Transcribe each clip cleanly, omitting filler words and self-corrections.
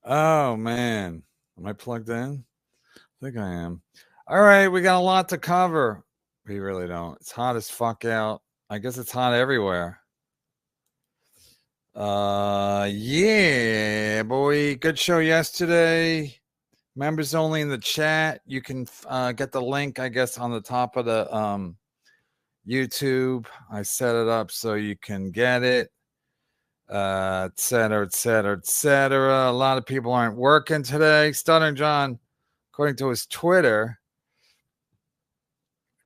Oh, man. Am I plugged in? I think I am. All right, we got a lot to cover. We really don't. It's hot as fuck out. I guess it's hot everywhere. Yeah, boy. Good show yesterday. Members only in the chat. You can get the link, I guess, on the top of the YouTube. I set it up so you can get it. Et cetera, et cetera, et cetera. A lot of people aren't working today. Stuttering John, according to his Twitter,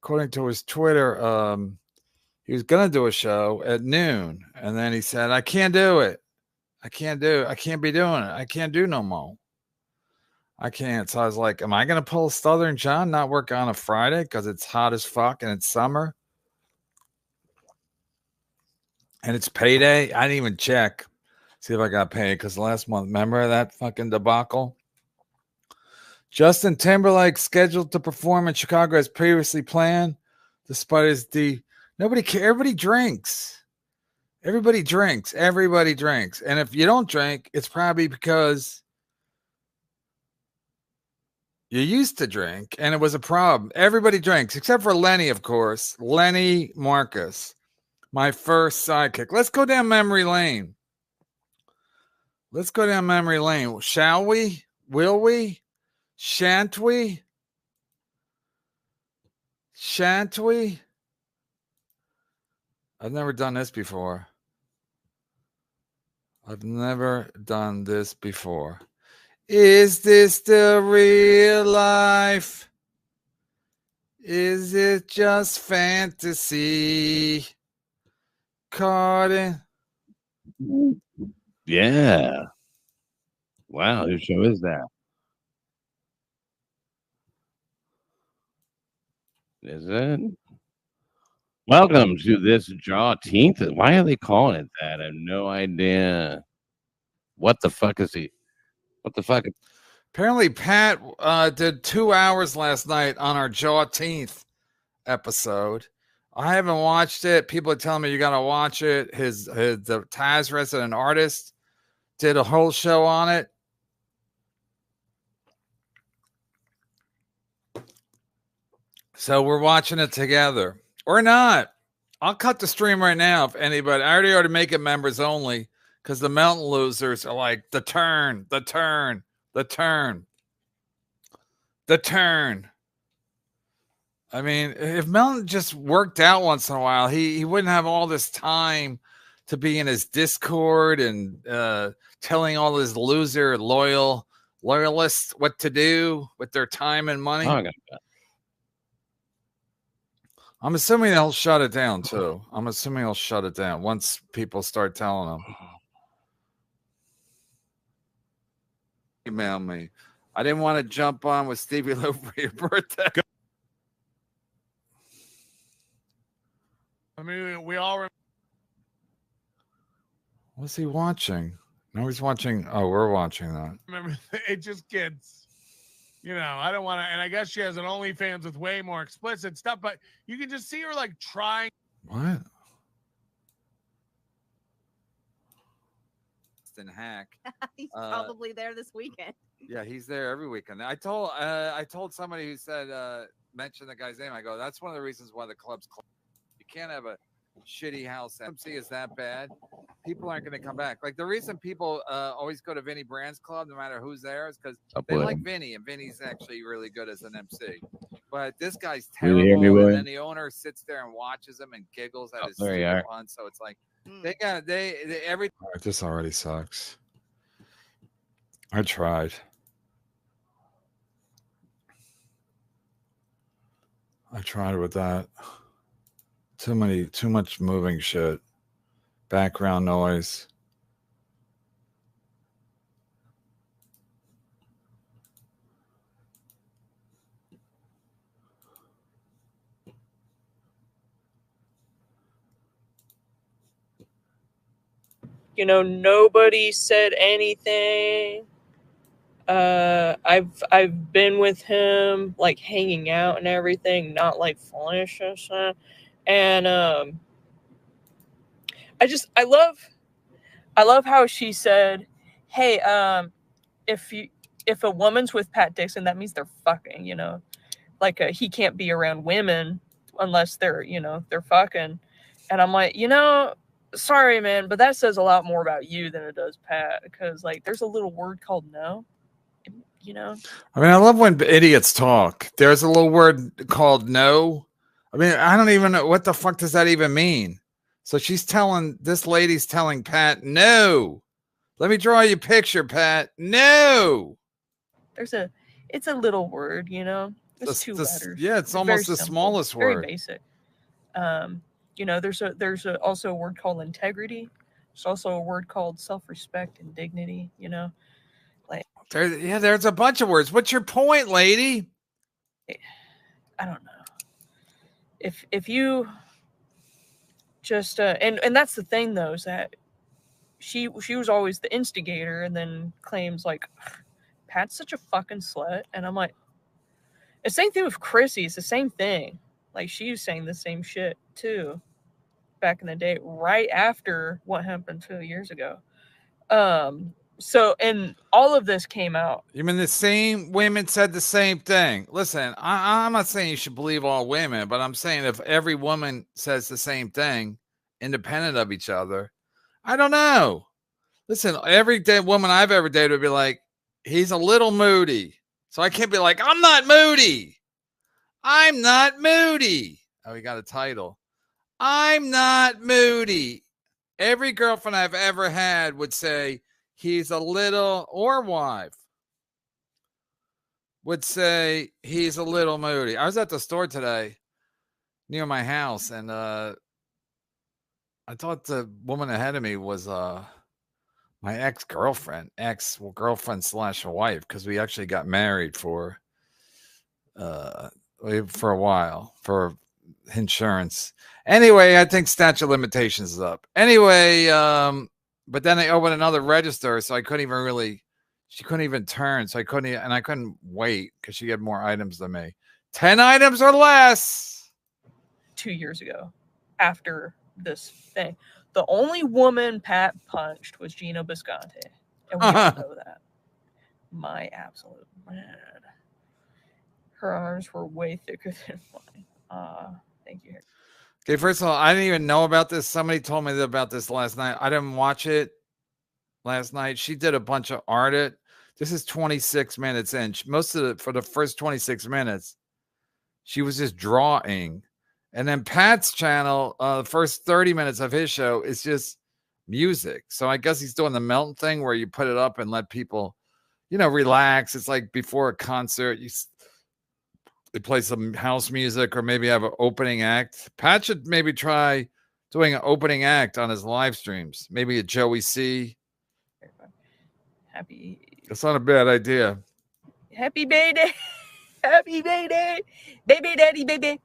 he was gonna do a show at noon, and then he said, "I can't do it. I can't be doing it. I can't do no more. I can't." So I was like, "Am I gonna pull Stuttering John, not work on a Friday because it's hot as fuck and it's summer and it's payday?" I didn't even check, see if I got paid because last month, remember that fucking debacle? Justin Timberlake scheduled to perform in Chicago as previously planned, despite his nobody cares. Everybody drinks. Everybody drinks. Everybody drinks. And if you don't drink, it's probably because you used to drink and it was a problem. Everybody drinks, except for Lenny, of course. Lenny Marcus, my first sidekick. Let's go down memory lane. Shall we? Will we? Shan't we? I've never done this before. Is this the real life? Is it just fantasy? Caught in. Yeah. Wow, whose show is that? Is it? Welcome to this Jawteenth. Why are they calling it that? I have no idea. What the fuck is he? What the fuck? Apparently, Pat did 2 hours last night on our Jawteenth episode. I haven't watched it. People are telling me you got to watch it. The Taz resident artist did a whole show on it. So we're watching it together. Or not. I'll cut the stream right now if anybody. I already make it members only because the Mountain Losers are like the turn. I mean, if Mountain just worked out once in a while, he wouldn't have all this time to be in his Discord and telling all his loyalists what to do with their time and money. Oh, I'm assuming they'll shut it down too. Once people start telling them. Email me. I didn't want to jump on with Stevie Lou for your birthday. I mean, we all remember. What's he watching? No, he's watching. Oh, we're watching that. Remember, it just gets, I don't want to. And I guess she has an OnlyFans with way more explicit stuff, but you can just see her like trying. What? Hack. He's probably there this weekend. Yeah, he's there every weekend. I told somebody who said mention the guy's name. I go, that's one of the reasons why the club's closed. You can't have a shitty house. MC is that bad. People aren't going to come back. Like the reason people always go to Vinny Brand's club, no matter who's there, is because they like Vinny, and Vinny's actually really good as an MC. But this guy's terrible, and then the owner sits there and watches him and giggles at his stupid fun. So it's like. Every. This already sucks. I tried. With that. Too much moving shit. Background noise. Nobody said anything. I've been with him, like hanging out and everything, not like flesh and stuff. And I I love how she said, "Hey, if a woman's with Pat Dixon, that means they're fucking, you know, like he can't be around women unless they're, you know, they're fucking." And I'm like, you know, sorry, man, but that says a lot more about you than it does Pat, because like there's a little word called no, you know. I mean, I love when idiots talk. There's a little word called no. I mean, I don't even know what the fuck does that even mean. So this lady's telling Pat, no. Let me draw you a picture, Pat. No. It's a little word, you know. It's two letters. Yeah, it's almost the smallest word. Very basic. You know, there's also a word called integrity. There's also a word called self-respect and dignity, you know. Like there's a bunch of words. What's your point, lady? I don't know. If you just and that's the thing though, is that she was always the instigator, and then claims like Pat's such a fucking slut, and I'm like, the same thing with Chrissy. It's the same thing. Like she was saying the same shit too, back in the day, right after what happened 2 years ago. So, and all of this came out. You mean the same women said the same thing? Listen, I'm not saying you should believe all women, but I'm saying if every woman says the same thing, independent of each other, I don't know. Listen, every woman I've ever dated would be like, he's a little moody. So I can't be like, I'm not moody. I'm not moody. Oh, he got a title. I'm not moody. Every girlfriend I've ever had would say, he's a little, or wife would say he's a little moody. I was at the store today near my house, and I thought the woman ahead of me was my ex-girlfriend, girlfriend/wife, because we actually got married for a while for insurance. Anyway, I think statute of limitations is up. Anyway, but then they opened another register, so I couldn't even she couldn't even turn, so I couldn't wait because she had more items than me. 10 items or less. 2 years ago, after this thing, the only woman Pat punched was Gina Bisconte, and we all know that. My absolute man. Her arms were way thicker than mine. Thank you. Okay, first of all, I didn't even know about this. Somebody told me about this last night. I didn't watch it last night. She did a bunch of art. This is 26 minutes in. For the first 26 minutes, she was just drawing. And then Pat's channel, the first 30 minutes of his show is just music. So I guess he's doing the Melton thing where you put it up and let people, relax. It's like before a concert, they play some house music or maybe have an opening act. Pat should maybe try doing an opening act on his live streams. Maybe a Joey C. That's not a bad idea. Happy baby. Happy baby. Baby daddy baby.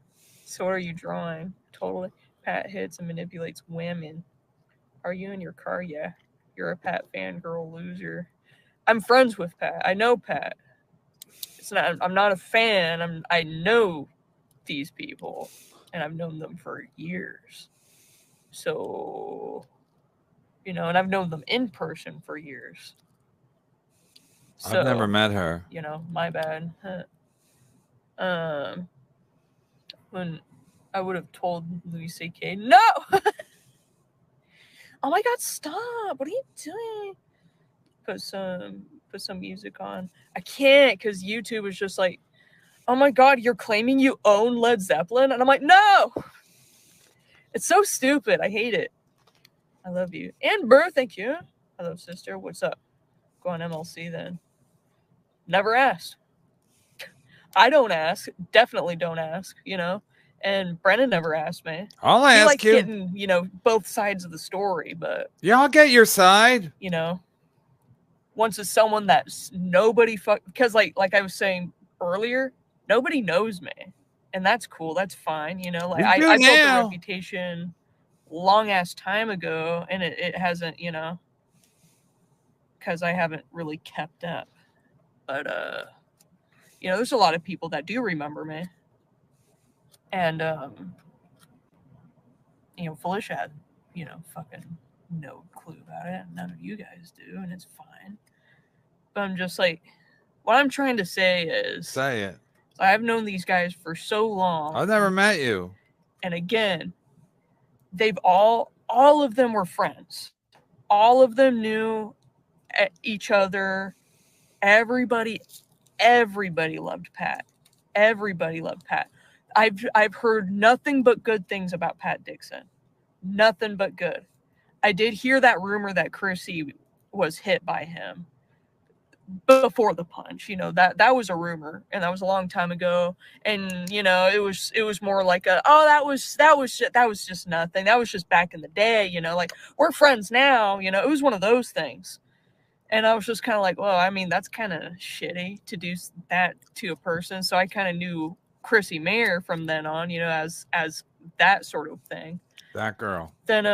So what are you drawing? Totally. Pat hits and manipulates women. Are you in your car? Yeah. You're a Pat fangirl loser. I'm friends with Pat. I know Pat. I'm not a fan. I know these people, and I've known them for years. So, and I've known them in person for years. So, I've never met her. My bad. When I would have told Louis C.K. no. Oh my God! Stop! What are you doing? Put some music on. I can't because YouTube is just like, oh my God, you're claiming you own Led Zeppelin, and I'm like, no. It's so stupid. I hate it. I love you. Amber, thank you. I love sister. What's up? Go on MLC then. Never asked. I don't ask. Definitely don't ask, And Brennan never asked me. I'll ask like you. Getting, both sides of the story, but yeah, I'll get your side. Once it's someone that's nobody because like I was saying earlier, nobody knows me, and that's cool. That's fine. Like I built a reputation long ass time ago, and it hasn't, because I haven't really kept up. But there's a lot of people that do remember me, and Felicia had fucking no clue about it. None of you guys do, and it's fine. But I'm just like, what I'm trying to say is, Say it. I've known these guys for so long. I've never met you. And again, they've all of them were friends. All of them knew each other. Everybody loved Pat. Everybody loved Pat. I've heard nothing but good things about Pat Dixon. Nothing but good. I did hear that rumor that Chrissy was hit by him before the punch. You know, that was a rumor, and that was a long time ago. And you know, it was more like that was just nothing. That was just back in the day. You know, like we're friends now. You know, it was one of those things. And I was just kind of like, well, I mean, that's kind of shitty to do that to a person. So I kind of knew Chrissy Mayer from then on, you know, as that sort of thing. That girl. Then,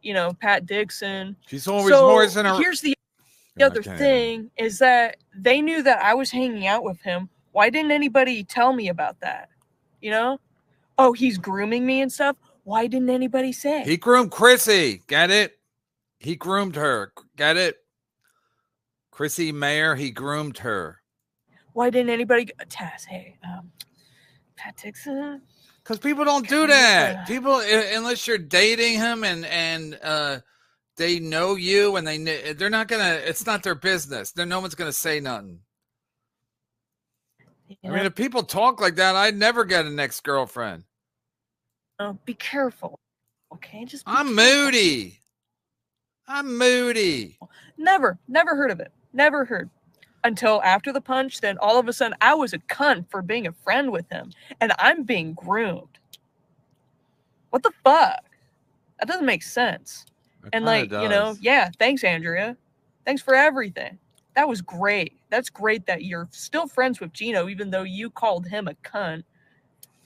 you know, Pat Dixon. She's always more than a. Here's the other thing is that they knew that I was hanging out with him. Why didn't anybody tell me about that? You know? Oh, he's grooming me and stuff. Why didn't anybody say? He groomed Chrissy. Get it? He groomed her. Get it? Chrissy Mayer, he groomed her. Why didn't anybody Taz, hey, Pat Dixon? Because people don't do that. People, unless you're dating him and they know you and they're not gonna. It's not their business. No one's gonna say nothing. Yeah. I mean, if people talk like that, I'd never get an ex-girlfriend. Oh, be careful, okay? Just. I'm moody. Never heard of it. Never heard. Until after the punch, then all of a sudden I was a cunt for being a friend with him. And I'm being groomed. What the fuck? That doesn't make sense. And like, you know, yeah, thanks, Andrea. Thanks for everything. That was great. That's great that you're still friends with Gino, even though you called him a cunt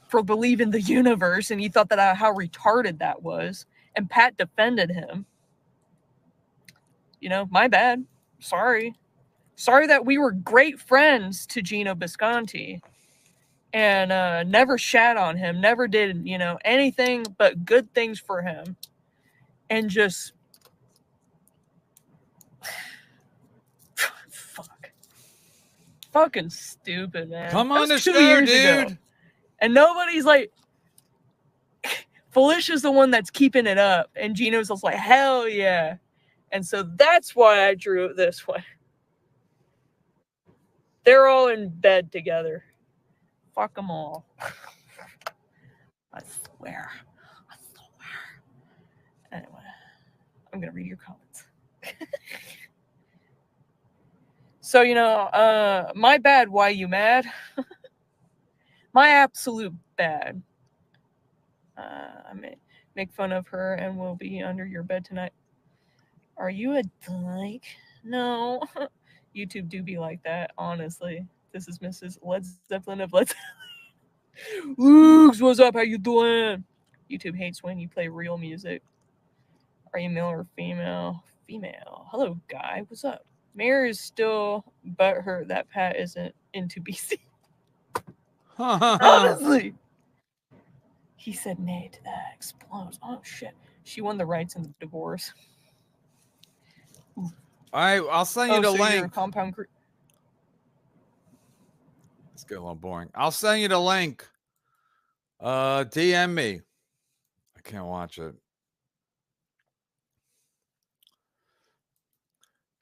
for believing the universe and you thought that how retarded that was. And Pat defended him. You know, my bad. Sorry that we were great friends to Gino Bisconti and never shat on him, never did, you know, anything but good things for him. And just fucking stupid, man. Come on the show, dude. Ago. And nobody's like, Felicia's the one that's keeping it up. And Gino's just like, hell yeah. And so that's why I drew it this way. They're all in bed together. Fuck them all. I swear. Anyway, I'm going to read your comments. So, you know, my bad, why you mad? My absolute bad. I may make fun of her and will be under your bed tonight. Are you a dyke? No. YouTube do be like that, honestly. This is Mrs. Led Zeppelin of Led Zeppelin. Luke's, what's up? How you doing? YouTube hates when you play real music. Are you male or female? Female. Hello, guy. What's up? Mayor is still butthurt that Pat isn't into BC. Honestly. He said nay to that. Explodes. Oh, shit. She won the rights in the divorce. I'll send you the link. Compound. It's getting a little boring. I'll send you the link. DM me. I can't watch it.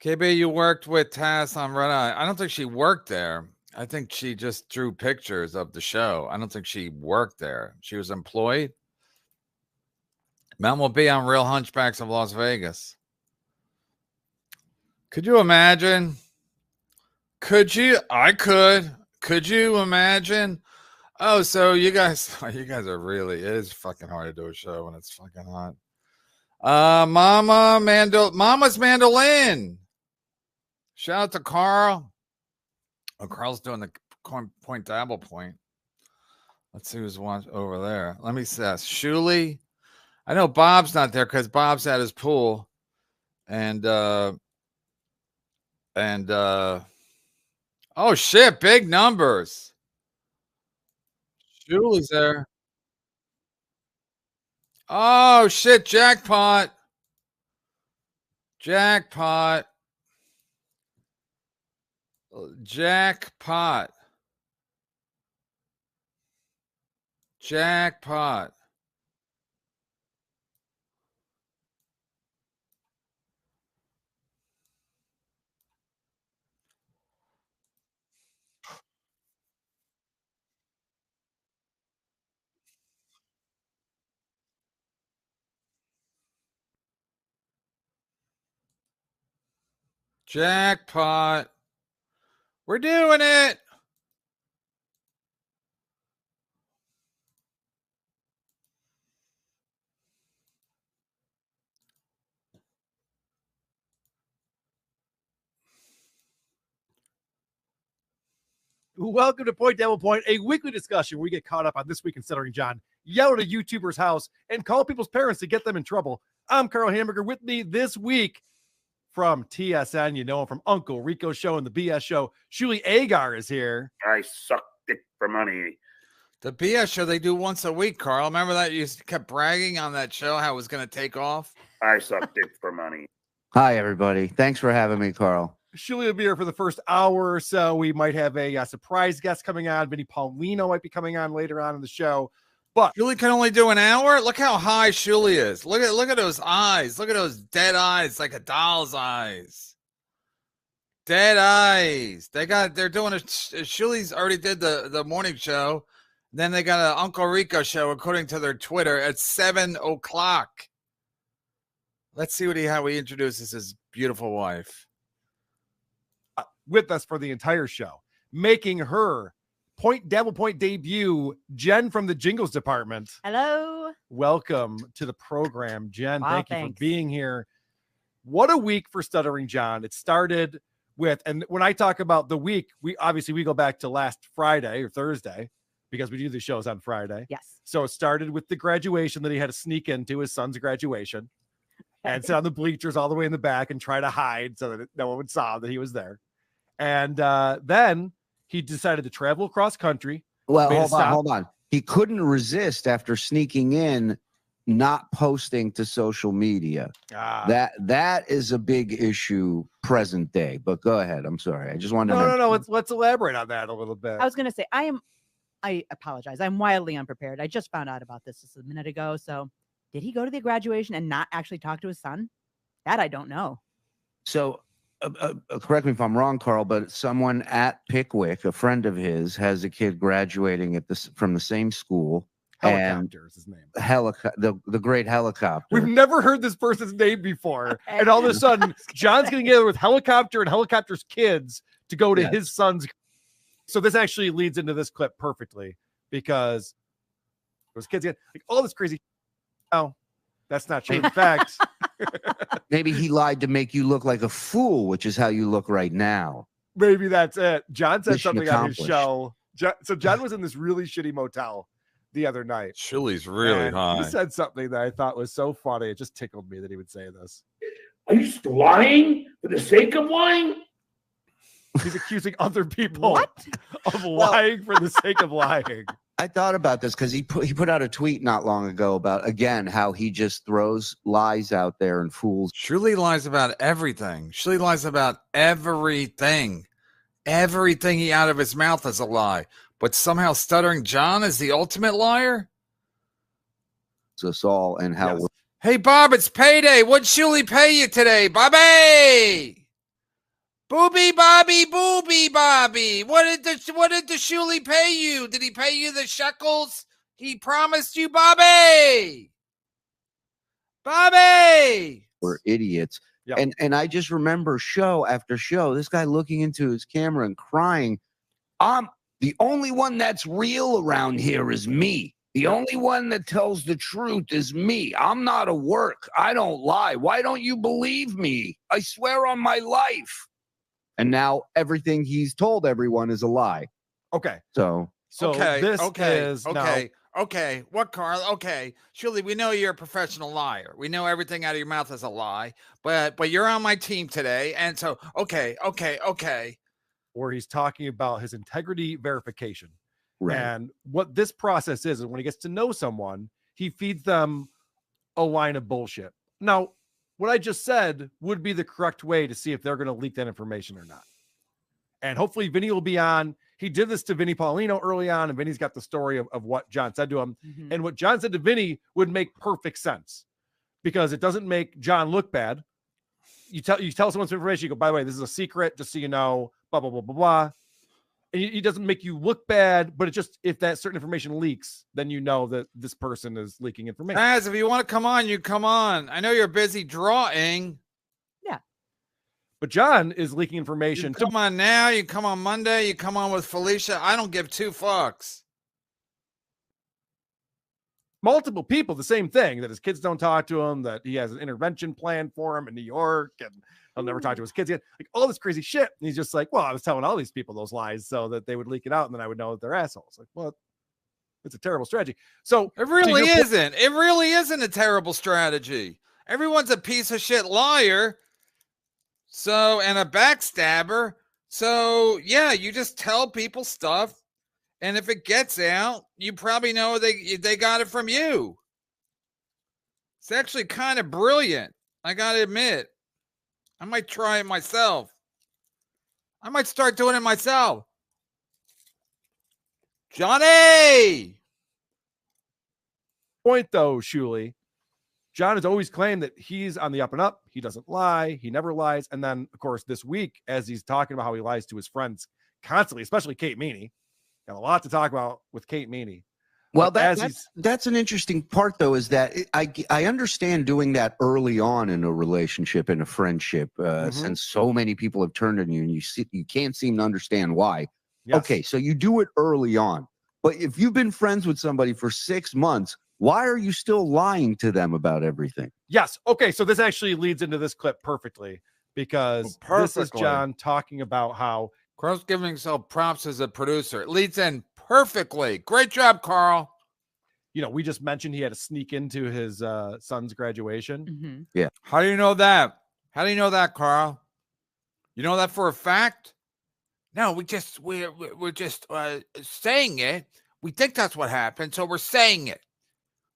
KB, you worked with Taz on Red Eye. I don't think she worked there. I think she just drew pictures of the show. I don't think she worked there. She was employed. Mount will be on Real Hunchbacks of Las Vegas. Could you imagine? Could you? I could. Could you imagine? Oh, so you guys are really, it is fucking hard to do a show when it's fucking hot. Mama's Mandolin. Shout out to Carl. Oh, Carl's doing the point dabble point. Let's see who's over there. Let me see. Shuley. I know Bob's not there because Bob's at his pool. And oh shit, big numbers. Shuley's there. Oh shit, jackpot. Jackpot. Jackpot. Jackpot. Jackpot. We're doing it. Welcome to Point Devil Point, a weekly discussion where we get caught up on This Week in Stuttering John, yell at a YouTuber's house, and call people's parents to get them in trouble. I'm Carl Hamburger. With me this week from TSN, you know him from Uncle Rico's show and the BS show, Shuli Agar is here. I suck dick for money. The BS show they do once a week, Carl. Remember that? You kept bragging on that show how it was going to take off. I suck dick for money. Hi, everybody. Thanks for having me, Carl. Shuli will be here for the first hour or so. We might have a surprise guest coming on. Vinny Paulino might be coming on later on in the show. But Shuli can only do an hour. Look how high Shuli is. Look at those eyes. Look at those dead eyes, like a doll's eyes. Dead eyes. They're doing Shuli's already did the morning show. Then they got an Uncle Rico show, according to their Twitter, at 7:00. Let's see how he introduces his beautiful wife. with us for the entire show, making her Point Devil Point debut, Jen from the Jingles department. Hello. Welcome to the program, Jen. Wow, Thank you thanks. for being here. What a week for Stuttering John. It started with, and when I talk about the week, we go back to last Friday or Thursday because we do the shows on Friday. Yes. So it started with the graduation that he had to sneak into, his son's graduation, and sit on the bleachers all the way in the back and try to hide so that no one would saw that he was there. And then he decided to travel across country. Well, Made a stop. hold on. He couldn't resist after sneaking in, not posting to social media. That is a big issue present day. But go ahead. I'm sorry. I just wanted to. No. Let's elaborate on that a little bit. I was going to say, I apologize. I'm wildly unprepared. I just found out about this just a minute ago. So did he go to the graduation and not actually talk to his son? That I don't know. So correct me if I'm wrong, Carl, but someone at Pickwick, a friend of his, has a kid graduating from the same school. Helicopter is his name. The great Helicopter. We've never heard this person's name before. And all of a sudden, John's getting together with Helicopter and Helicopter's kids to go to his son's. So this actually leads into this clip perfectly because those kids get like all this crazy. Oh, that's not true. In fact, maybe he lied to make you look like a fool, which is how you look right now. maybe that's it. John said Mission something on his accomplished. show. So John was in this really shitty motel the other night. Shuli's really and high. He said something that I thought was so funny. It just tickled me that he would say this. Are you just lying for the sake of lying? He's accusing other people What? of lying for the sake of lying. I thought about this because he put out a tweet not long ago about, again, how he just throws lies out there and fools. Shuli lies about everything. Shuli lies about everything. Everything out of his mouth is a lie. But somehow Stuttering John is the ultimate liar? Us all and how Yes. Hey, Bob, it's payday. What'd Shuli pay you today, Bobby? Booby Bobby, Booby Bobby. What did the Shuli pay you? Did he pay you the shekels he promised you, Bobby? Bobby! we're idiots. Yeah. And I just remember show after show, this guy looking into his camera and crying, I'm the only one that's real around here is me. The only one that tells the truth is me. I'm not a work. I don't lie. Why don't you believe me? I swear on my life. And now everything he's told everyone is a lie. Okay. So This is now- Okay. What, Carl? Okay. Shuli, we know you're a professional liar. We know everything out of your mouth is a lie, but you're on my team today. And so, okay. where he's talking about his integrity verification. right. And what this process is when he gets to know someone, he feeds them a line of bullshit. Now, what I just said would be the correct way to see if they're going to leak that information or not. And hopefully Vinny will be on. He did this to Vinny Paulino early on, and Vinny's got the story of what John said to him. Mhm. And what John said to Vinny would make perfect sense because it doesn't make John look bad. You tell someone some information, you go, by the way, this is a secret, just so you know, blah, blah, blah, blah, blah. And he doesn't make you look bad, but it just, if that certain information leaks, then you know that this person is leaking information. Guys, if you want to come on, you come on. I know you're busy drawing. But John is leaking information. You come on now, you come on Monday, you come on with Felicia. I don't give two fucks. Multiple people, the same thing, that his kids don't talk to him, that he has an intervention plan for him in New York, and he'll never talk to his kids again. Like all this crazy shit. And he's just like, well, I was telling all these people those lies so that they would leak it out, and then I would know that they're assholes. Like, well, it's a terrible strategy. So it really isn't. It really isn't a terrible strategy. Everyone's a piece of shit liar. So, and a backstabber. So, yeah, you just tell people stuff. And if it gets out, you probably know they got it from you. It's actually kind of brilliant. I got to admit. I might try it myself. I might start doing it myself. Johnny! Point though, Shuley, John has always claimed that he's on the up and up. He doesn't lie. He never lies. And then, of course, this week, as he's talking about how he lies to his friends constantly, especially Kate Meany, got a lot to talk about with Kate Meany. Well, that's an interesting part, though, is that I understand doing that early on in a relationship, in a friendship, since so many people have turned on you and you can't seem to understand why. Yes. Okay, so you do it early on. But if you've been friends with somebody for 6 months, why are you still lying to them about everything? Yes. Okay, so this actually leads into this clip perfectly because this is John talking about how Carl's giving himself props as a producer. It leads in perfectly. Great job, Carl. You know, we just mentioned he had to sneak into his son's graduation. Mm-hmm. Yeah. How do you know that? How do you know that, Carl? You know that for a fact? No, we're just saying it. We think that's what happened, so we're saying it.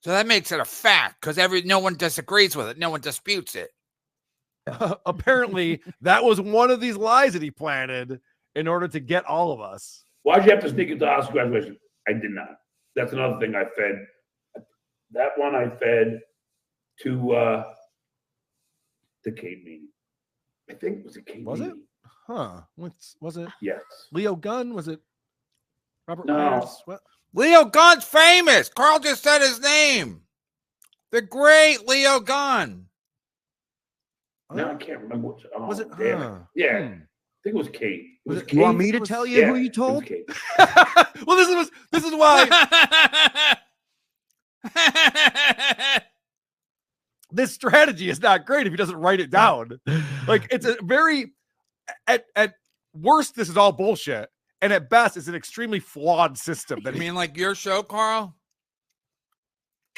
So that makes it a fact because no one disagrees with it. No one disputes it. Apparently, that was one of these lies that he planted in order to get all of us. Why'd you have to sneak into Oscar graduation? I did not. That's another thing I fed. That one I fed to Kate Meany. I think was it Kate Was Meany? it? Huh. Was it? Yes. Leo Gunn? Was it Robert No. Myers? What? Leo Gunn's famous. Carl just said his name. The great Leo Gunn. No, I can't remember. Was it? Damn it. Huh. Yeah. I think it was Kate. Was it You want me to Was- tell you Yeah, who you it was told? Kate. Well, this is why this strategy is not great if he doesn't write it down. Like it's a very at worst, this is all bullshit. And at best, it's an extremely flawed system that You mean like your show, Carl?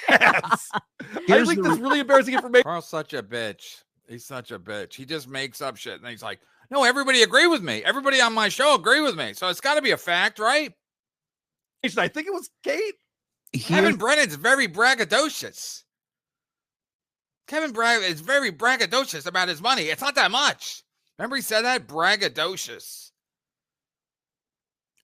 has. I Here's think the this really embarrassing information. Carl's such a bitch. He's such a bitch. He just makes up shit. And he's like, no, everybody agree with me. Everybody on my show agree with me. So it's got to be a fact, right? I think it was Kate. Kevin Brennan's very braggadocious. Kevin Brennan is very braggadocious about his money. It's not that much. Remember he said that? Braggadocious.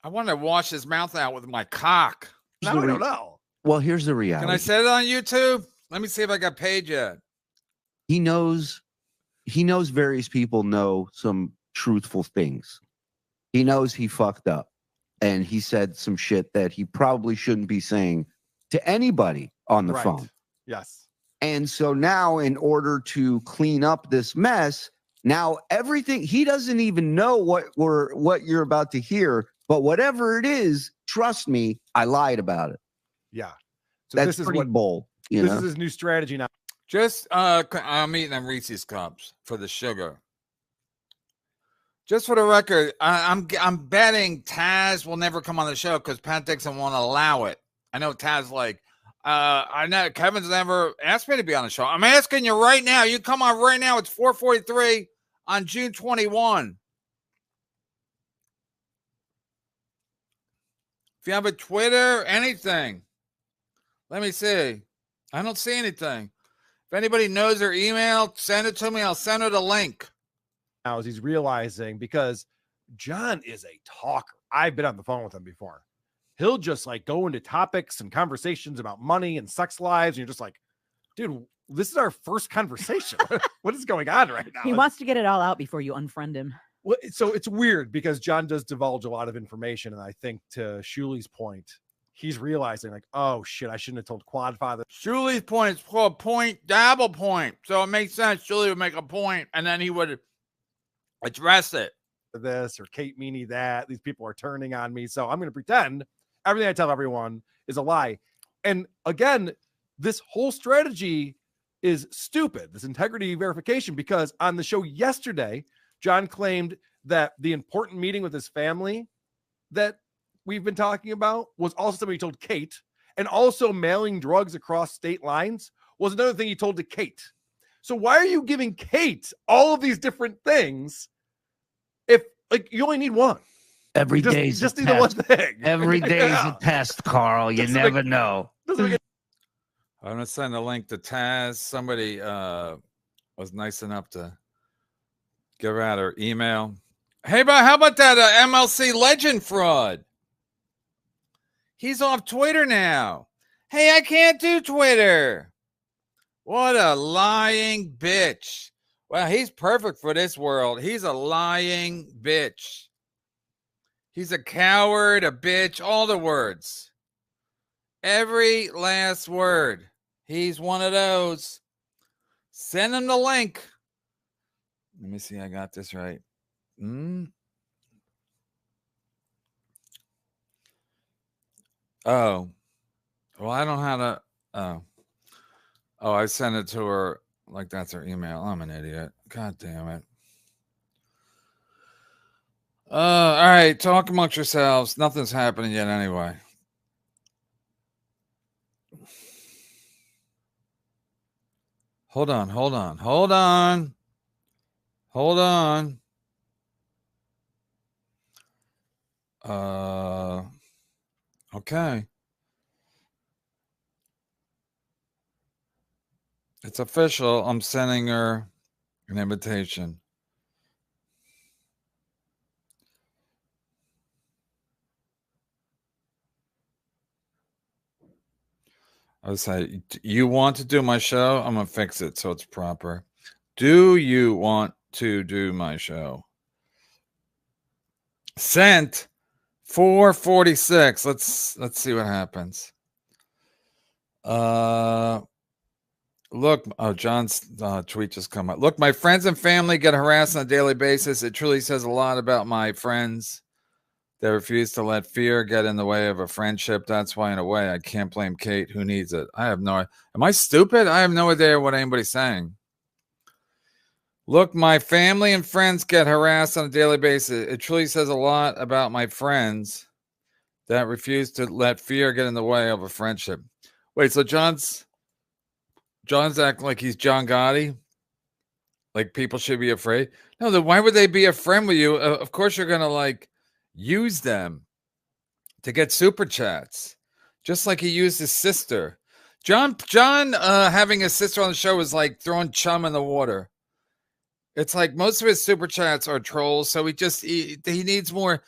I want to wash his mouth out with my cock. Now I don't know. Well, here's the reality. Can I say it on YouTube? Let me see if I got paid yet. He knows various people know some truthful things. He knows he fucked up and he said some shit that he probably shouldn't be saying to anybody on the phone. Yes. And so now, in order to clean up this mess, now everything, he doesn't even know what you're about to hear, but whatever it is, trust me, I lied about it. Yeah. So That's this is pretty what bold. You this know? is his new strategy now. Just I'm eating them Reese's cups for the sugar. Just for the record, I'm betting Taz will never come on the show because Pat Dixon won't allow it. I know Taz I know Kevin's never asked me to be on the show. I'm asking you right now. You come on right now. It's 4:43 on June 21. If you have a Twitter, anything, let me see. I don't see anything. If anybody knows her email, send it to me. I'll send her the link. Now, as he's realizing, because John is a talker. I've been on the phone with him before. He'll just like go into topics and conversations about money and sex lives. And you're just like, dude, this is our first conversation. What is going on right now? He wants to get it all out before you unfriend him. Well, so it's weird because John does divulge a lot of information. And I think to Shuli's point, he's realizing like, oh shit, I shouldn't have told Quadfather. Shuli's point is called point, double point. So it makes sense. Shuli would make a point and then he would address it. This or Kate Meany that. These people are turning on me. So I'm going to pretend everything I tell everyone is a lie. And again, this whole strategy is stupid, this integrity verification, because on the show yesterday, John claimed that the important meeting with his family that we've been talking about was also something he told Kate, and also mailing drugs across state lines was another thing he told to Kate. So why are you giving Kate all of these different things if like you only need one? Every Just- day's just a need the one test. thing. Every day's a test, Carl. You Just never like- know. Doesn't make I'm going to send a link to Taz. Somebody was nice enough to give out her email. Hey, but how about that MLC legend fraud? He's off Twitter now. Hey, I can't do Twitter. What a lying bitch. Well, he's perfect for this world. He's a lying bitch. He's a coward, a bitch, all the words. Every last word. He's one of those. Send him the link. Let me see. I got this right. Oh. Well, I don't know how to. Oh, I sent it to her like that's her email. I'm an idiot. God damn it. All right. Talk amongst yourselves. Nothing's happening yet anyway. Hold on. Okay. It's official. I'm sending her an invitation. I would say, you want to do my show? I'm going to fix it so it's proper. Do you want to do my show? Sent 446. Let's see what happens. Look, John's tweet just come up. Look, my friends and family get harassed on a daily basis. It truly says a lot about my friends. They refuse to let fear get in the way of a friendship. That's why, in a way, I can't blame Kate. Who needs it? I have no idea. Am I stupid? I have no idea what anybody's saying. Look, my family and friends get harassed on a daily basis. It truly says a lot about my friends that refuse to let fear get in the way of a friendship. Wait, so John's acting like he's John Gotti? Like people should be afraid? No, then why would they be a friend with you? Of course you're going to like use them to get super chats, just like he used his sister. John having his sister on the show is like throwing chum in the water. It's like most of his super chats are trolls, so he needs more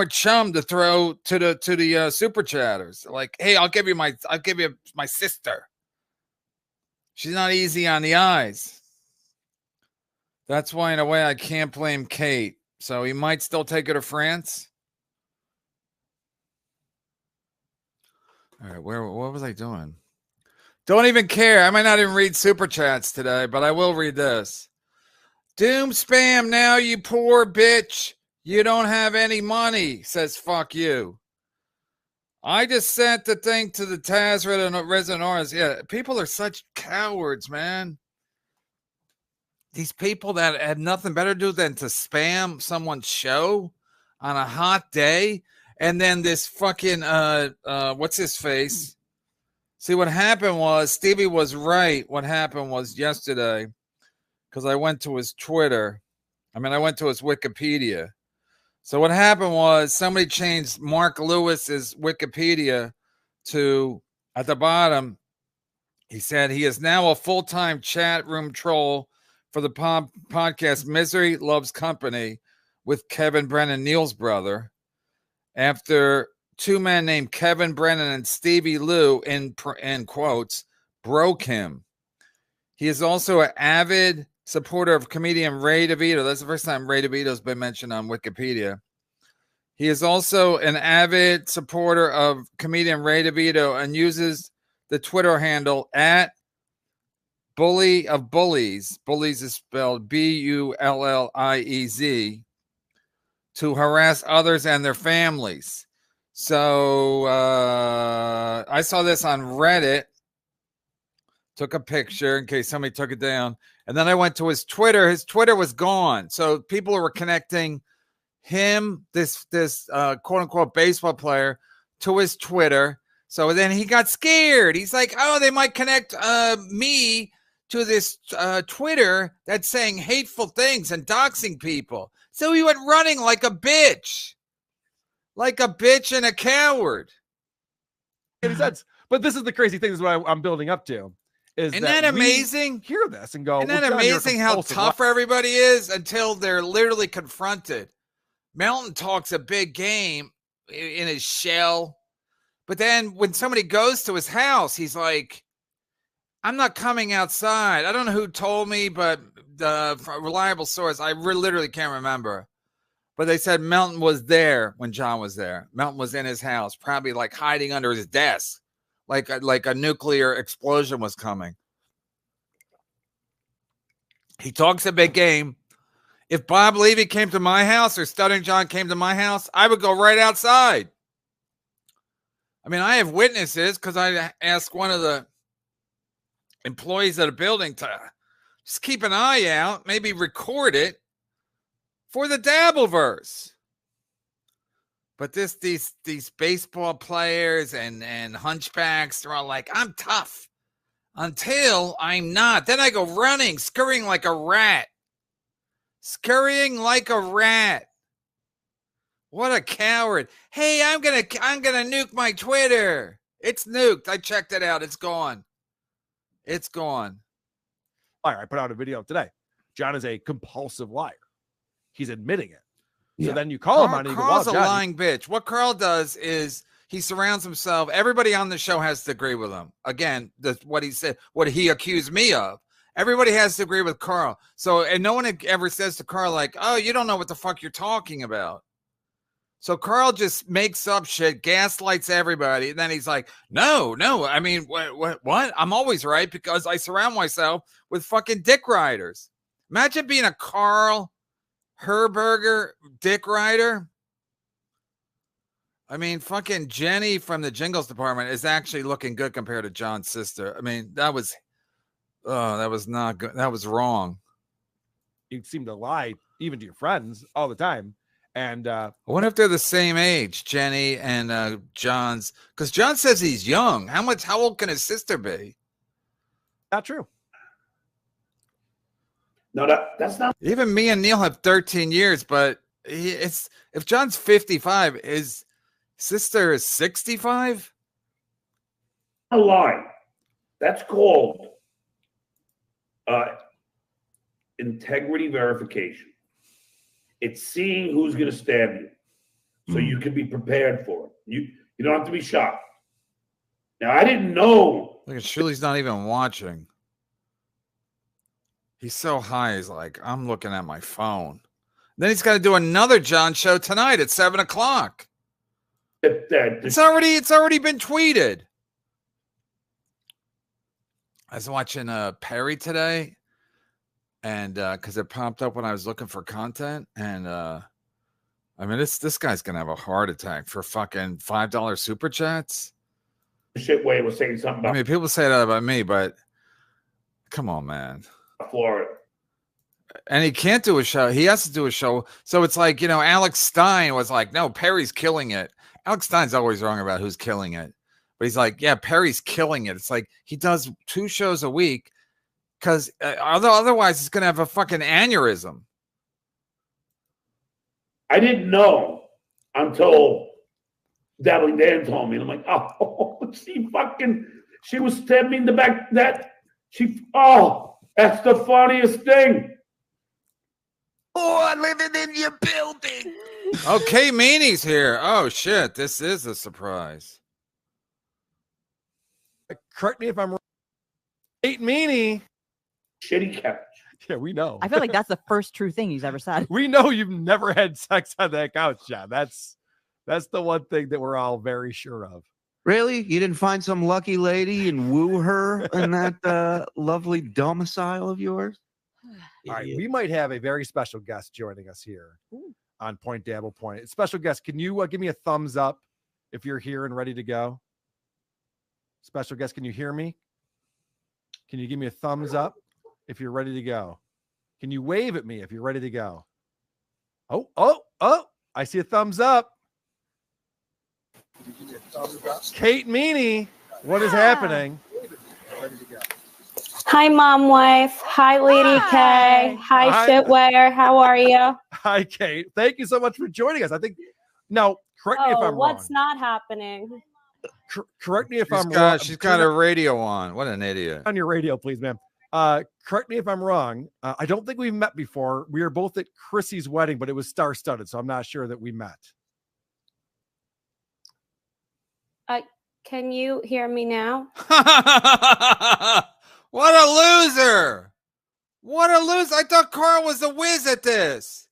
chum to throw to the super chatters. Like, hey, I'll give you my sister. She's not easy on the eyes. That's why, in a way, I can't blame Kate. So he might still take her to France. All right, what was I doing? Don't even care. I might not even read super chats today, but I will read this. Doom spam now, you poor bitch. You don't have any money, says fuck you. I just sent the thing to the Taz Resident Orange. Yeah, people are such cowards, man. These people that had nothing better to do than to spam someone's show on a hot day. And then this fucking, what's his face? See, what happened was, Stevie was right. What happened was yesterday, because I went to his Twitter. I went to his Wikipedia. So what happened was somebody changed Mark Lewis's Wikipedia to, at the bottom, He said he is now a full-time chat room troll for the podcast Misery Loves Company with Kevin Brennan, Neil's brother, after two men named Kevin Brennan and Stevie Lou, in quotes, broke him. He is also an avid supporter of comedian Ray DeVito. That's the first time Ray DeVito's been mentioned on Wikipedia. He is also an avid supporter of comedian Ray DeVito and uses the Twitter handle at Bully of Bullies. Bullies is spelled Bulliez, to harass others and their families. So I saw this on Reddit. Took a picture in case somebody took it down. And then I went to his Twitter. His Twitter was gone. So people were connecting him, this quote unquote baseball player, to his Twitter. So then he got scared. He's like, oh, they might connect me to this Twitter that's saying hateful things and doxing people. So he went running like a bitch. Like a bitch and a coward. In a sense. But this is the crazy thing. This is what I'm building up to. Isn't that amazing? Hear this and go. Isn't that amazing how tough everybody is until they're literally confronted? Melton talks a big game in his shell, but then when somebody goes to his house, he's like, I'm not coming outside. I don't know who told me, but the reliable source, I literally can't remember. But they said Melton was there when John was there. Melton was in his house, probably like hiding under his desk. Like a nuclear explosion was coming. He talks a big game. If Bob Levy came to my house or Stuttering John came to my house, I would go right outside. I mean, I have witnesses because I asked one of the employees of the building to just keep an eye out, maybe record it for the Dabbleverse. But these baseball players and hunchbacks, they're all like, I'm tough until I'm not. Then I go running, scurrying like a rat. Scurrying like a rat. What a coward. Hey, I'm gonna nuke my Twitter. It's nuked. I checked it out. It's gone. It's gone. All right, I put out a video today. John is a compulsive liar. He's admitting it. So then you call him on it. And you Carl's go, a lying bitch. What Carl does is he surrounds himself. Everybody on the show has to agree with him. Again, what he said, what he accused me of. Everybody has to agree with Carl. So, and no one ever says to Carl like, oh, you don't know what the fuck you're talking about. So Carl just makes up shit, gaslights everybody. And then he's like, no. I mean, what? I'm always right because I surround myself with fucking dick riders. Imagine being a Carl Herberger dick rider. I mean, fucking Jenny from the Jingles department is actually looking good compared to John's sister. I mean, that was not good. That was wrong. You seem to lie even to your friends all the time. And I wonder if they're the same age, Jenny and John's, because John says he's young. How old can his sister be? Not true. No, that's not. Even me and Neil have 13 years, but if John's 55, his sister is 65. A lie. That's called integrity verification. It's seeing who's going to stab you, so you can be prepared for it. You don't have to be shocked. Now, I didn't know. Look at Shirley's not even watching. He's so high. He's like, I'm looking at my phone. Then he's got to do another John show tonight at 7:00. It's already been tweeted. I was watching Perry today, and because it popped up when I was looking for content, and I mean this guy's gonna have a heart attack for fucking $5 super chats. Shit way was saying something about. I mean, people say that about me, but come on, man. Florida. And he can't do a show. He has to do a show. So it's like, Alex Stein was like, no, Perry's killing it. Alex Stein's always wrong about who's killing it. But he's like, yeah, Perry's killing it. It's like he does 2 shows a week because otherwise he's going to have a fucking aneurysm. I didn't know until Dabbling Dan told me. And I'm like, oh, she fucking She was stabbing me in the back. That's the funniest thing. Oh, I'm living in your building. Okay, Meanie's here. Oh shit, this is a surprise. Correct me if I'm wrong. Kate Meany. Shitty couch. Yeah, we know. I feel like that's the first true thing he's ever said. We know you've never had sex on that couch, John. That's the one thing that we're all very sure of. Really? You didn't find some lucky lady and woo her in that lovely domicile of yours? All right, we might have a very special guest joining us here on Point Dabble Point. Special guest, can you give me a thumbs up if you're here and ready to go? Special guest, can you hear me? Can you give me a thumbs up if you're ready to go? Can you wave at me if you're ready to go? Oh, I see a thumbs up. Kate Meany, what is happening? Hi, mom, wife. Hi, Lady K. Hi, Shitware. How are you? Hi, Kate. Thank you so much for joining us. I think now, correct me if I'm wrong. What's not happening? Correct me if I'm wrong. She's got her radio on. What an idiot. On your radio, please, ma'am. Correct me if I'm wrong. I don't think we've met before. We were both at Chrissy's wedding, but it was star-studded, so I'm not sure that we met. Can you hear me now? What a loser. What a loser. I thought Carl was a whiz at this.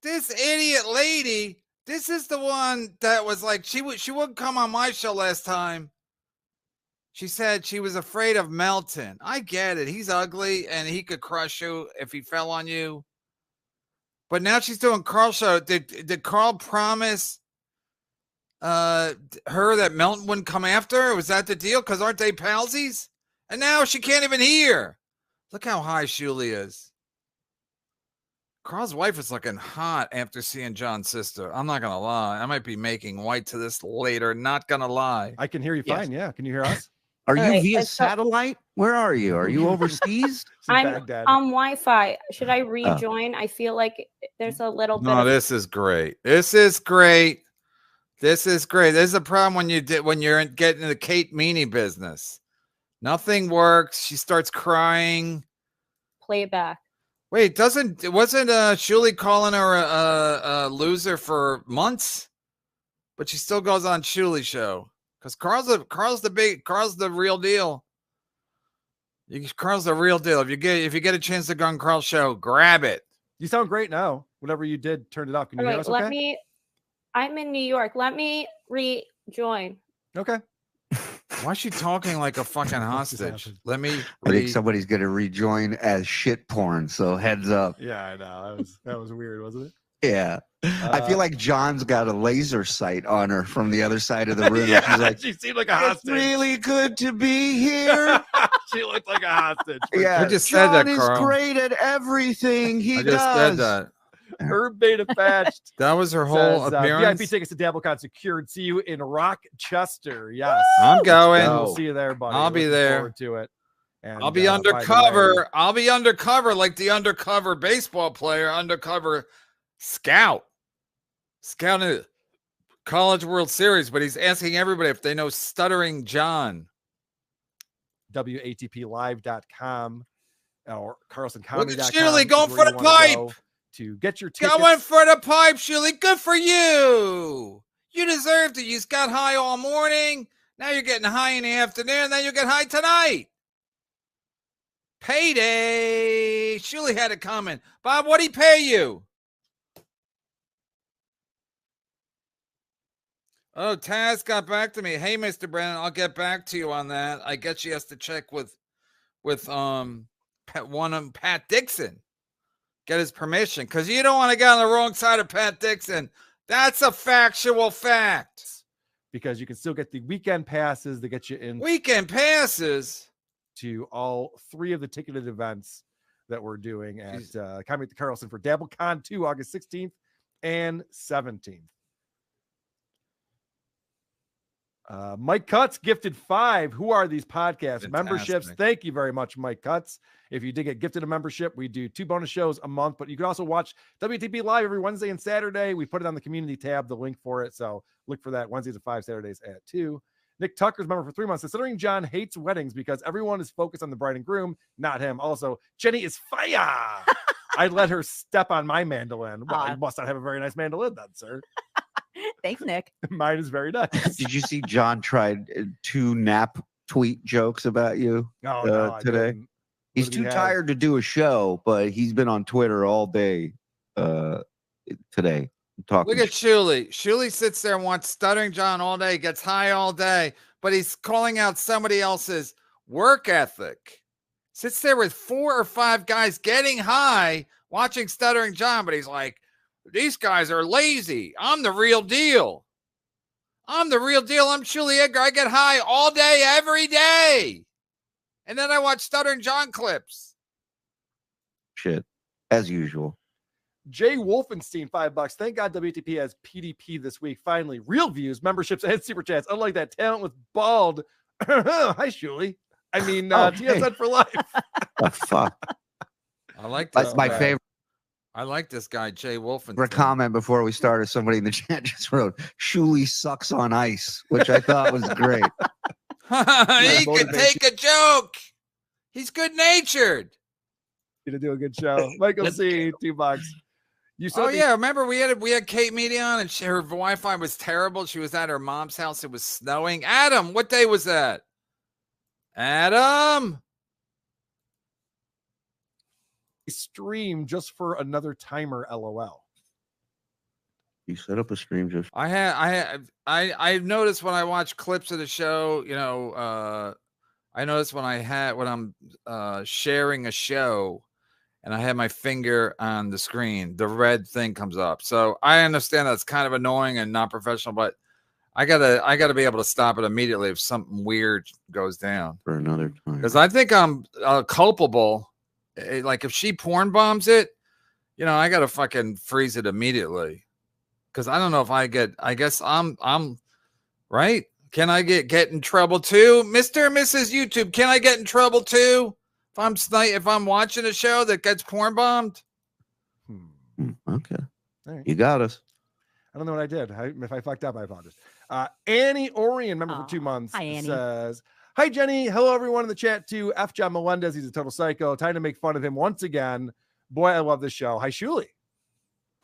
This idiot lady, this is the one that was like, she wouldn't come on my show last time. She said she was afraid of Melton. I get it. He's ugly and he could crush you if he fell on you. But now she's doing Carl's show. Did Carl promise her that Melton wouldn't come after her? Was that the deal? Because aren't they palsies? And now she can't even hear. Look how high Shuli is. Carl's wife is looking hot after seeing John's sister. I'm not going to lie. I might be making white to this later. Not going to lie. I can hear you fine. Yeah. Can you hear us? Are you via satellite? Where are you? Are you overseas? I'm on Wi-Fi. Should I rejoin? I feel like there's a little bit. No, this is great. This is great. This is great. This is a problem when you're getting the Kate Meany business. Nothing works. She starts crying. Play it back. Wait, wasn't Shuli calling her a loser for months? But she still goes on Shuli's show because Carl's the real deal. Carl's the real deal. If you get a chance to go on Carl's show, grab it. You sound great now. Whatever you did, turned it off. Can you hear us? Okay? I'm in New York. Let me rejoin. Okay. Why is she talking like a fucking hostage? I think somebody's gonna rejoin as shit porn. So heads up. Yeah, I know. That was weird, wasn't it? Yeah. I feel like John's got a laser sight on her from the other side of the room. Yeah, she's like, she seemed like a hostage. It's really good to be here. She looked like a hostage. Yeah, I just said that, John Carl. is great at everything he does. I just said that. Herb Beta Patched. That was her whole appearance. VIP tickets to DabbleCon secured. See you in Rochester. Yes. I'm going. We'll see you there, buddy. I'll be there. Forward to it. And, I'll be undercover. I'll be undercover like the undercover baseball player, undercover scout. Scouting College World Series, but he's asking everybody if they know Stuttering John. WATPlive.com or CarlsonComedy.com. Look at Shirley going for the pipe. To get your tickets. Going for the pipe, Shirley. Good for you. You deserved it. You got high all morning. Now you're getting high in the afternoon. Then you get high tonight. Payday. Shirley had it coming. Bob, what'd he pay you? Oh, Taz got back to me. Hey, Mr. Brennan, I'll get back to you on that. I guess she has to check with Pat Dixon. Get his permission because you don't want to get on the wrong side of Pat Dixon. That's a factual fact. Because you can still get the weekend passes that get you in. Weekend passes to all 3 of the ticketed events that we're doing at Comedy at the Carlson for DabbleCon 2, August 16th and 17th. Mike Cutts gifted 5. Who are these podcast Fantastic. Memberships? Thank you very much, Mike Cutts. If you did get gifted a membership, we do 2 bonus shows a month, but you can also watch WTP Live every Wednesday and Saturday. We put it on the community tab, the link for it. So look for that Wednesdays at 5, Saturdays at 2. Nick Tucker's member for 3 months. Considering John hates weddings because everyone is focused on the bride and groom, not him. Also, Jenny is fire. I'd let her step on my mandolin. Well, you must not have a very nice mandolin then, sir. Thanks, Nick. Mine is very nice. Did you see John tried 2 nap tweet jokes about you No, today? He's too tired to do a show, but he's been on Twitter all day today talking. Look at Shuley. Shuley sits there and wants Stuttering John all day, gets high all day, but he's calling out somebody else's work ethic. Sits there with 4 or 5 guys getting high, watching Stuttering John, but he's like, these guys are lazy. I'm the real deal. I'm the real deal. I'm Shuley Edgar. I get high all day, every day. And then I watch Stuttering John clips. Shit, as usual. Jay Wolfenstein, $5. Thank God WTP has PDP this week. Finally, real views, memberships, and super chats. Unlike that talent with bald. Hi, Shuley. I mean, TSN for life. The fuck. I like That's this my guy. favorite. I like this guy, Jay Wolfenstein. For a comment before we started, somebody in the chat just wrote, Shuley sucks on ice, which I thought was great. He could take a joke. He's good-natured. Gonna do a good show. Michael C, $2. You saw remember we had Kate Meady on, and her Wi-Fi was terrible. She was at her mom's house. It was snowing. Adam, what day was that? Adam, stream just for another timer. LOL. You set up a stream just. I noticed when I watch clips of the show. I noticed when I'm sharing a show, and I have my finger on the screen, the red thing comes up. So I understand that's kind of annoying and not professional, but I gotta be able to stop it immediately if something weird goes down. For another time. Because I think I'm culpable. Like if she porn bombs it, I gotta fucking freeze it immediately. Because I don't know if I guess I'm right. Can I get in trouble too, Mr. and Mrs. YouTube? Can I get in trouble too if I'm watching a show that gets porn bombed? Okay, right. You got us. I don't know what I did. If I fucked up, I apologize. Annie Orion, member for 2 months, hi, Annie. says, hi, Jenny. Hello, everyone in the chat, too. F. John Melendez. He's a total psycho. Time to make fun of him once again. Boy, I love this show. Hi, Shuley.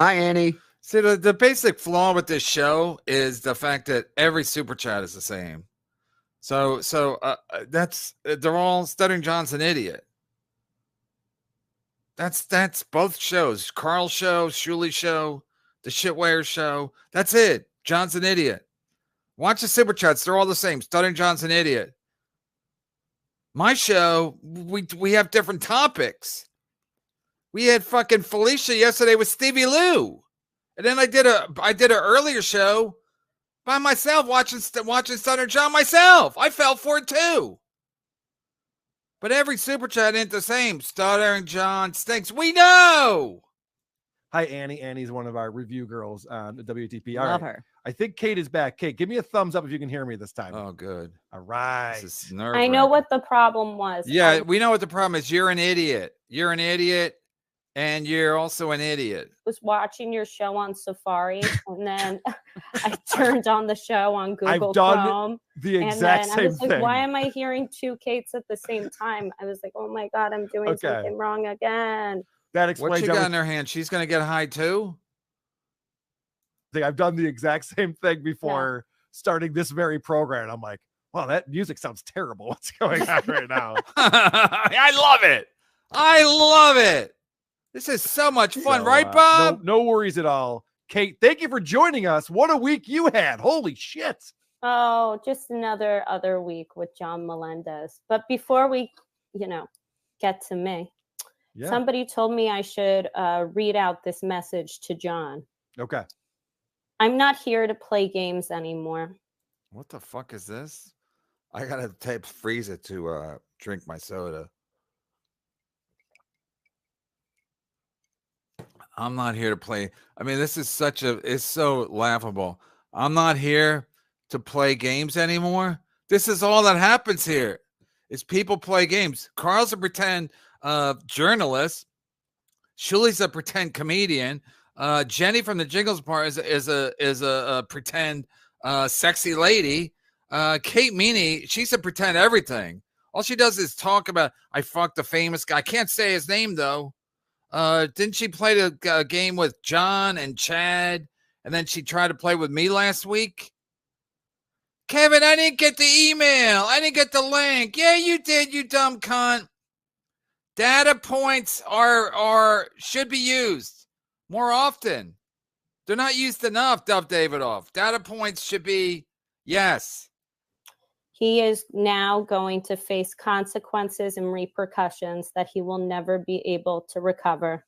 Hi, Annie. See, the basic flaw with this show is the fact that every super chat is the same. So they're all Stuttering John's an idiot. That's both shows. Carl's show, Shuley's show, the Shitware show. That's it. John's an idiot. Watch the super chats. They're all the same. Stuttering John's an idiot. My show, we have different topics. We had fucking Felicia yesterday with Stevie Lou. And then I did an earlier show by myself watching Stuttering John myself. I fell for it too. But every super chat ain't the same. Stuttering John stinks. We know. Hi, Annie. Annie's one of our review girls on the WTP. All Love right. her. I think Kate is back. Kate, give me a thumbs up if you can hear me this time. Oh, good. All right. This is I nerve-wracking. know what the problem was. Yeah, we know what the problem is. You're an idiot. You're an idiot, and you're also an idiot. Was watching your show on Safari, and then I turned on the show on Google I've done Chrome. the And exact then I same was like, thing. why am I hearing 2 Kates at the same time? I was like, oh my God, I'm doing Okay. something wrong again. That What explains she got in everything. her hand? She's going to get high too? I've done the exact same thing before starting this very program. I'm like, wow, that music sounds terrible. What's going on right now? I love it. I love it. This is so much fun, So, right, Bob? No worries at all. Kate, thank you for joining us. What a week you had. Holy shit. Oh, just another other week with John Melendez. But before we, get to me, somebody told me I should read out this message to John. Okay. I'm not here to play games anymore. What the fuck is this? I got to freeze it to drink my soda. I'm not here to play. I mean, this is it's so laughable. I'm not here to play games anymore. This is all that happens here is people play games. Carl's a pretend journalist. Shuley's a pretend comedian. Jenny from the Jingles Bar is a pretend sexy lady. Kate Meany, she used to pretend everything. All she does is talk about, I fucked a famous guy. I can't say his name, though. Didn't she play the game with John and Chad? And then she tried to play with me last week? Kevin, I didn't get the email. I didn't get the link. Yeah, you did, you dumb cunt. Data points should be used more often. They're not used enough, Dov Davidoff. Data points should be, yes. He is now going to face consequences and repercussions that he will never be able to recover.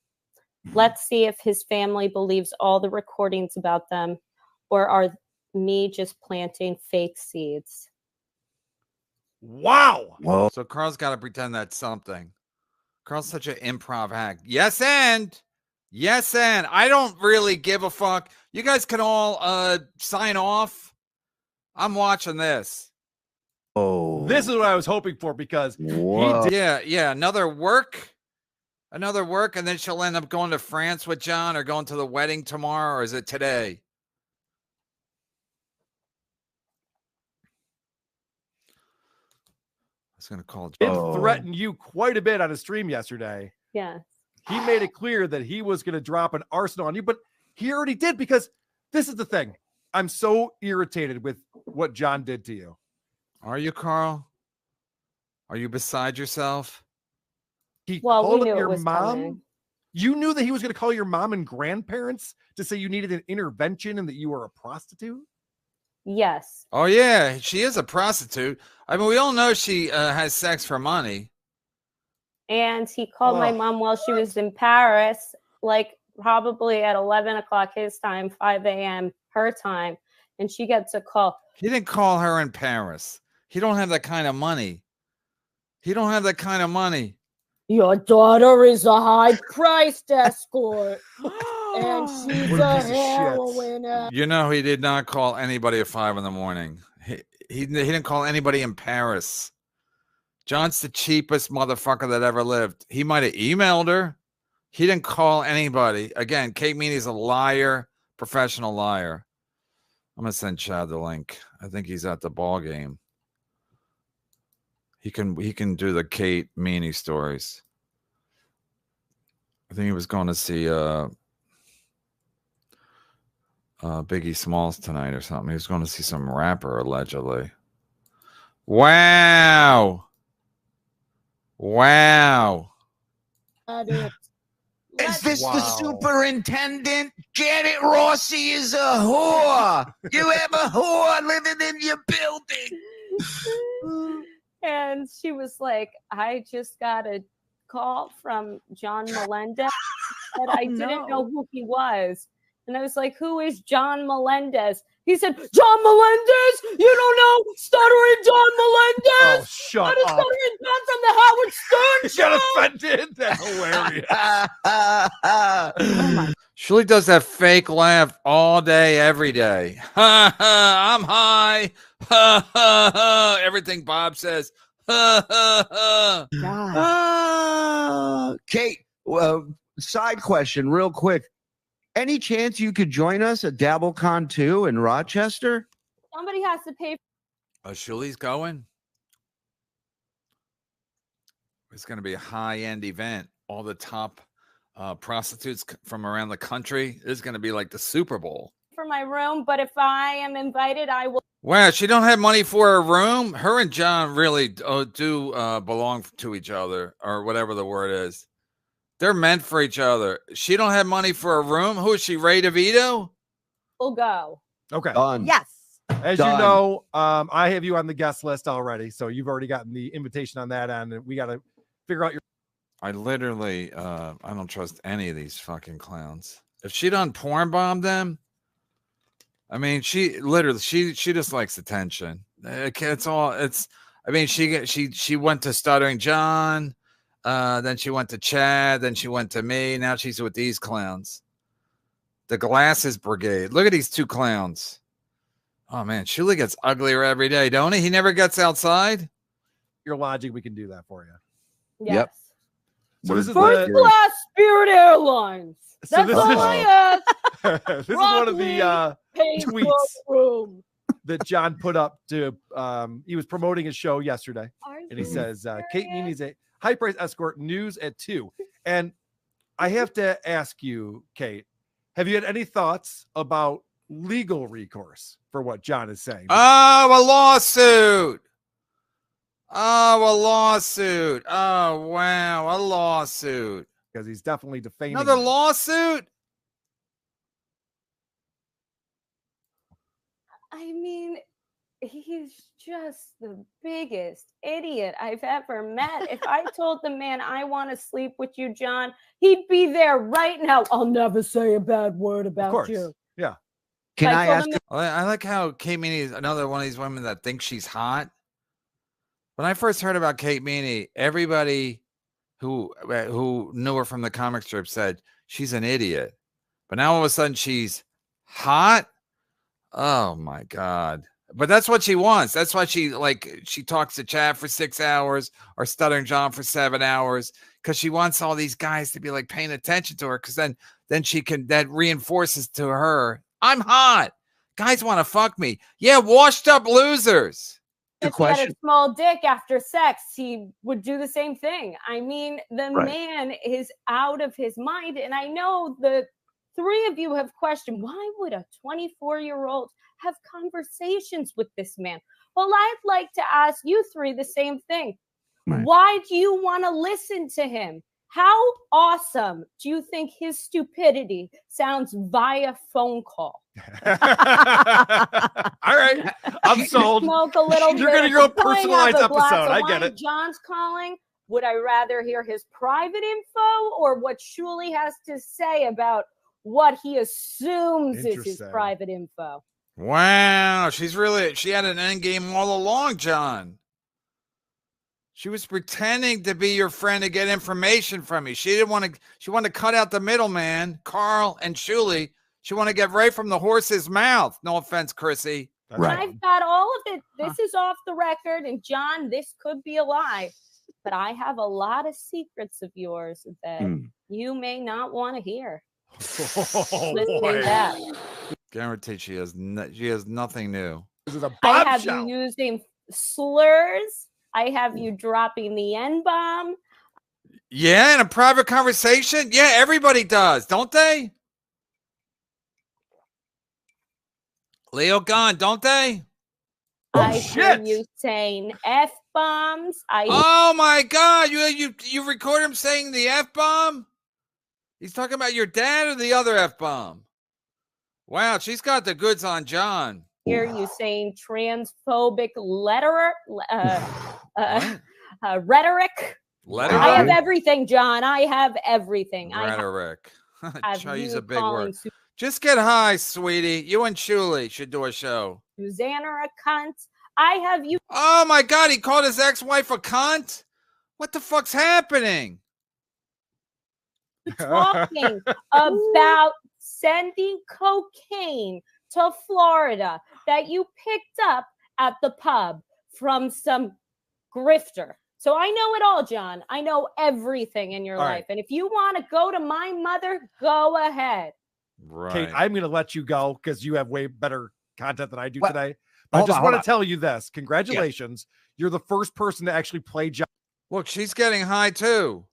Let's see if his family believes all the recordings about them, or are me just planting fake seeds. Wow. Whoa. So Carl's got to pretend that's something. Carl's such an improv hack. Yes, and I don't really give a fuck. You guys can all sign off. I'm watching this. Oh, This is what I was hoping for because Whoa. he did. Yeah, another work, and then she'll end up going to France with John, or going to the wedding tomorrow, or is it today? I was gonna call. Did threaten you quite a bit on his stream yesterday. Yeah. He made it clear that he was going to drop an arsenal on you, but he already did, because this is the thing. I'm so irritated with what John did to you. Are you, Carl? Are you beside yourself? He Well, we called knew up it your was mom. coming. You knew that he was going to call your mom and grandparents to say you needed an intervention and that you were a prostitute. Yes. Oh yeah, she is a prostitute. I mean, we all know she has sex for money. And he called my mom while she was in Paris, like probably at 11 o'clock his time, 5 a.m. her time. And she gets a call. He didn't call her in Paris. He don't have that kind of money. Your daughter is a high-priced escort, and she's What a piece of shit. heroine. You know, he did not call anybody at 5 a.m. He didn't call anybody in Paris. John's the cheapest motherfucker that ever lived. He might have emailed her. He didn't call anybody. Again, Kate Meany's a liar, professional liar. I'm gonna send Chad the link. I think he's at the ball game. He can do the Kate Meany stories. I think he was going to see Biggie Smalls tonight or something. He was going to see some rapper allegedly. Wow. Is this the superintendent? Janet Rossi is a whore. You have a whore living in your building. And she was like, I just got a call from John Melendez, but I didn't know who he was. And I was like, who is John Melendez? He said, John Melendez? You don't know Stuttering John Melendez? Oh, shut That is up. Stuttering John from the Howard Stern You show. got offended? That's hilarious. Shirley does that fake laugh all day, every day. Ha ha, I'm high. Ha ha ha. Everything Bob says. Ha ha ha. Kate, side question real quick. Any chance you could join us at DabbleCon 2 in Rochester? Somebody has to pay. Shirley's going. It's going to be a high-end event. All the top prostitutes from around the country. It's going to be like the Super Bowl. For my room, but if I am invited, I will. Wow, she don't have money for a room? Her and John really do belong to each other, or whatever the word is. They're meant for each other. She don't have money for a room? Who is she, Ray DeVito? We'll go. Okay. Done. Yes. As you know, I have you on the guest list already, so you've already gotten the invitation on that end, and we got to figure out your. I literally, I don't trust any of these fucking clowns. If she done porn bomb them, I mean, she literally, she just likes attention. It's all. It's. I mean, she went to Stuttering John, then she went to Chad, then she went to me. Now she's with these clowns. The Glasses Brigade. Look at these two clowns. Oh man, Shirley gets uglier every day, don't he? He never gets outside. Your logic, we can do that for you. Yes. Yep. So this is First class Spirit Airlines. So That's this all is- I ask. this is one of the Pay for tweets. a room. that John put up to he was promoting his show yesterday, and he says Kate Meany's a high price escort, news at 2. And I have to ask you, Kate, have you had any thoughts about legal recourse for what John is saying? Oh, a lawsuit. Oh, a lawsuit. Oh, wow, a lawsuit. Because he's definitely defaming Another you. lawsuit? I mean, he's just the biggest idiot I've ever met. If I told the man I want to sleep with you, John, he'd be there right now. I'll never say a bad word about you. Yeah. Can I ask? I like how Kate Meany is another one of these women that thinks she's hot. When I first heard about Kate Meany, everybody who knew her from the comic strip said she's an idiot. But now all of a sudden she's hot. Oh my God. But that's what she wants. That's why she talks to Chad for 6 hours or Stuttering John for 7 hours, because she wants all these guys to be like paying attention to her, because then that reinforces to her, I'm hot. Guys want to fuck me. Yeah, washed up losers. If he had a small dick after sex, he would do the same thing. I mean, the man is out of his mind. And I know the 3 of you have questioned, why would a 24-year-old have conversations with this man? Well, I'd like to ask you 3 the same thing. Right. Why do you want to listen to him? How awesome do you think his stupidity sounds via phone call? All right, I'm sold. Smoke a little You're bit. gonna go If I'm going personalized to have a glass episode. of I get wine, it. John's calling. Would I rather hear his private info or what Shuli has to say about what he assumes is his Interesting. private info? Wow, she had an end game all along, John. She was pretending to be your friend to get information from you. She wanted to cut out the middleman, Carl and Shuli. She wanted to get right from the horse's mouth. No offense, Chrissy. Right. I've got all of it. This is off the record. And John, this could be a lie, but I have a lot of secrets of yours that you may not want to hear. Listen to that. Guaranteed she has nothing new. This is a I have bombshell. you using slurs. I have you dropping the N-bomb. Yeah, in a private conversation? Yeah, everybody does, don't they? Leo gone, don't they? I hear you saying F-bombs. Oh my God, you record him saying the F-bomb? He's talking about your dad or the other F-bomb? Wow, she's got the goods on John. Hear you saying transphobic rhetoric. I have everything, John. I have everything. Rhetoric. Use a big word. Su- Just get high, sweetie. You and Shuli should do a show. Susanna a cunt. I have you. Oh my God, he called his ex-wife a cunt? What the fuck's happening? Talking about sending cocaine to Florida that you picked up at the pub from some grifter. So I know it all, John. I know everything in your life. And if you want to go to my mother, go ahead. Right. Kate, I'm going to let you go because you have way better content than I do today. But Hold I just on, want hold to tell you this. Congratulations. Yeah. You're the first person to actually play John. Look, she's getting high too.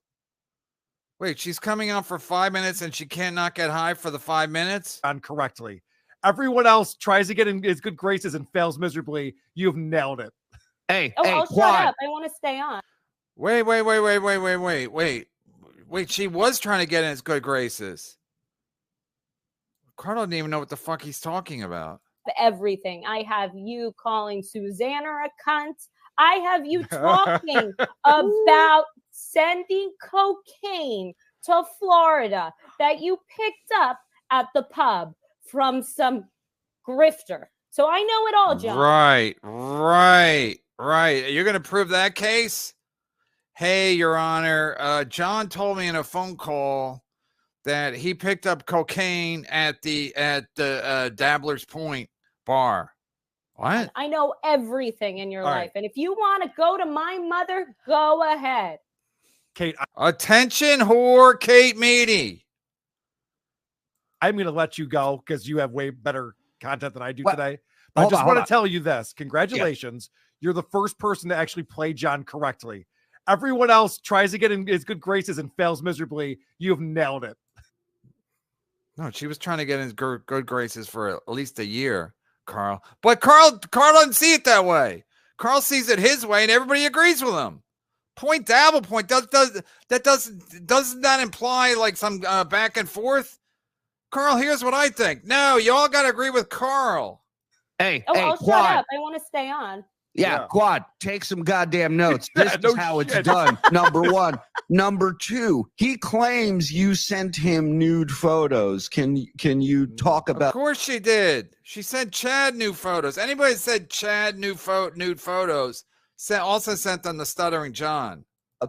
Wait, she's coming on for 5 minutes and she can't not get high for the 5 minutes? Correctly. Everyone else tries to get in his good graces and fails miserably. You've nailed it. Hey, I'll shut up. I want to stay on. Wait. She was trying to get in his good graces. Carl doesn't even know what the fuck he's talking about. Everything. I have you calling Susanna a cunt. I have you talking about sending cocaine to Florida that you picked up at the pub from some grifter. So I know it all, John. Right. You're going to prove that case? Hey, Your Honor, John told me in a phone call that he picked up cocaine at the Dabbler's Point bar. What? I know everything in your life. And if you want to go to my mother, go ahead. Kate. Attention, whore, Kate Meany. I'm going to let you go because you have way better content than I do today. I Hold just on, want hold to tell you this. Congratulations. You're the first person to actually play John correctly. Everyone else tries to get in his good graces and fails miserably. You have nailed it. No, she was trying to get in his good graces for at least a year, Carl. But Carl doesn't see it that way. Carl sees it his way, and everybody agrees with him. Point double point. Doesn't that imply like some back and forth? Carl, here's what I think. No, you all got to agree with Carl. Hey, Oh, hey, I'll Quad. shut up. I want to stay on. Yeah, Quad, take some goddamn notes. This No is how it's shit. done. Number one. Number two, he claims you sent him nude photos. Can you talk Of about course she did. She sent Chad new photos. Anybody that said Chad nude photos also sent them to Stuttering John.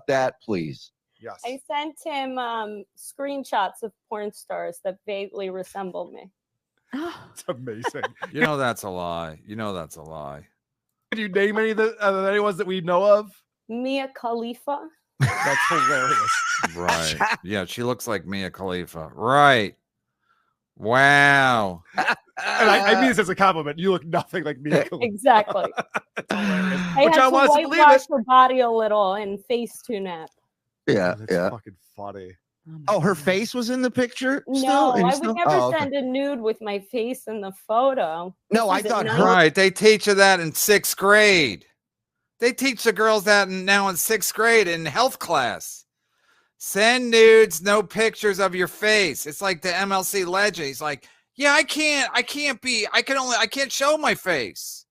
that, please? Yes. I sent him screenshots of porn stars that vaguely resemble me. It's amazing. You know that's a lie. You know that's a lie. Can you name any of the any ones that we know of? Mia Khalifa. That's hilarious. Right. Yeah, she looks like Mia Khalifa. Right. Wow. And I mean this as a compliment. You look nothing like Mia Khalifa. Exactly. That's hilarious. I But had John to wants to believe whitewash it. her body a little and Facetune app. Yeah, That's yeah. fucking funny. Oh, her face was in the picture? No, Still? I Still? would never Oh, okay. send a nude with my face in the photo. No, This I is at thought night. her. Right. They teach you that in 6th grade. They teach the girls that now in 6th grade in health class. Send nudes, no pictures of your face. It's like the MLC legend. He's like, yeah, I can't show my face.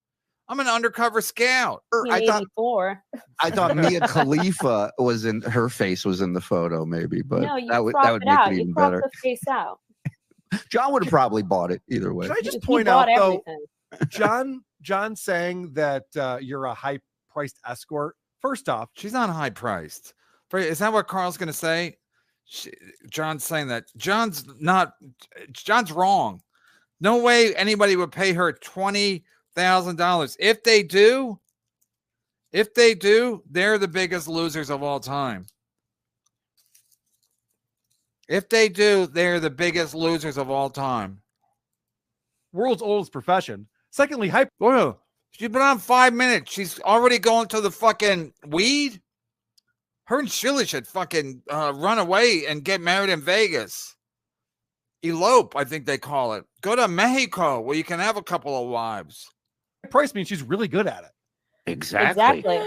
I'm an undercover scout. I thought 84. I thought Mia Khalifa was in her face was in the photo, maybe, but No, you that would crop it make out. it You even crop better. the face out. John would have probably bought it either way. Can I just He point out bought though, everything. John saying that you're a high-priced escort. First off, She's not high priced. Is that what Carl's going to say? John's saying that. John's wrong. No way anybody would pay her $20,000. If they do, they're the biggest losers of all time. If they do, they're the biggest losers of all time. world's oldest profession. Secondly, Oh, she's been on 5 minutes. She's already going to the fucking weed. Her and Sheila should fucking run away and get married in Vegas. Elope, I think they call it. Go to Mexico where you can have a couple of wives. price means she's really good at it. Exactly.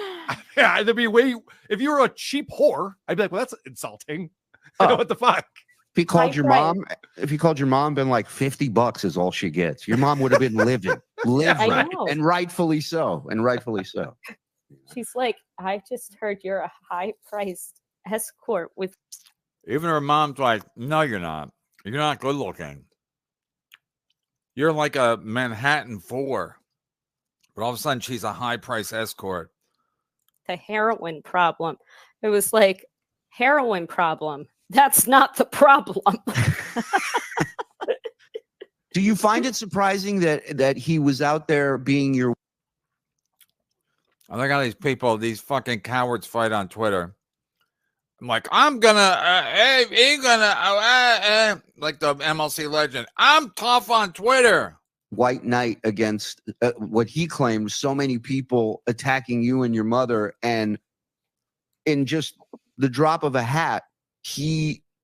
Yeah, there'd be a way. If you were a cheap whore, I'd be like, well, that's insulting. What the fuck? If he called High your price. mom, if you called your mom, been like $50 is all she gets. Your mom would have been living, I know. and rightfully so, and rightfully so. She's like, I just heard you're a high-priced escort with. Even her mom's like, no, you're not. You're not good looking. You're like a Manhattan 4. But all of a sudden, she's a high price escort. The heroin problem. It was like, heroin problem. That's not the problem. Do you find it surprising that he was out there being your? I think how these people, these fucking cowards fight on Twitter. I'm like, I'm gonna, hey, you're gonna, like the MLC legend. I'm tough on Twitter. White knight against what he claimed so many people attacking you and your mother, and in just the drop of a hat,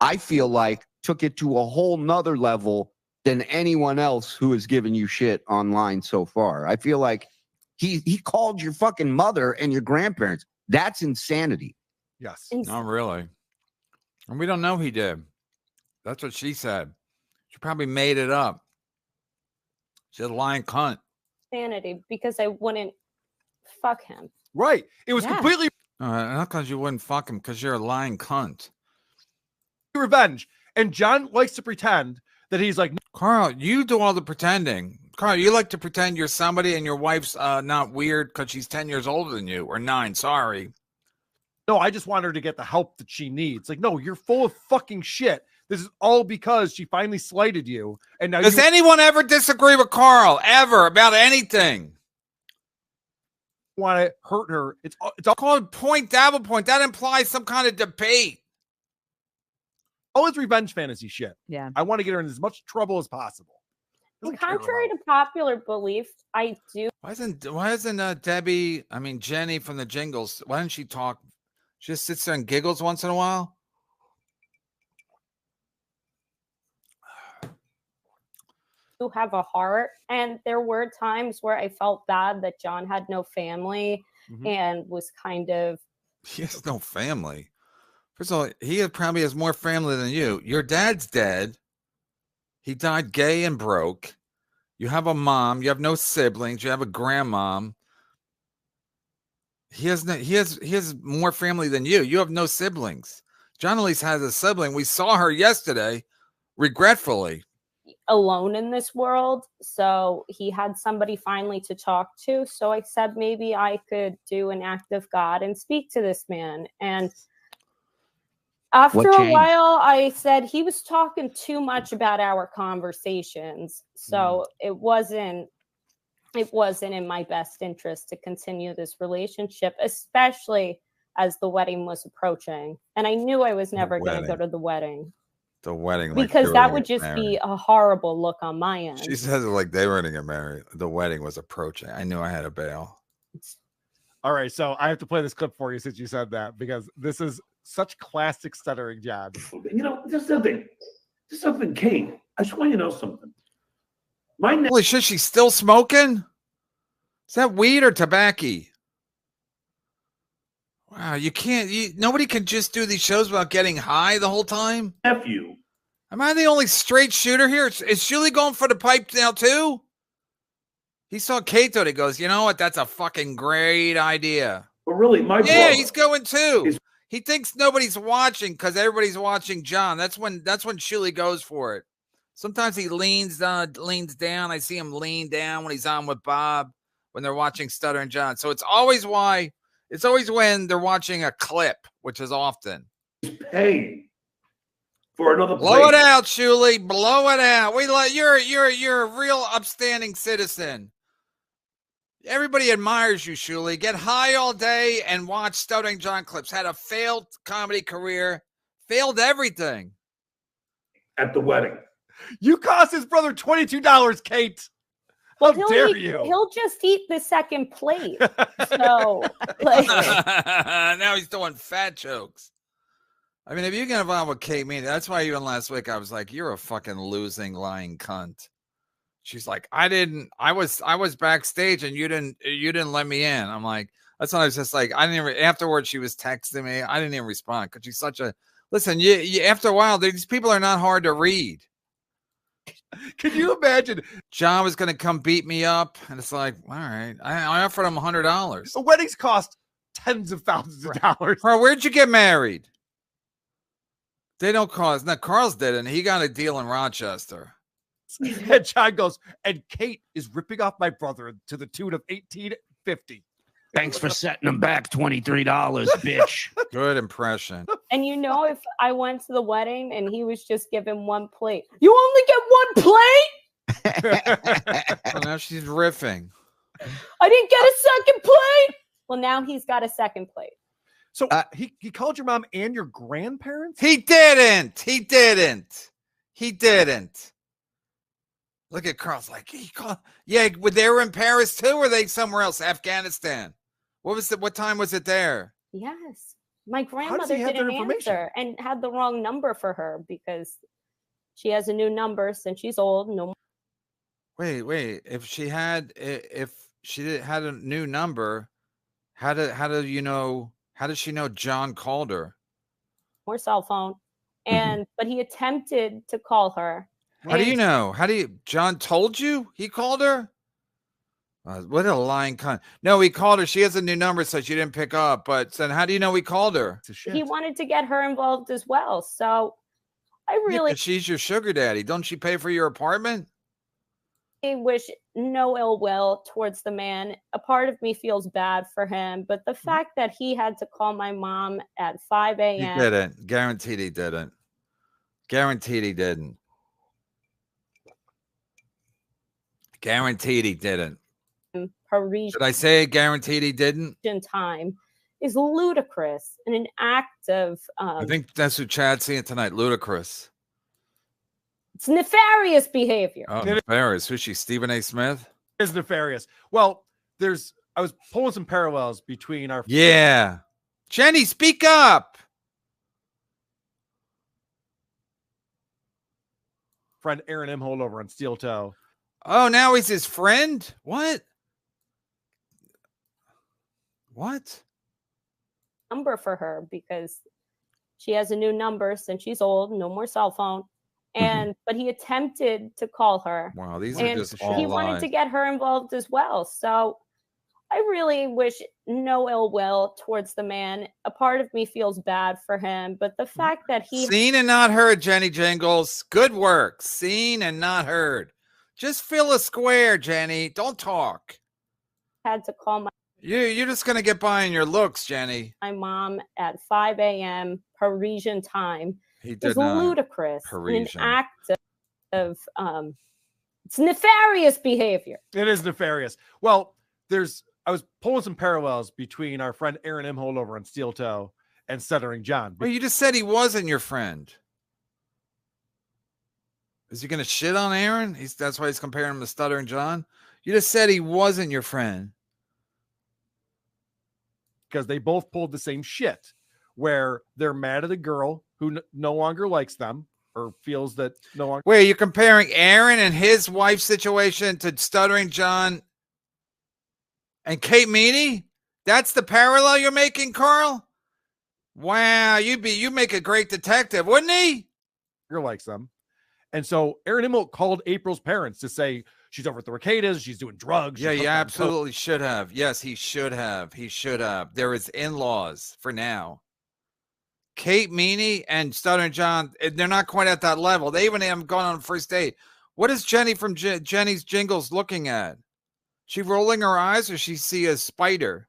I feel like took it to a whole nother level than anyone else who has given you shit online so far. I feel like he called your fucking mother and your grandparents. That's insanity. Yes. Not really. And we don't know he did. That's what she said. She probably made it up. She's a lying cunt. Sanity, because I wouldn't fuck him. Right. It was completely Not because you wouldn't fuck him, because you're a lying cunt. revenge. And John likes to pretend that he's like, Carl, you do all the pretending. Carl, you like to pretend you're somebody and your wife's not weird because she's 10 years older than you, or 9, sorry. no, I just want her to get the help that she needs. Like, no, you're full of fucking shit. This is all because she finally slighted you. And now Does anyone ever disagree with Carl, ever, about anything? Want to hurt her. It's all called point, double point. That implies some kind of debate. all his revenge fantasy shit. Yeah. I want to get her in as much trouble as possible. Doesn't care Contrary about- to popular belief, I do. Why isn't Debbie? I mean Jenny from the Jingles. Why doesn't she talk? She just sits there and giggles once in a while. Have a heart, and there were times where I felt bad that John had no family and was kind of. He has no family. First of all, he probably has more family than you. Your dad's dead. He died gay and broke. You have a mom. You have no siblings. You have a grandmom. He has more family than you. You have no siblings. John at least has a sibling. We saw her yesterday, regretfully. Alone in this world, so he had somebody finally to talk to. So I said maybe I could do an act of God and speak to this man. And after a while, I said he was talking too much about our conversations, so it wasn't in my best interest to continue this relationship, especially as the wedding was approaching, and I knew I was never going to go to the wedding. The wedding, because that would just be a horrible look on my end. She says it like they were going to get married. The wedding was approaching. I knew I had to bail. All right, so I have to play this clip for you since you said that, because this is such classic stuttering John. You know, there's something, Kate. I just want you to know something. Holy shit, she's still smoking? Is that weed or tobacco? Wow, nobody can just do these shows without getting high the whole time? Nephew. Am I the only straight shooter here? Is Julie going for the pipe now too? He saw Kato. He goes, you know what? That's a fucking great idea. But really, my brother, he's going too. He thinks nobody's watching because everybody's watching John. That's when Julie goes for it. Sometimes he leans down. I see him lean down when he's on with Bob when they're watching Stutter and John. So it's always when they're watching a clip, which is often. Hey, for another blow it out, Julie. Blow it out. You're a real upstanding citizen. Everybody admires you, Julie. Get high all day and watch Stuttering John clips. Had a failed comedy career, failed everything. At the wedding. You cost his brother $22, Kate. How dare you? He'll just eat the second plate. So, like, now he's doing fat jokes. I mean, if you get involved with Kate Meany, that's why even last week I was like, "You're a fucking losing, lying cunt." She's like, I was backstage and you didn't let me in. I'm like, that's when I was just like, I didn't even, afterwards she was texting me. I didn't even respond because she's such a, listen, you after a while, these people are not hard to read. Can you imagine? John was going to come beat me up. And it's like, all right. I offered him $100. The weddings cost tens of thousands of dollars. Carl, where'd you get married? They don't cost. Now, Carl's didn't. He got a deal in Rochester. And John goes, and Kate is ripping off my brother to the tune of $18.50. Thanks for setting him back $23, bitch. Good impression. And you know, if I went to the wedding and he was just given one plate, you only get one plate? Well, now she's riffing. I didn't get a second plate. Well, now he's got a second plate. So he called your mom and your grandparents? He didn't. Look at Carl's like, he called. Yeah, they were in Paris too, or were they somewhere else? Afghanistan. What time was it there? Yes. My grandmother didn't answer and had the wrong number for her because she has a new number since she's old. No. Wait. If she had a new number, how does she know John called her? Or cell phone. But he attempted to call her. How do you know? John told you he called her? What a lying cunt. No, he called her. She has a new number, so she didn't pick up. But then how do you know he called her? He wanted to get her involved as well. So I really... she's your sugar daddy. Don't she pay for your apartment? I wish no ill will towards the man. A part of me feels bad for him. But the fact that he had to call my mom at 5 a.m. He didn't. Guaranteed he didn't. Guaranteed he didn't. Guaranteed he didn't. Should I say guaranteed he didn't? Time is ludicrous and an act of. I think that's what Chad's seeing tonight. Ludicrous. It's nefarious behavior. Oh, nefarious. Who's she? Stephen A. Smith? It's nefarious. Well, I was pulling some parallels between our. Yeah. Jenny, speak up. Friend Aaron M. Holdover on Steel Toe. Oh, now he's his friend? What? What? Number for her because she has a new number since she's old, no more cell phone. And but he attempted to call her. Wow, these are and just all he wanted lies. to get her involved as well. So I really wish no ill will towards the man. A part of me feels bad for him, but the fact that he Seen and not heard, Jenny Jingles. Good work. Seen and not heard. Just fill a square, Jenny. Don't talk. had to call You're just gonna get by in your looks, Jenny. my mom at 5 a.m. Parisian time He is did not. ludicrous. An Parisian. act of it's nefarious behavior. It is nefarious. Well, I was pulling some parallels between our friend Aaron M. Holdover on Steel Toe and Stuttering John. Well, you just said he wasn't your friend. Is he going to shit on Aaron? That's why he's comparing him to Stuttering John. You just said he wasn't your friend. Because they both pulled the same shit where they're mad at a girl who no longer likes them or feels that no longer. Wait, you're comparing Aaron and his wife's situation to Stuttering John and Kate Meany? That's the parallel you're making, Carl? Wow, you make a great detective, wouldn't he? Girl likes them. And so Aaron Immel called April's parents to say she's over at the Ricadas, she's doing drugs. Yeah, she's you hooked on absolutely should have. Yes, he should have. He should have. There is in-laws for now. Kate Meany and Stuttering John, they're not quite at that level. They even haven't gone on a first date. What is Jenny from Jenny's Jingles looking at? She rolling her eyes or she see a spider?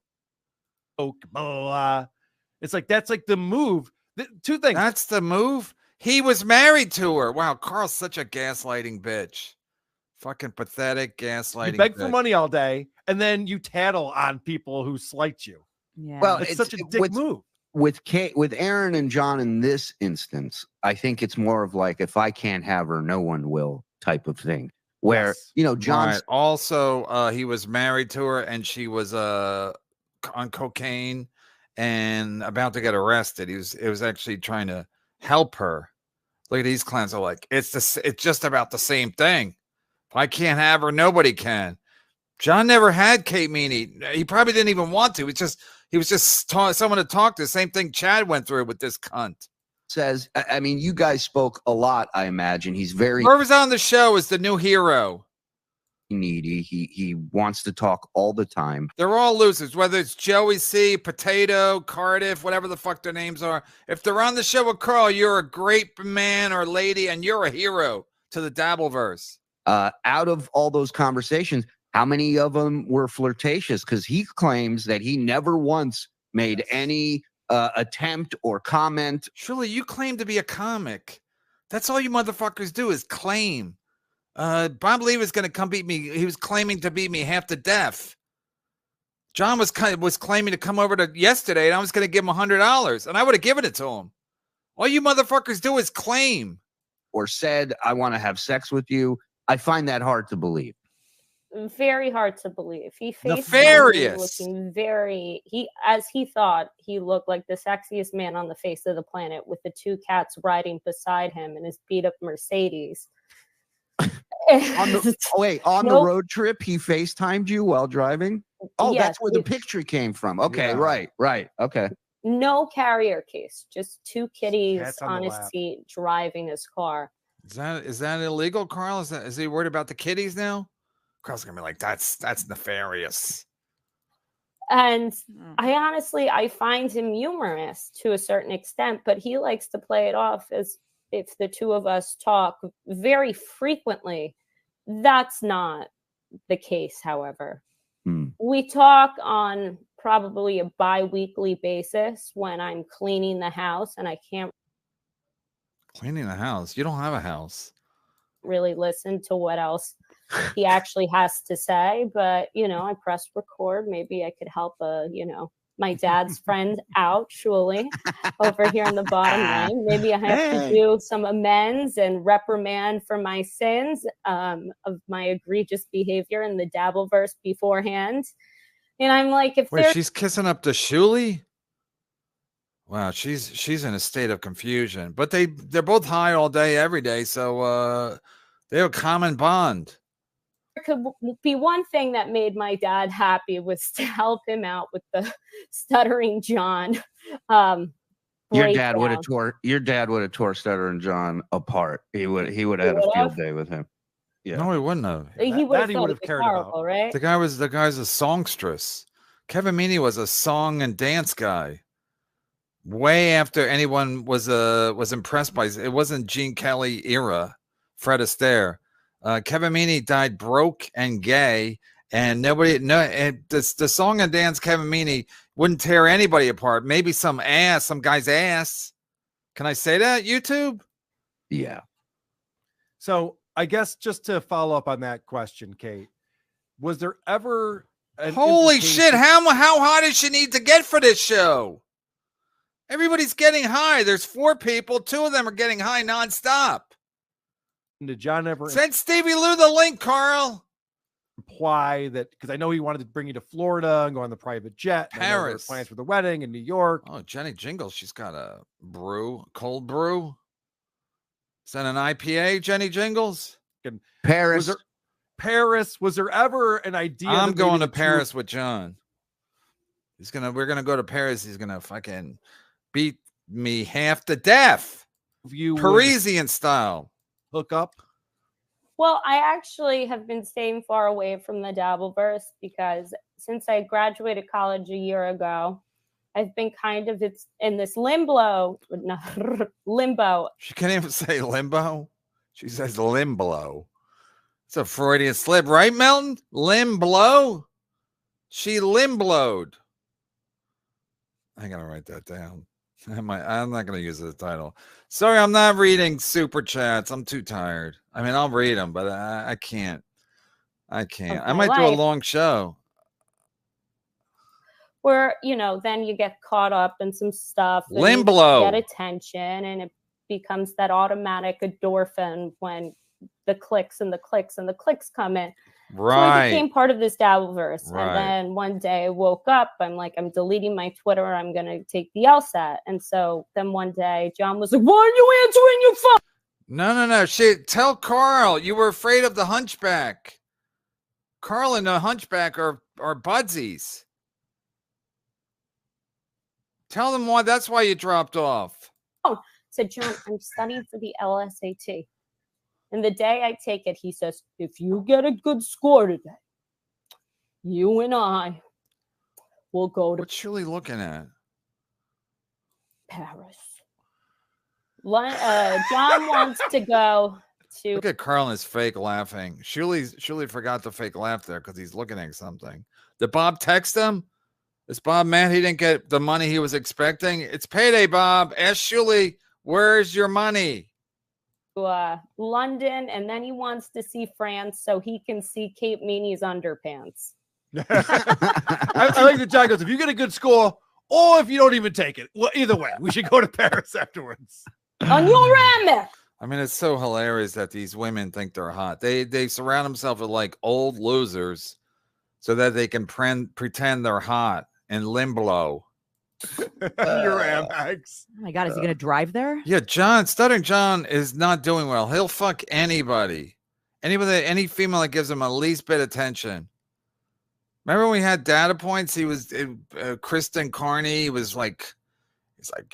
It's like, that's like the move. Two things. That's the move? He was married to her. Wow, Carl's such a gaslighting bitch. Fucking pathetic gaslighting. You beg bitch. for money all day, and then you tattle on people who slight you. Yeah. Well, It's such a dick move. With Aaron and John in this instance, I think it's more of like, if I can't have her, no one will type of thing. Where, John's Right. Also, he was married to her and she was on cocaine and about to get arrested. It was actually trying to help her. Look at these clowns are like, it's just about the same thing. If I can't have her, nobody can. John never had Kate Meany. He probably didn't even want to. He was just someone to talk to. Same thing Chad went through with this cunt. says, I mean, you guys spoke a lot, I imagine. He's very Whoever's on the show is the new hero. needy. He wants to talk all the time. They're all losers, whether it's Joey C, Potato, Cardiff, whatever the fuck their names are. If they're on the show with Carl, you're a great man or lady, and you're a hero to the Dabbleverse. Out of all those conversations, how many of them were flirtatious? Because he claims that he never once made any attempt or comment. Surely you claim to be a comic. That's all you motherfuckers do is claim. Bob Lee was going to come beat me. He was claiming to beat me half to death. John was claiming to come over to yesterday, and I was going to give him $100, and I would have given it to him. All you motherfuckers do is claim. Or said, I want to have sex with you. I find that hard to believe. Very hard to believe. He faced Nefarious. looking as he thought, he looked like the sexiest man on the face of the planet with the two cats riding beside him in his beat up Mercedes. On the road trip, he FaceTimed you while driving? Oh, Yes, that's where the picture came from. Okay, Yeah. right. Okay. No carrier case, just two kitties Cats on on the his lap. seat driving his car. Is that illegal, Carl? Is he worried about the kitties now? Carl's gonna be like, that's nefarious. And I find him humorous to a certain extent, but he likes to play it off as if the two of us talk very frequently. That's not the case, however. We talk on probably a bi-weekly basis when I'm cleaning the house and I can't Cleaning the house. You don't have a house. really listen to what else he actually has to say. But, I press record. Maybe I could help my dad's friend out, Shuli, over here in the bottom lane. Maybe I have to do some amends and reprimand for my sins of my egregious behavior in the Dabbleverse beforehand. And I'm like, if Wait, there's she's kissing up to Shuli? Wow, she's in a state of confusion. But they're both high all day, every day, so they have a common bond. could be one thing that made my dad happy was to help him out with the Stuttering John. Your dad would have tore Stuttering John apart. He would have had a field day with him. Yeah. No, he wouldn't have. He would have cared about, right? The guy's a songstress. Kevin Meaney was a song and dance guy. Way after anyone was impressed by it wasn't Gene Kelly era, Fred Astaire. Kevin Meaney died broke and gay, and the song and dance Kevin Meaney wouldn't tear anybody apart. Maybe some guy's ass. Can I say that? YouTube? Yeah. So I guess just to follow up on that question, Kate, was there ever holy shit? How high does she need to get for this show? Everybody's getting high. There's 4 people. 2 of them are getting high nonstop. Did John ever send Stevie Lou the link, Carl? Imply that because I know he wanted to bring you to Florida and go on the private jet. Paris. Plans for the wedding in New York. Oh, Jenny Jingles. She's got a cold brew. Is that an IPA, Jenny Jingles? Paris. Was there ever an idea? I'm going to Paris with John. We're gonna go to Paris. He's gonna fucking beat me half to death. Parisian style. Hook up. Well, I actually have been staying far away from the Dabbleverse because since I graduated college a year ago, I've been kind of in this limbo. She can't even say limbo. She says limbo. It's a Freudian slip, right, Melton? Limbo. She limblowed. I gotta write that down. I'm not gonna use it as a title. Sorry, I'm not reading super chats. I'm too tired. I mean, I'll read them, but I can't. I might do a long show. Where then you get caught up in some stuff. Limblow. Get attention, and it becomes that automatic endorphin when the clicks and the clicks and the clicks come in. Right. So I became part of this Dabbleverse. Right. And then one day I woke up, I'm like, I'm deleting my Twitter. I'm going to take the LSAT. And so then one day John was like, why aren't you answering your phone? No. Tell Carl you were afraid of the hunchback. Carl and the hunchback are budsies. Tell them why. That's why you dropped off. Oh, said John, I'm studying for the LSAT. And the day I take it, he says, if you get a good score today, you and I will go to... What's Shirley looking at? Paris. John wants to go to... Look at Carl and his fake laughing. Shirley forgot the fake laugh there because he's looking at something. Did Bob text him? Is Bob mad he didn't get the money he was expecting? It's payday, Bob. Ask Shirley, where's your money? London, and then he wants to see France so he can see Kate Meaney's underpants. I like that John goes, if you get a good score, or if you don't even take it. Well, either way, we should go to Paris afterwards. On your Amex. I mean, it's so hilarious that these women think they're hot. They surround themselves with like old losers so that they can pretend they're hot and limbo. Your Amex. Oh my God, is he gonna drive there? Yeah, Stuttering John is not doing well. He'll fuck anybody. Any female that gives him a least bit attention. Remember when we had data points? He was Kristen Carney. He's like,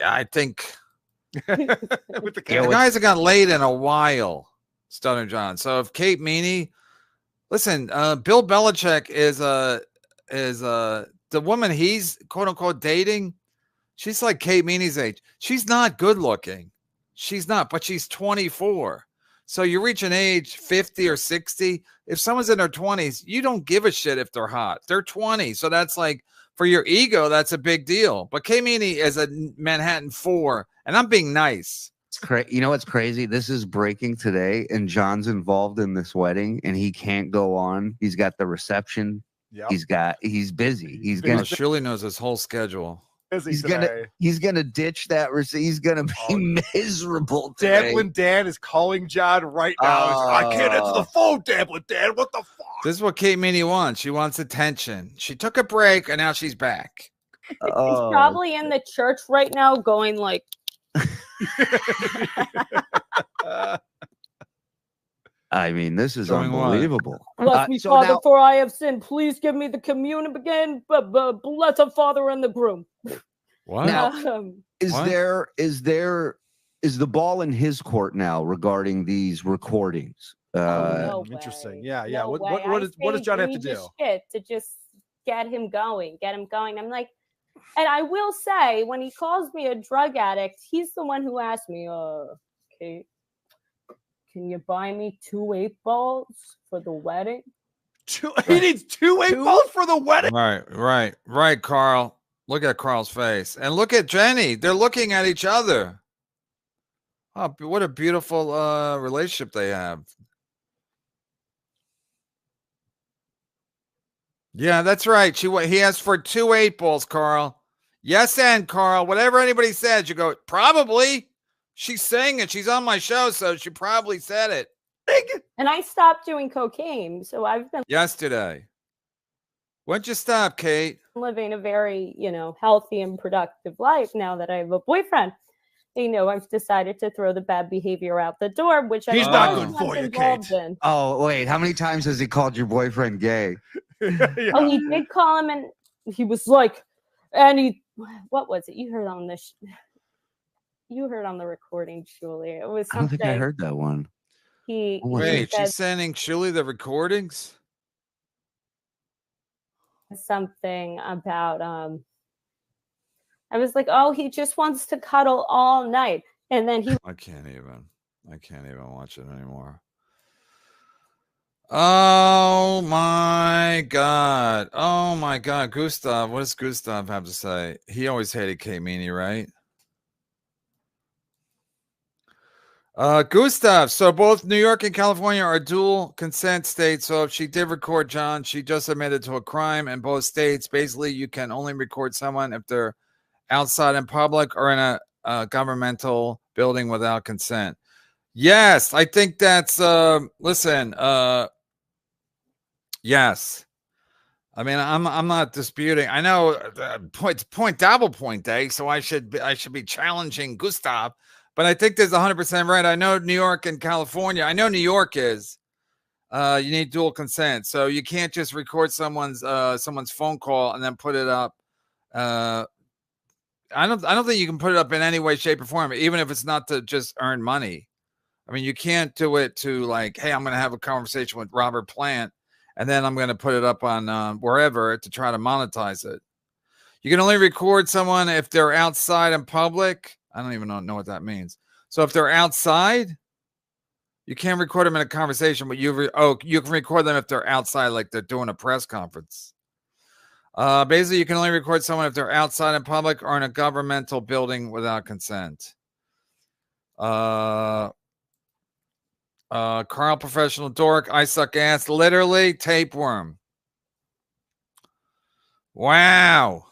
I think with the guys have got laid in a while. Stuttering John. So if Kate Meaney, listen, Bill Belichick is the woman he's quote unquote dating. She's like Kate Meaney's age. She's not good looking. She's not, but she's 24. So you reach an age 50 or 60. If someone's in their 20s, you don't give a shit if they're hot. They're 20. So that's like, for your ego, that's a big deal. But Kate Meaney is a Manhattan 4, and I'm being nice. You know what's crazy? This is breaking today, and John's involved in this wedding, and he can't go on. He's got the reception Yeah. He's busy. He's Oh, gonna Shirley knows his whole schedule. he's gonna ditch that receipt. He's gonna be miserable today. Damplin Dan is calling John right now. He's like, I can't answer the phone, Damplin Dan. What the fuck? This is what Kate Meany wants. She wants attention. She took a break and now she's back. He's probably in the church right now going like, I mean, this is Doing what? unbelievable. bless me, so Father, now- for I have sinned. Please give me the communion again. But bless the Father and the groom. What? Now, is What? is the ball in his court now regarding these recordings? No Interesting. way. Yeah, yeah. No What way. what does say John have to egregious do? Shit to just get him going. I'm like, and I will say, when he calls me a drug addict, he's the one who asked me, Kate, can you buy me 2 8-balls for the wedding? He needs 2 8-balls for the wedding. Right, Carl. Look at Carl's face. And look at Jenny. They're looking at each other. Oh, what a beautiful relationship they have. Yeah, that's right. He asked for 2 8-balls, Carl. Yes, and Carl, whatever anybody says, you go, probably. She's saying it. She's on my show, so she probably said it. And I stopped doing cocaine, so I've been Yesterday. When'd you stop, Kate? living a very, healthy and productive life now that I have a boyfriend. I've decided to throw the bad behavior out the door, which He's I not was good once for you, involved Kate. in. Oh wait, how many times has he called your boyfriend gay? Yeah. Oh, he did call him, and he was like, what was it? You heard on the recording, Julie. It was I don't something. think I heard that one. He Wait, said she's sending Shirley the recordings? something about I was like, oh, he just wants to cuddle all night, and then he I can't even watch it anymore. Oh my god. Gustav, what does Gustav have to say? He always hated Kate Meany, right? Gustav, so both New York and California are dual consent states. So if she did record John, she just admitted to a crime in both states. Basically, you can only record someone if they're outside in public or in a governmental building without consent. Yes, I think that's yes. I mean, I'm not disputing. I know point double point day, so I should be challenging Gustav, but I think there's 100% right. I know New York and California. I know New York is you need dual consent, so you can't just record someone's phone call and then put it up. I don't think you can put it up in any way, shape, or form, even if it's not to just earn money. I mean, you can't do it to like, hey, I'm going to have a conversation with Robert Plant, and then I'm going to put it up on wherever to try to monetize it. You can only record someone if they're outside in public. I don't even know what that means. So if they're outside, you can't record them in a conversation, but you can record them if they're outside, like they're doing a press conference. Basically, you can only record someone if they're outside in public or in a governmental building without consent. Carl, professional dork. I suck ass. Literally, tapeworm. Wow.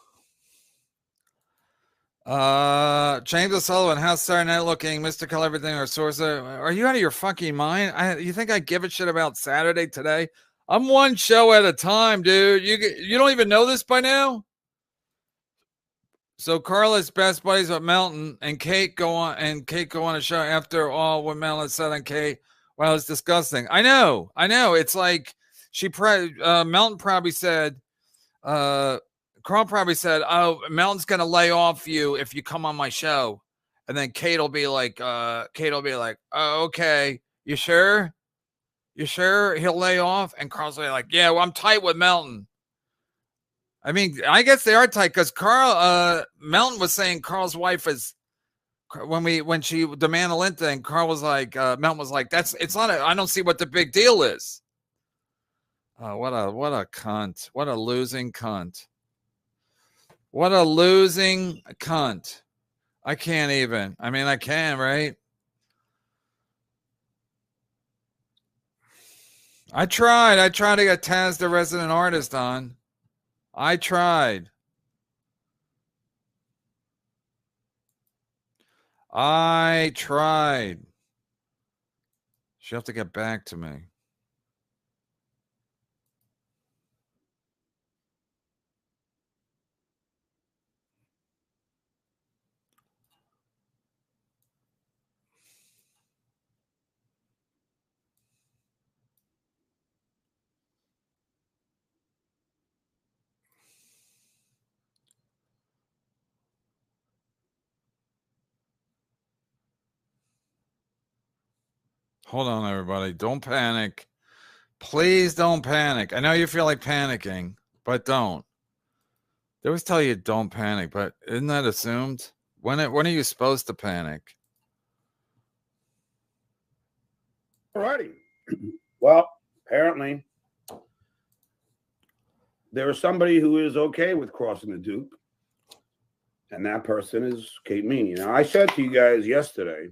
James O'Sullivan, how's Saturday night looking? Mr. Call Everything or Source? Are you out of your fucking mind? You think I give a shit about Saturday today? I'm one show at a time, dude. You don't even know this by now? So Carl is best buddies with Melton, and Kate go on a show after all what Melton said on Kate. Well, it's disgusting. I know. It's like Melton probably said, Carl probably said, oh, Melton's gonna lay off you if you come on my show. And then Kate will be like, oh, okay, you sure? You sure he'll lay off? And Carl's like, yeah, well, I'm tight with Melton. I mean, I guess they are tight because Melton was saying Carl's wife is when she the mandolin thing. Carl was like, Melton was like, it's not. I don't see what the big deal is. What a cunt! What a losing cunt! What a losing cunt! I can't even. I mean, I can, right? I tried to get Taz, the resident artist, on. I tried. She'll have to get back to me. Hold on, everybody. Don't panic. Please don't panic. I know you feel like panicking, but don't. They always tell you don't panic, but isn't that assumed? When are you supposed to panic? Alrighty. Well, apparently there is somebody who is okay with crossing the Duke, and that person is Kate Meany. Now, I said to you guys yesterday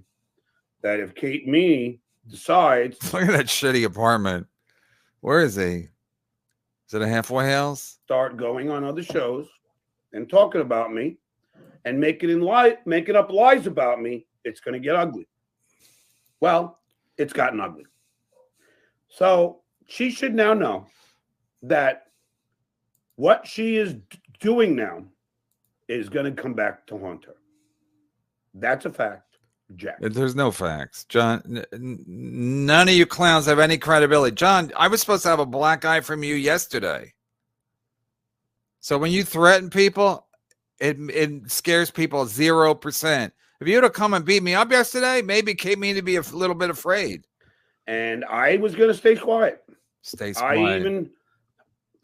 that if Kate Meany decides... Look at that shitty apartment. Where is he? Is it a halfway house? Start going on other shows and talking about me and making up lies about me, it's going to get ugly. Well, it's gotten ugly. So she should now know that what she is doing now is going to come back to haunt her. That's a fact, Jack. There's no facts. John, none of you clowns have any credibility. John, I was supposed to have a black eye from you yesterday. So when you threaten people, it scares people 0%. If you would have come and beat me up yesterday, maybe Kate Meany to be a little bit afraid. And I was going to stay quiet. Stay quiet.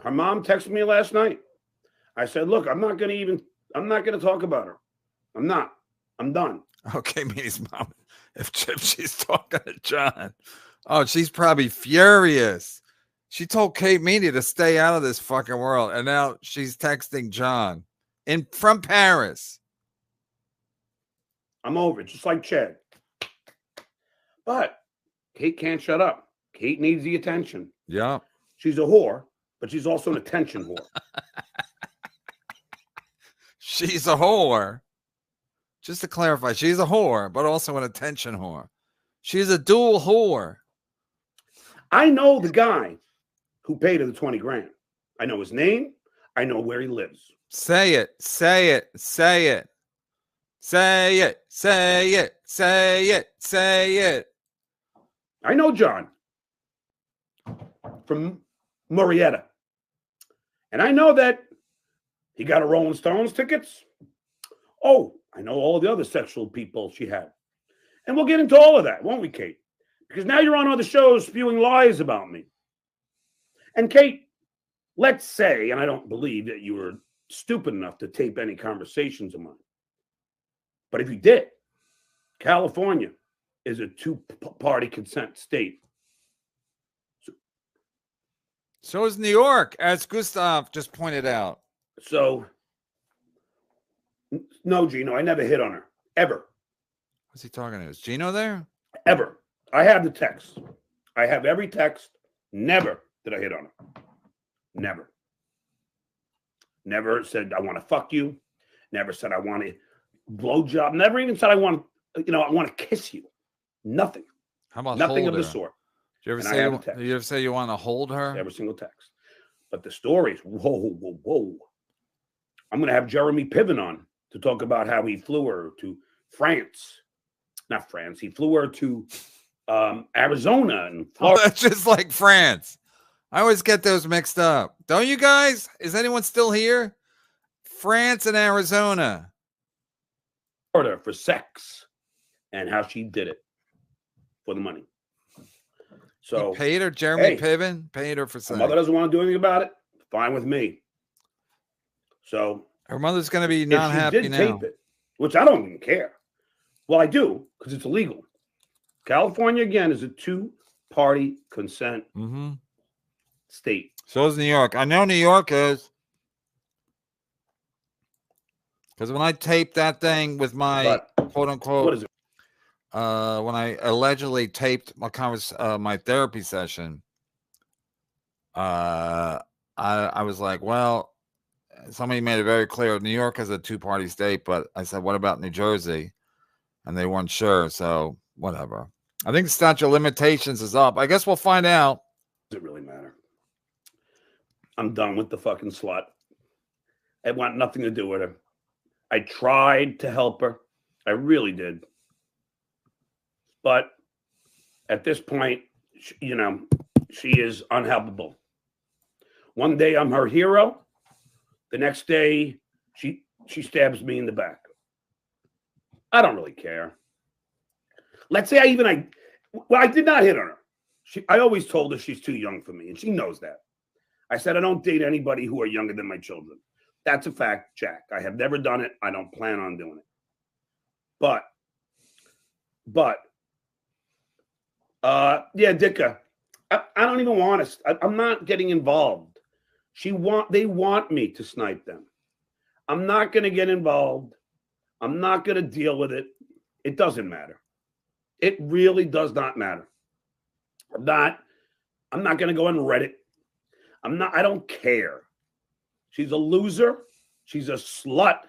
Her mom texted me last night. I said, look, I'm not going to talk about her. I'm not. I'm done. Okay, Meany's mom. If she's talking to John, oh, she's probably furious. She told Kate Meany to stay out of this fucking world, and now she's texting John from Paris. I'm over it, just like Chad. But Kate can't shut up. Kate needs the attention. Yeah. She's a whore, but she's also an attention whore. She's a whore. Just to clarify, she's a whore, but also an attention whore. She's a dual whore. I know the guy who paid her the 20 grand. I know his name. I know where he lives. Say it. Say it. Say it. Say it. Say it. Say it. Say it. I know John from Murrieta. And I know that he got a Rolling Stones tickets. Oh, I know all the other sexual people she had. And we'll get into all of that, won't we, Kate? Because now you're on other shows spewing lies about me. And Kate, let's say, and I don't believe that you were stupid enough to tape any conversations of mine. But if you did, California is a two-party consent state. So is New York, as Gustav just pointed out. So, no, Gino, I never hit on her. Ever. What's he talking to? Is Gino there? Ever. I have the text. I have every text. Never did I hit on her. Never. Never said I want to fuck you. Never said I want a blowjob. Never even said I want to kiss you. Nothing. How about nothing hold of the her? sort? Did you ever say you want to hold her? Every single text. But the stories, whoa. I'm going to have Jeremy Piven on to talk about how he flew her to France. Not France. He flew her to Arizona and Florida. Oh, that's just like France. I always get those mixed up. Don't you guys? Is anyone still here? France and Arizona. Florida for sex and how she did it for the money. So he paid her, Jeremy Piven paid her for sex. Her mother doesn't want to do anything about it. Fine with me. So her mother's going to be not happy now. Tape it, which I don't even care. Well, I do because it's illegal. California again is a two-party consent state. So is New York. I know New York is. Because when I taped that thing with my quote-unquote, what is it? When I allegedly taped my therapy session, I was like, well, somebody made it very clear. New York is a two-party state, but I said, what about New Jersey? And they weren't sure. So whatever. I think the statute of limitations is up. I guess we'll find out. Does it really matter? I'm done with the fucking slut. I want nothing to do with her. I tried to help her. I really did. But at this point, you know, she is unhelpable. One day I'm her hero. The next day she stabs me in the back. I don't really care. Let's say I did not hit on her. I always told her she's too young for me, and she knows that. I said I don't date anybody who are younger than my children. That's a fact, Jack. I have never done it. I don't plan on doing it. But yeah, Dicka, I don't even want to. I'm not getting involved. They want me to snipe them. I'm not going to get involved. I'm not going to deal with it. It doesn't matter. It really does not matter. I'm not going to go on Reddit. I don't care. She's a loser. She's a slut.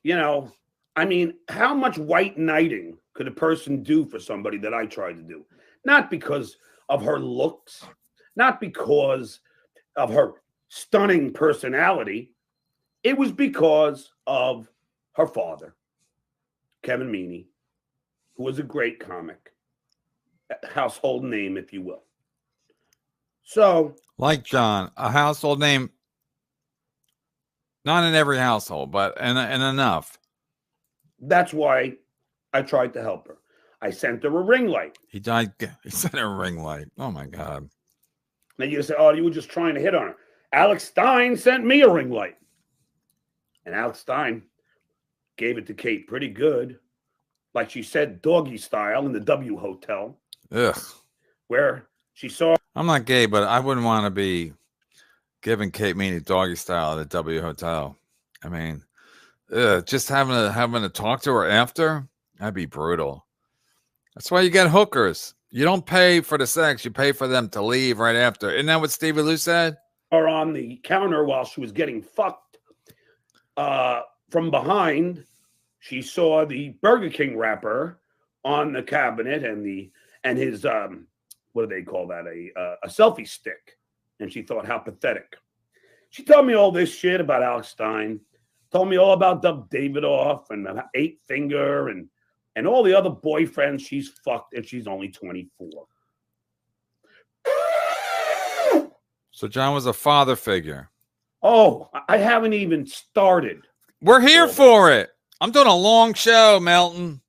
You know, I mean, how much white knighting could a person do for somebody that I tried to do? Not because of her looks, not because of her stunning personality. It was because of her father, Kevin Meaney, who was a great comic, household name, if you will. So, like John, a household name, not in every household, but and enough. That's why I tried to help her. I sent her a ring light. He sent her a ring light. Oh my God. Now you say, oh, you were just trying to hit on her. Alex Stein sent me a ring light. And Alex Stein gave it to Kate pretty good. Like she said, doggy style in the W Hotel. Ugh. Where she saw. I'm not gay, but I wouldn't want to be giving Kate Meaney doggy style at a W Hotel. I mean, just having to talk to her after, that'd be brutal. That's why you get hookers. You don't pay for the sex, you pay for them to leave right after. Isn't that what Stevie Lou said? Or on the counter while she was getting fucked from behind, she saw the Burger King wrapper on the cabinet and his what do they call that? A selfie stick. And she thought, how pathetic. She told me all this shit about Alex Stein. Told me all about Dub Davidoff and Eight Finger and all the other boyfriends she's fucked, and she's only 24. So John was a father figure. Oh, I haven't even started. We're here for it. I'm doing a long show, Melton.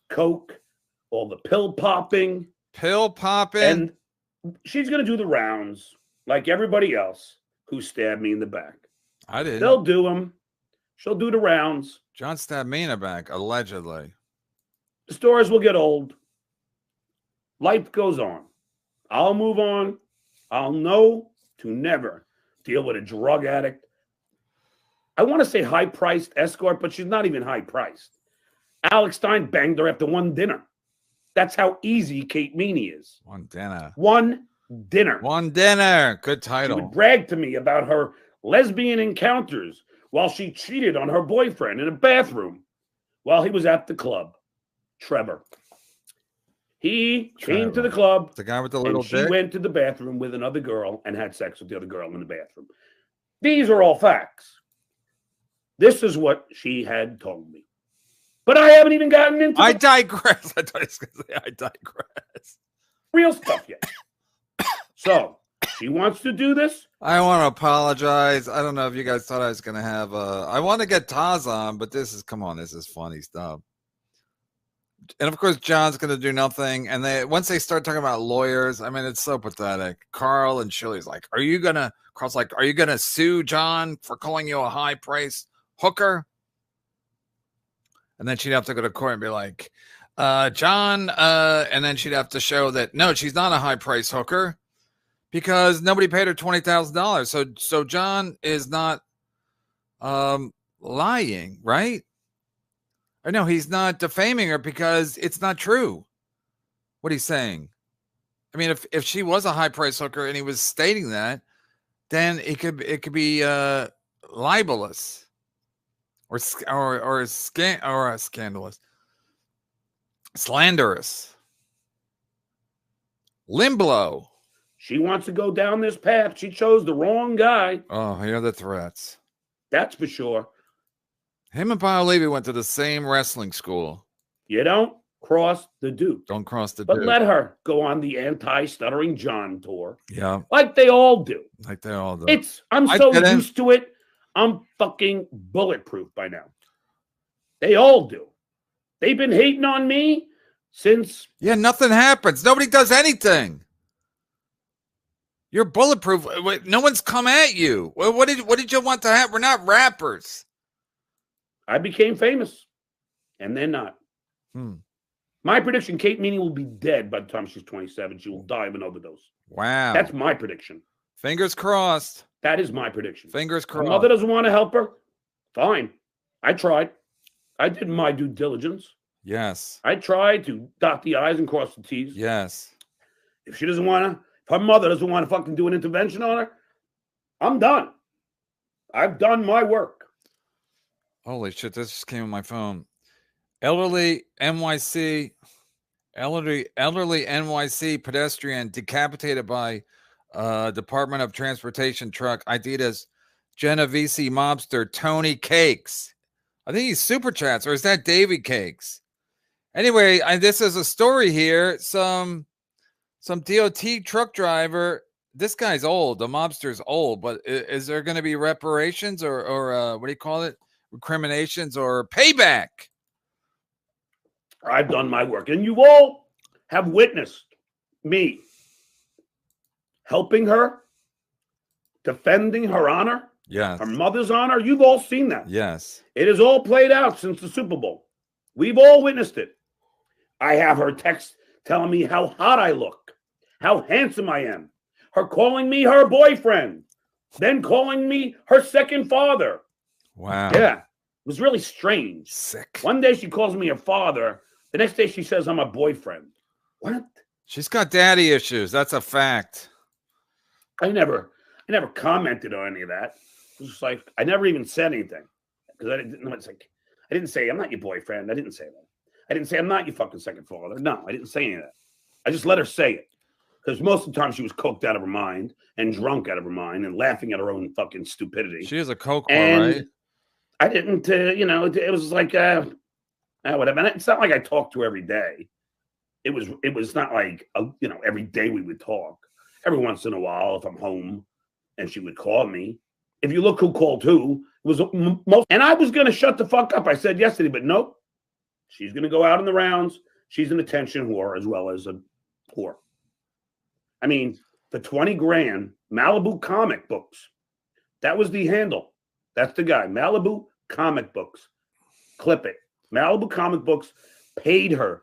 Coke, all the pill popping. And she's going to do the rounds like everybody else who stabbed me in the back. I did. They'll do them. She'll do the rounds. John stabbed me in the back, allegedly. The stories will get old. Life goes on. I'll move on. I'll know to never deal with a drug addict. I want to say high-priced escort, but she's not even high-priced. Alex Stein banged her after one dinner. That's how easy Kate Meaney is. One dinner. One dinner. One dinner. Good title. She would brag to me about her lesbian encounters while she cheated on her boyfriend in a bathroom while he was at the club. Trevor. He came to the club. The guy with the little dick. She went to the bathroom with another girl and had sex with the other girl in the bathroom. These are all facts. This is what she had told me. But I haven't even gotten into I digress. I thought I was going to say I digress. Real stuff yet. So, she wants to do this. I want to apologize. I don't know if you guys thought I was going to have I want to get Taz on, but this is funny stuff. And of course, John's going to do nothing. And once they start talking about lawyers, I mean, it's so pathetic. Carl and Shirley's like, Carl's like, are you going to sue John for calling you a high price hooker? And then she'd have to go to court and be like, John, and then she'd have to show that, no, she's not a high price hooker because nobody paid her $20,000. So John is not lying, right? Or no, he's not defaming her because it's not true what he's saying. I mean, if she was a high price hooker and he was stating that, then it could be libelous or scandalous, slanderous, limbo. She wants to go down this path. She chose the wrong guy. Oh, here are the threats. That's for sure. Him and Paul Levy went to the same wrestling school. You don't cross the Duke. Don't cross the But Duke. let her go on the anti-stuttering John tour. Yeah. Like they all do. Like they all do. I'm so used to it. I'm fucking bulletproof by now. They all do. They've been hating on me since. Yeah, nothing happens. Nobody does anything. You're bulletproof. No one's come at you. What did you want to have? We're not rappers. I became famous, and they're not. My prediction: Kate Meany will be dead by the time she's 27. She will die of an overdose. Wow. That's my prediction. Fingers crossed. That is my prediction. Fingers Her crossed. mother doesn't want to help her. Fine. I tried. I did my due diligence. Yes. I tried to dot the I's and cross the T's. Yes. If she doesn't want to, if her mother doesn't want to fucking do an intervention on her, I'm done. I've done my work. Holy shit, this just came on my phone. Elderly NYC pedestrian decapitated by Department of Transportation truck ID'd as Genovese mobster Tony Cakes. I think he's Super Chats, or is that Davy Cakes? Anyway, this is a story here. Some DOT truck driver. This guy's old. The mobster's old, but is there going to be reparations or what do you call it? Recriminations or payback? I've done my work, and you all have witnessed me helping her, defending her honor, yes, her mother's honor. You've all seen that. Yes. It has all played out since the Super Bowl. We've all witnessed it. I have her text telling me how hot I look, how handsome I am, her calling me her boyfriend, then calling me her second father. Wow. Yeah. It was really strange. Sick. One day she calls me her father. The next day she says I'm a boyfriend. What? She's got daddy issues. That's a fact. I never commented on any of that. It was just like I never even said anything because I didn't know. It's like I didn't say I'm not your boyfriend. I didn't say that. I didn't say I'm not your fucking second father. No, I didn't say any of that. I just let her say it because most of the time she was coked out of her mind and drunk out of her mind and laughing at her own fucking stupidity. She is a coke, and right? I didn't. It was like whatever. And it's not like I talked to her every day. It was not like every day we would talk. Every once in a while, if I'm home and she would call me. If you look who called who, it was most. And I was going to shut the fuck up. I said yesterday, but nope. She's going to go out in the rounds. She's an attention whore as well as a whore. I mean, for 20 grand, Malibu comic books. That was the handle. That's the guy. Malibu comic books. Clip it. Malibu comic books paid her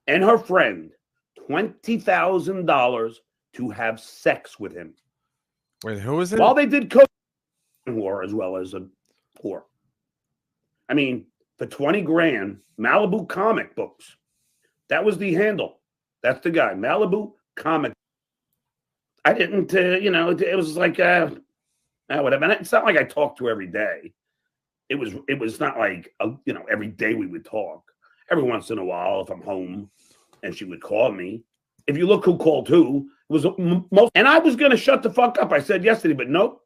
and her friend $20,000 to have sex with him. Wait, who is it? While they did coke whore as well as a whore. I mean, for 20 grand, Malibu comic books. That was the handle. That's the guy. Malibu comic. I didn't, it was like, whatever. And it's not like I talked to her every day. It was not like, every day we would talk. Every once in a while, if I'm home and she would call me. If you look who called who, it was most. And I was going to shut the fuck up. I said yesterday, but nope.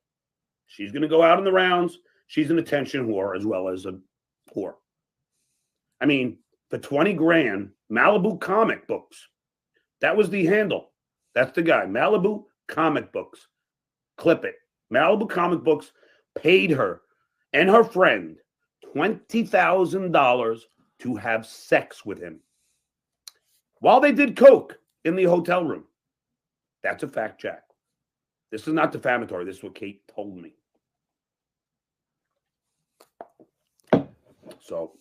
She's going to go out in the rounds. She's an attention whore as well as a whore. I mean, for 20 grand, Malibu comic books. That was the handle. That's the guy. Malibu comic books. Clip it. Malibu comic books paid her and her friend $20,000 to have sex with him while they did coke in the hotel room. That's a fact, Jack. This is not defamatory. This is what Kate told me. So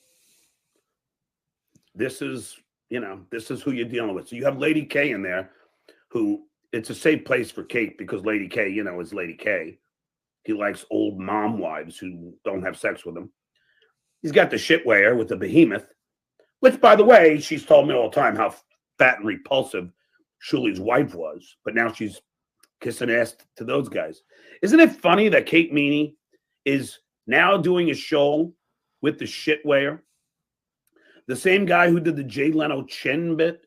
this is who you're dealing with. So you have Lady K in there who it's a safe place for Kate because Lady K, is Lady K. He likes old mom wives who don't have sex with him. He's got the shitware with the behemoth, which, by the way, she's told me all the time how fat and repulsive Shuli's wife was, but now she's kissing ass to those guys. Isn't it funny that Kate Meany is now doing a show with the shitware? The same guy who did the Jay Leno chin bit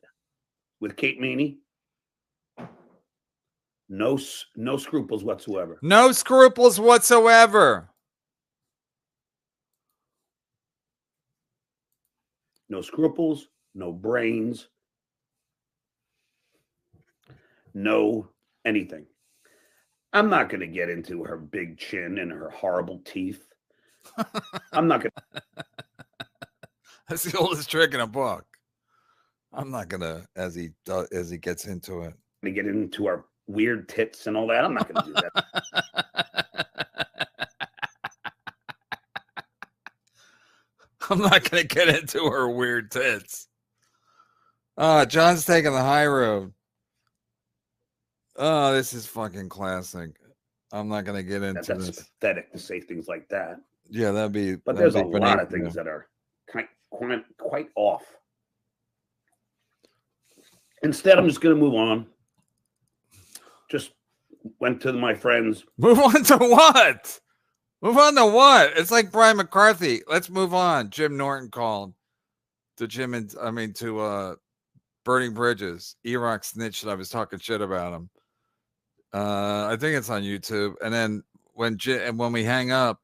with Kate Meany. No scruples whatsoever. No scruples whatsoever. No scruples, no brains, no anything. I'm not going to get into her big chin and her horrible teeth. I'm not going to. That's the oldest trick in a book. I'm not going to, as he gets into it. To get into our weird tits and all that. I'm not going to do that. I'm not going to get into her weird tits. John's taking the high road. Oh, this is fucking classic. I'm not going to get into That's this. pathetic to say things like that. Yeah, that'd be. But there's a lot of things that are quite off. Instead, I'm just going to move on. Just went to my friends. Move on to what? Move on to what? It's like Brian McCarthy. Let's move on. Jim Norton called to Burning Bridges. E-Rock snitched that I was talking shit about him. I think it's on YouTube. And then when we hang up,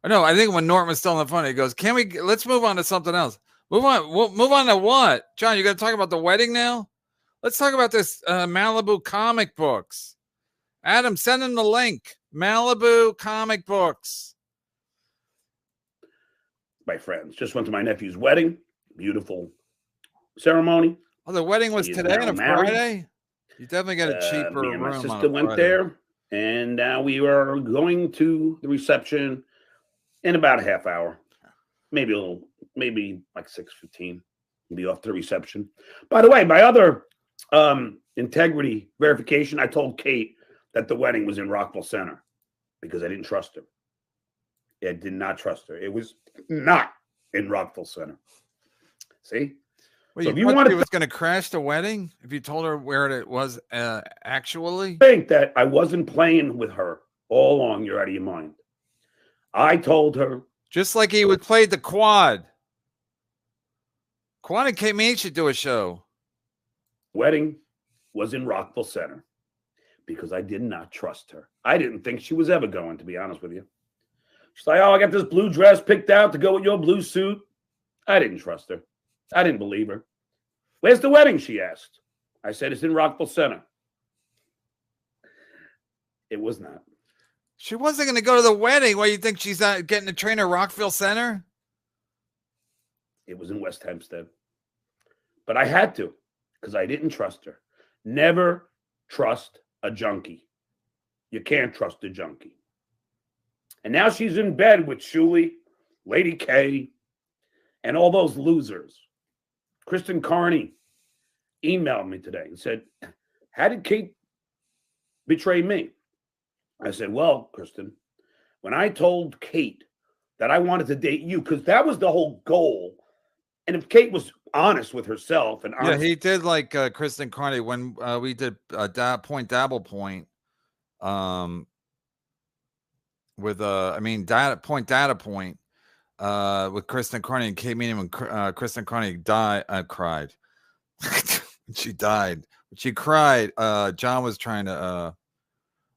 I think when Norton was still on the phone, he goes, let's move on to something else. Move on to what? John, you got to talk about the wedding now? Let's talk about this Malibu comic books. Adam, send him the link. Malibu comic books. My friends just went to my nephew's wedding. Beautiful ceremony. Oh, the wedding was today on a Friday? You definitely got a cheaper me and my room. sister went there, and now we are going to the reception in about a half hour. Maybe like 6:15. We'll be off to the reception. By the way, my other integrity verification, I told Kate that the wedding was in Rockville Center because I didn't trust her. I did not trust her. It was not in Rockville Center. See? Well, So you if you wanted was going to crash the wedding? If you told her where it was actually? Think that I wasn't playing with her all along, you're out of your mind. I told her. Just like he would play the quad. Quad and Kate Meany should do a show. Wedding was in Rockville Center because I did not trust her. I didn't think she was ever going, to be honest with you. She's like, I got this blue dress picked out to go with your blue suit. I didn't trust her. I didn't believe her. Where's the wedding? She asked. I said, it's in Rockville Center. It was not. She wasn't going to go to the wedding. Why, you think she's not getting a train at Rockville Center? It was in West Hempstead. But I had to because I didn't trust her. Never trust a junkie. You can't trust a junkie. And now she's in bed with Shuli, Lady K, and all those losers. Kristen Carney emailed me today and said, how did Kate betray me? I said, well, Kristen, when I told Kate that I wanted to date you, because that was the whole goal. And if Kate was honest with herself and honest, yeah, he did like Kristen Carney when we did Point Dabble Point with Data Point with Kristen Carney and Kate Meany when Kristen Carney cried. She died. She cried. John was trying to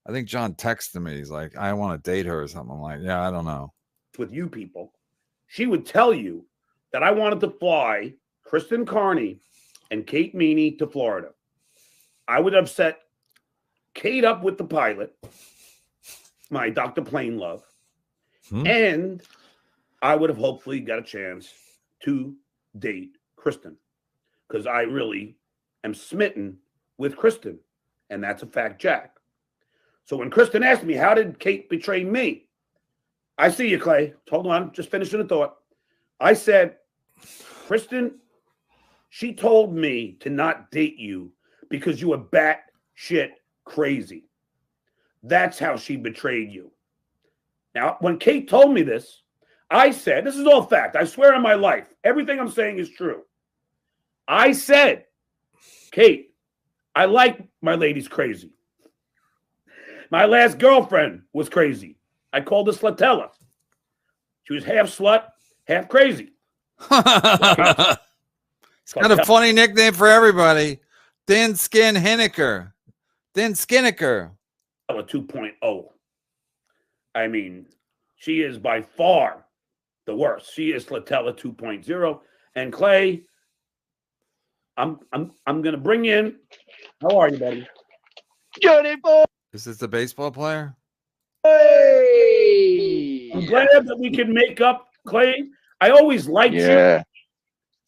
I think John texted me. He's like, I want to date her or something. I'm like, yeah, I don't know. With you people, she would tell you that I wanted to fly Kristen Carney and Kate Meany to Florida. I would have set Kate up with the pilot, my Dr. Plainlove, and I would have hopefully got a chance to date Kristen because I really am smitten with Kristen, and that's a fact, Jack. So when Kristen asked me, how did Kate betray me? I see you, Clay. Hold on, just finishing a thought. I said, Kristen, she told me to not date you because you were batshit crazy. That's how she betrayed you. Now, when Kate told me this, I said, this is all fact. I swear on my life, everything I'm saying is true. I said, Kate, I like my ladies crazy. My last girlfriend was crazy. I called her Slutella. She was half slut, half crazy. It's got a funny nickname for everybody. Thin Skin Hinniker. Thin Skinniker. 2.0. I mean, she is by far the worst. She is Slutella 2.0. And Clay, I'm gonna bring in. How are you, buddy? Johnny boy. Is this the baseball player? Hey. I'm glad that we can make up, Clay. I always liked you.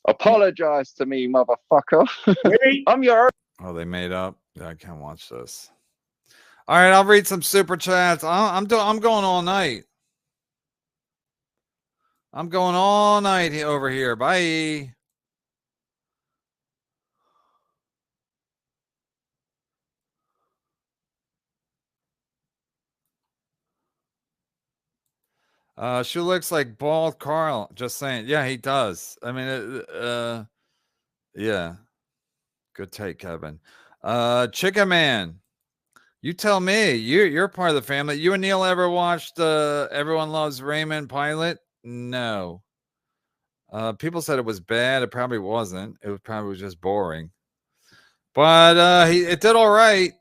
Apologize to me, motherfucker. I'm your. Oh, they made up. Yeah, I can't watch this. All right, I'll read some super chats. I'm going all night. I'm going all night over here. Bye. She looks like bald Carl. Just saying. Yeah, he does. I mean, yeah. Good take, Kevin. Chicken Man. You tell me. You're part of the family. You and Neil ever watched Everyone Loves Raymond pilot? No. People said it was bad. It probably wasn't. It probably was just boring. But it did all right.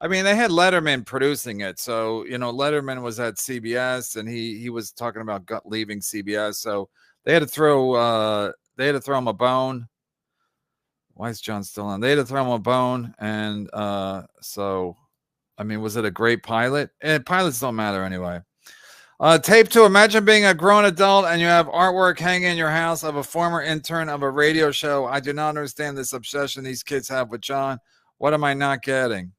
I mean, they had Letterman producing it, so Letterman was at CBS, and he was talking about leaving CBS, so they had to throw him a bone. Why is John still on? They had to throw him a bone, and so I mean, was it a great pilot? Pilots don't matter anyway. Tape 2. Imagine being a grown adult and you have artwork hanging in your house of a former intern of a radio show. I do not understand this obsession these kids have with John. What am I not getting?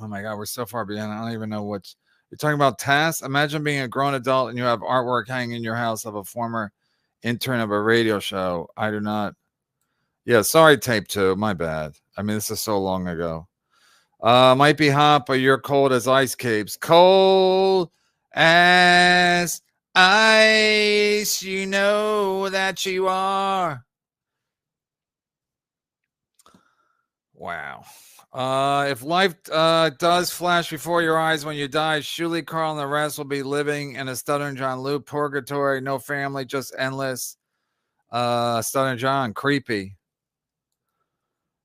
Oh my God, we're so far behind. I don't even know what you're talking about. Task. Imagine being a grown adult and you have artwork hanging in your house of a former intern of a radio show. I do not. Yeah, sorry, Tape 2. My bad. I mean, this is so long ago. Might be hot, but you're cold as ice capes. Cold as ice. You know that you are. Wow. If life does flash before your eyes when you die, surely Carl and the rest will be living in a Stuttering John loop. Purgatory, no family, just endless. Stuttering John, creepy.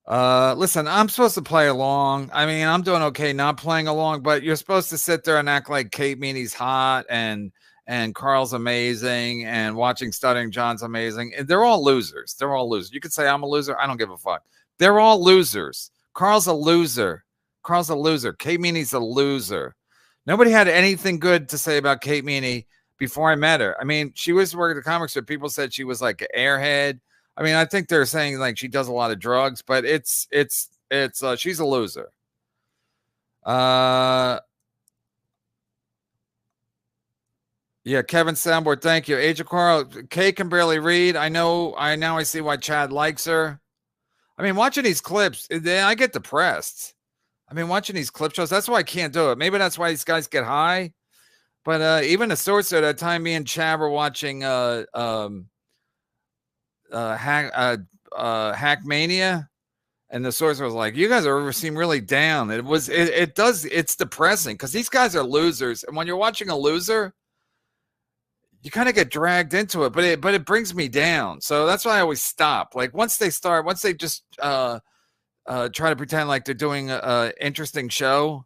Listen, I'm supposed to play along. I mean, I'm doing okay not playing along, but you're supposed to sit there and act like Kate Meany's hot and Carl's amazing and watching Stuttering John's amazing. They're all losers. They're all losers. You could say I'm a loser. I don't give a fuck. They're all losers. Carl's a loser. Carl's a loser. Kate Meany's a loser. Nobody had anything good to say about Kate Meany before I met her. I mean, she was working at the comic strip. People said she was like an airhead. I mean, I think they're saying like she does a lot of drugs, but it's she's a loser. Yeah, Kevin Soundboard, thank you. Age of Coral, Kay can barely read. I know. I see why Chad likes her. I mean, watching these clips, I get depressed. I mean, watching these clip shows, that's why I can't do it. Maybe that's why these guys get high. But even the source at that time, me and Chad were watching Hackmania, and the source was like, "You guys seem really down." It's depressing because these guys are losers, and when you're watching a loser, you kind of get dragged into it, but it brings me down. So that's why I always stop. Like once they just try to pretend like they're doing a interesting show,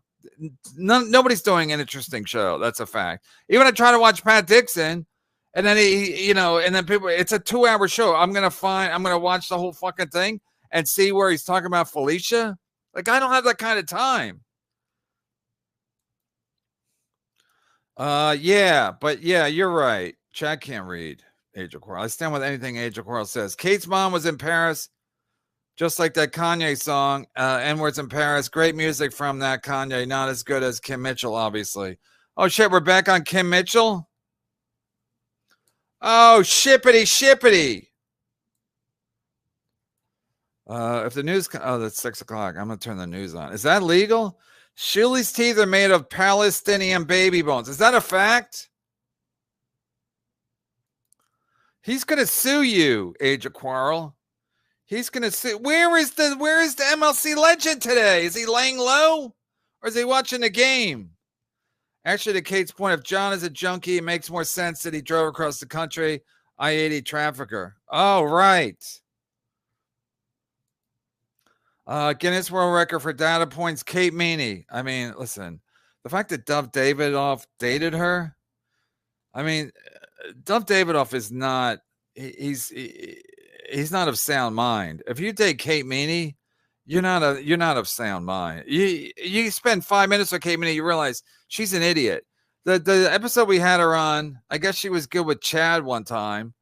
nobody's doing an interesting show. That's a fact. Even I try to watch Pat Dixon, and then and then people, it's a 2-hour show. I'm gonna watch the whole fucking thing and see where he's talking about Felicia. Like I don't have that kind of time. Yeah, but yeah, you're right. Chad can't read Age of Quarrel. I stand with anything Age of Quarrel says. Kate's mom was in Paris, just like that Kanye song, N-Words in Paris. Great music from that Kanye. Not as good as Kim Mitchell, obviously. Oh, shit, we're back on Kim Mitchell? Oh, shippity. If the news... Oh, that's 6 o'clock. I'm going to turn the news on. Is that legal? Shirley's teeth are made of Palestinian baby bones. Is that a fact? He's going to sue you, Age of Quarrel. He's gonna sit. Where is the MLC legend today? Is he laying low, or is he watching the game? Actually, to Kate's point, if John is a junkie, it makes more sense that he drove across the country. I-80 trafficker. Oh, right. Guinness World Record for data points. Kate Meany. I mean, listen, the fact that Dove Davidoff dated her. I mean, Dove Davidoff is not. He's not of sound mind. If you date Kate Meany, you're not of sound mind. You spend 5 minutes with Kate Meany, you realize she's an idiot. The episode we had her on, I guess she was good with Chad one time,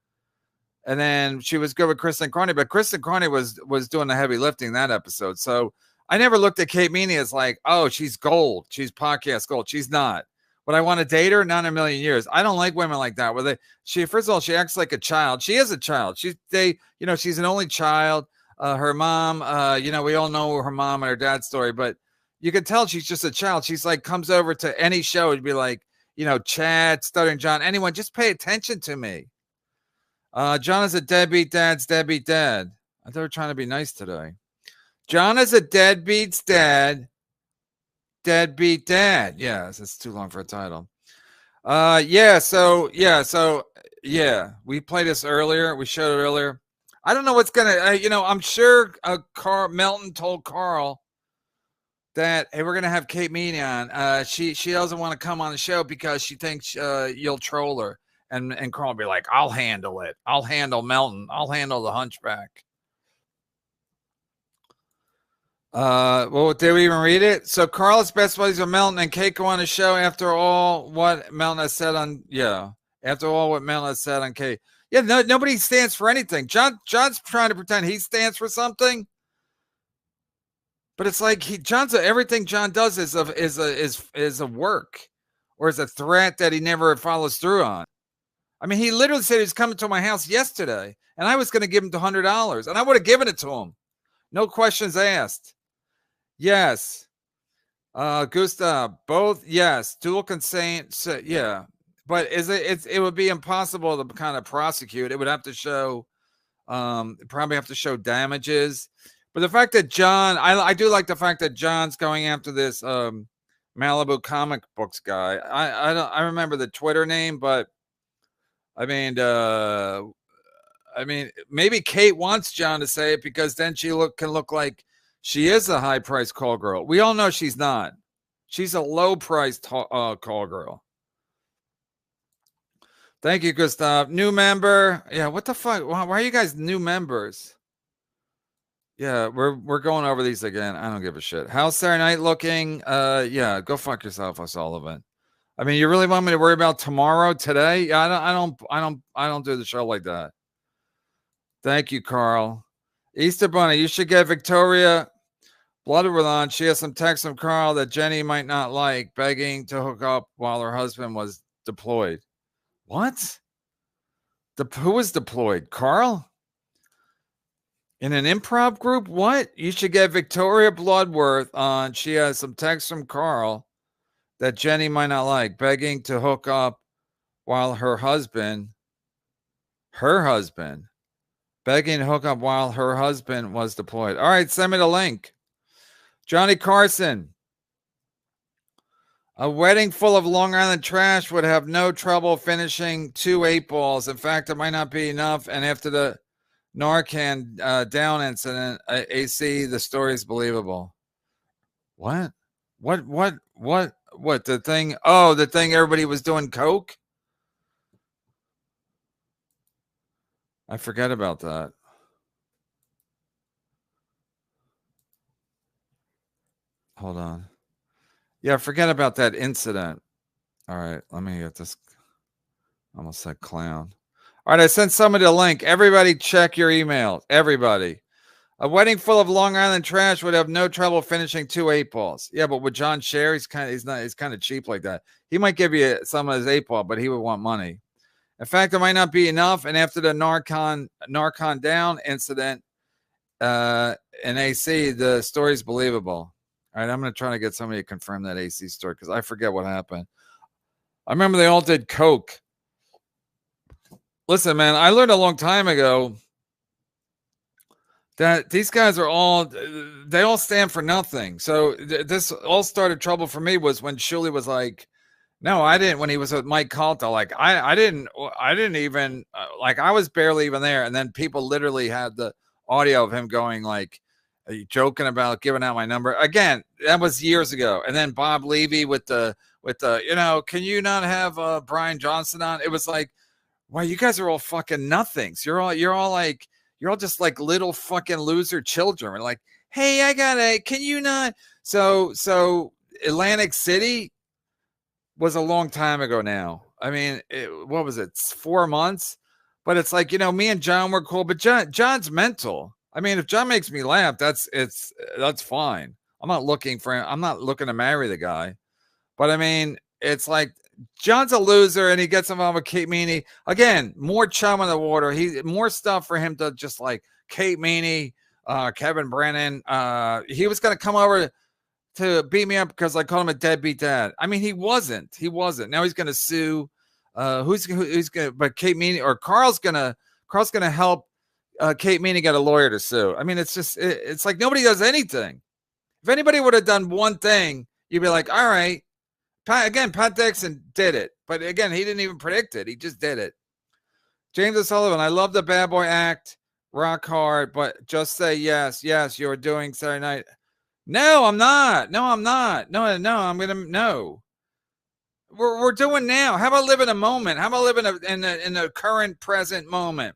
and then she was good with Kristen Carney, but Kristen Carney was doing the heavy lifting that episode. So I never looked at Kate Meany as like, oh, she's gold, she's podcast gold. She's not. Would I want to date her? Not in a million years. I don't like women like that. First of all, she acts like a child. She is a child. She's an only child. Her mom, we all know her mom and her dad's story, but you can tell she's just a child. She's like, comes over to any show and be like, Chad, Stuttering John, anyone, just pay attention to me. John is a deadbeat dad's deadbeat dad. I thought we were trying to be nice today. John is a deadbeat's dad. Deadbeat dad. Yes, it's too long for a title. We played this earlier. We showed it earlier. I don't know what's gonna. I'm sure Melton told Carl that, hey, we're gonna have Kate Meany on. She doesn't want to come on the show because she thinks you'll troll her. And Carl will be like, I'll handle it. I'll handle Melton. I'll handle the Hunchback. Well, did we even read it? So Carl's best buddies with Melton and Kate go on the show after all what Melton has said on Kate. Yeah, nobody stands for anything. John's trying to pretend he stands for something, but it's like everything John does is a work or is a threat that he never follows through on. I mean, he literally said he was coming to my house yesterday, and I was going to give him $100, and I would have given it to him, no questions asked. Yes. Gustav, both, yes. Dual consent, so, yeah. But it would be impossible to kind of prosecute. It would have to show, probably have to show damages. But the fact that John, I do like the fact that John's going after this Malibu comic books guy. I remember the Twitter name, but I mean, maybe Kate wants John to say it because then she can look like she is a high-priced call girl. We all know she's not. She's a low-priced call girl. Thank you, Gustav. New member. Yeah, what the fuck? Why are you guys new members? Yeah, we're going over these again. I don't give a shit. How's Saturday night looking? Yeah, go fuck yourself, O'Sullivan. I mean, you really want me to worry about tomorrow, today? Yeah, I don't do the show like that. Thank you, Carl. Easter Bunny, you should get Victoria Bloodworth on. She has some text from Carl that Jenny might not like, begging to hook up while her husband was deployed. What? Who was deployed? Carl? In an improv group? What? You should get Victoria Bloodworth on. She has some text from Carl that Jenny might not like, begging to hook up while her husband, begging to hook up while her husband was deployed. All right, send me the link. Johnny Carson. A wedding full of Long Island trash would have no trouble finishing 2 8-balls. In fact, it might not be enough. And after the Narcan down incident, AC, the story is believable. What? What? The thing? Oh, the thing everybody was doing coke? I forget about that. Hold on. Yeah, forget about that incident. All right, let me get this. I almost said clown. All right, I sent somebody a link. Everybody check your email. Everybody. A wedding full of Long Island trash would have no trouble finishing 2 8-balls. Yeah, but with John Scher, he's kind of cheap like that. He might give you some of his 8-ball, but he would want money. In fact, it might not be enough. And after the Narcan down incident in AC, the story is believable. All right, I'm going to try to get somebody to confirm that AC story because I forget what happened. I remember they all did coke. Listen, man, I learned a long time ago that these guys are all, they all stand for nothing. So this all started trouble for me was when Shuley was like, no, I didn't. When he was with Mike Calta, like I didn't even like I was barely even there. And then people literally had the audio of him going like, are you joking about giving out my number again? That was years ago. And then Bob Levy with the can you not have Brian Johnson on? It was like, wow, you guys are all fucking nothings. You're all just like little fucking loser children. We're like, hey, can you not? So Atlantic City was a long time ago now. I mean, what was it? 4 months? But it's like, me and John were cool, but John's mental. I mean, if John makes me laugh, that's fine. I'm not looking to marry the guy. But I mean, it's like John's a loser and he gets involved with Kate Meany. Again, more chum in the water. More stuff for him to just like Kate Meany, Kevin Brennan. He was going to come over to beat me up because I called him a deadbeat dad. I mean, he wasn't. Now he's going to sue. Who's going to, but Kate Meany or Carl's going to help Kate Meany get a lawyer to sue. I mean, it's like nobody does anything. If anybody would have done one thing, you'd be like, all right. Pat Dixon did it, but again, he didn't even predict it. He just did it. James O'Sullivan, I love the Bad Boy Act, rock hard, but just say yes. Yes, you're doing Saturday night. No, I'm not. No, I'm not. No, I'm gonna no. We're doing now. How about live in a moment? How about live in the current present moment?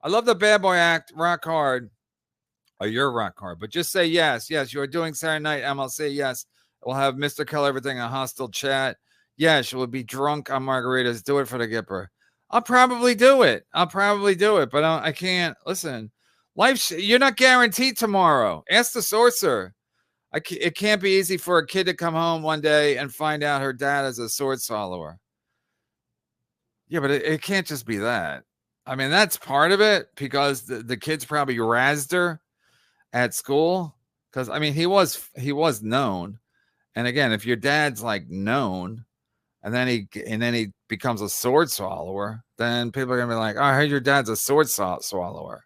I love the Bad Boy Act, rock hard. Oh, you're rock hard, but just say yes. Yes, you're doing Saturday night MLC. Yes. We'll have Mr. Kill Everything a hostile chat. Yes, we'll be drunk on margaritas. Do it for the Gipper. I'll probably do it. But I can't. Listen, you're not guaranteed tomorrow. Ask the sorcerer. It can't be easy for a kid to come home one day and find out her dad is a sword swallower. Yeah, but it can't just be that. I mean, that's part of it because the kids probably razzed her at school because, I mean, he was known. And again, if your dad's like known and then he becomes a sword swallower, then people are going to be like, oh, I heard your dad's a sword swallower.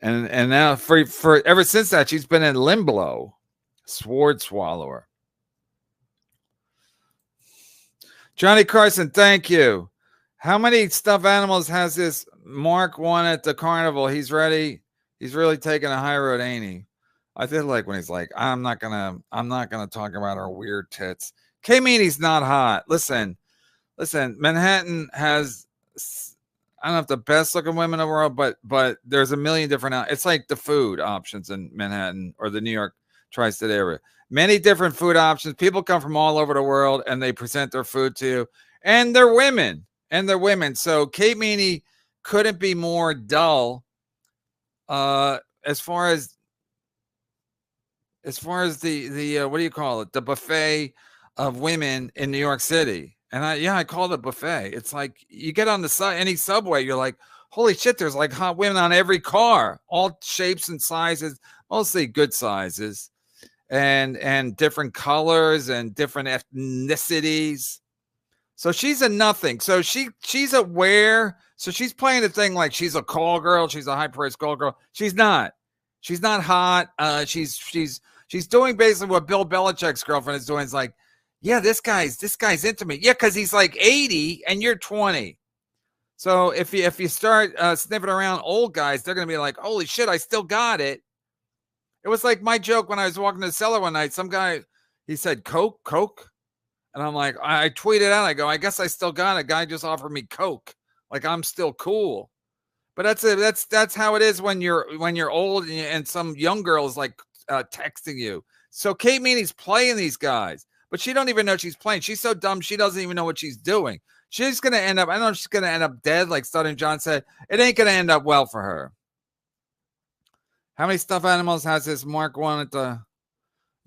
And now for ever since that, she's been in limbo, sword swallower. Johnny Carson, thank you. How many stuffed animals has this Mark won at the carnival? He's ready. He's really taking a high road, ain't he? I did like when he's like, I'm not gonna talk about our weird tits. K-Meany's not hot. Listen, Manhattan has, I don't know if the best looking women in the world, but there's a million different, it's like the food options in Manhattan or the New York tri-state area. Many different food options. People come from all over the world and they present their food to you. And they're women. So Kate Meany couldn't be more dull as far as the what do you call it? The buffet of women in New York City. And I call it a buffet. It's like you get on any subway, you're like, holy shit, there's like hot women on every car, all shapes and sizes, mostly good sizes, and different colors and different ethnicities. So she's a nothing. So she's aware. So she's playing the thing like she's a call girl, she's a high-priced call girl. She's not hot. She's doing basically what Bill Belichick's girlfriend is doing. It's like, yeah, this guy's into me. Yeah, because he's like 80 and you're 20. So if you start sniffing around old guys, they're gonna be like, holy shit, I still got it. It was like my joke when I was walking to the cellar one night. Some guy, he said, Coke. And I'm like, I tweeted out, I go, I guess I still got it. Guy just offered me Coke. Like I'm still cool. But that's how it is when you're old and some young girl is like texting you. So Kate Meany's playing these guys, but she don't even know she's playing. She's so dumb she doesn't even know what she's doing. She's gonna end up. I know she's gonna end up dead, like Southern John said. It ain't gonna end up well for her. How many stuffed animals has this Mark one at the?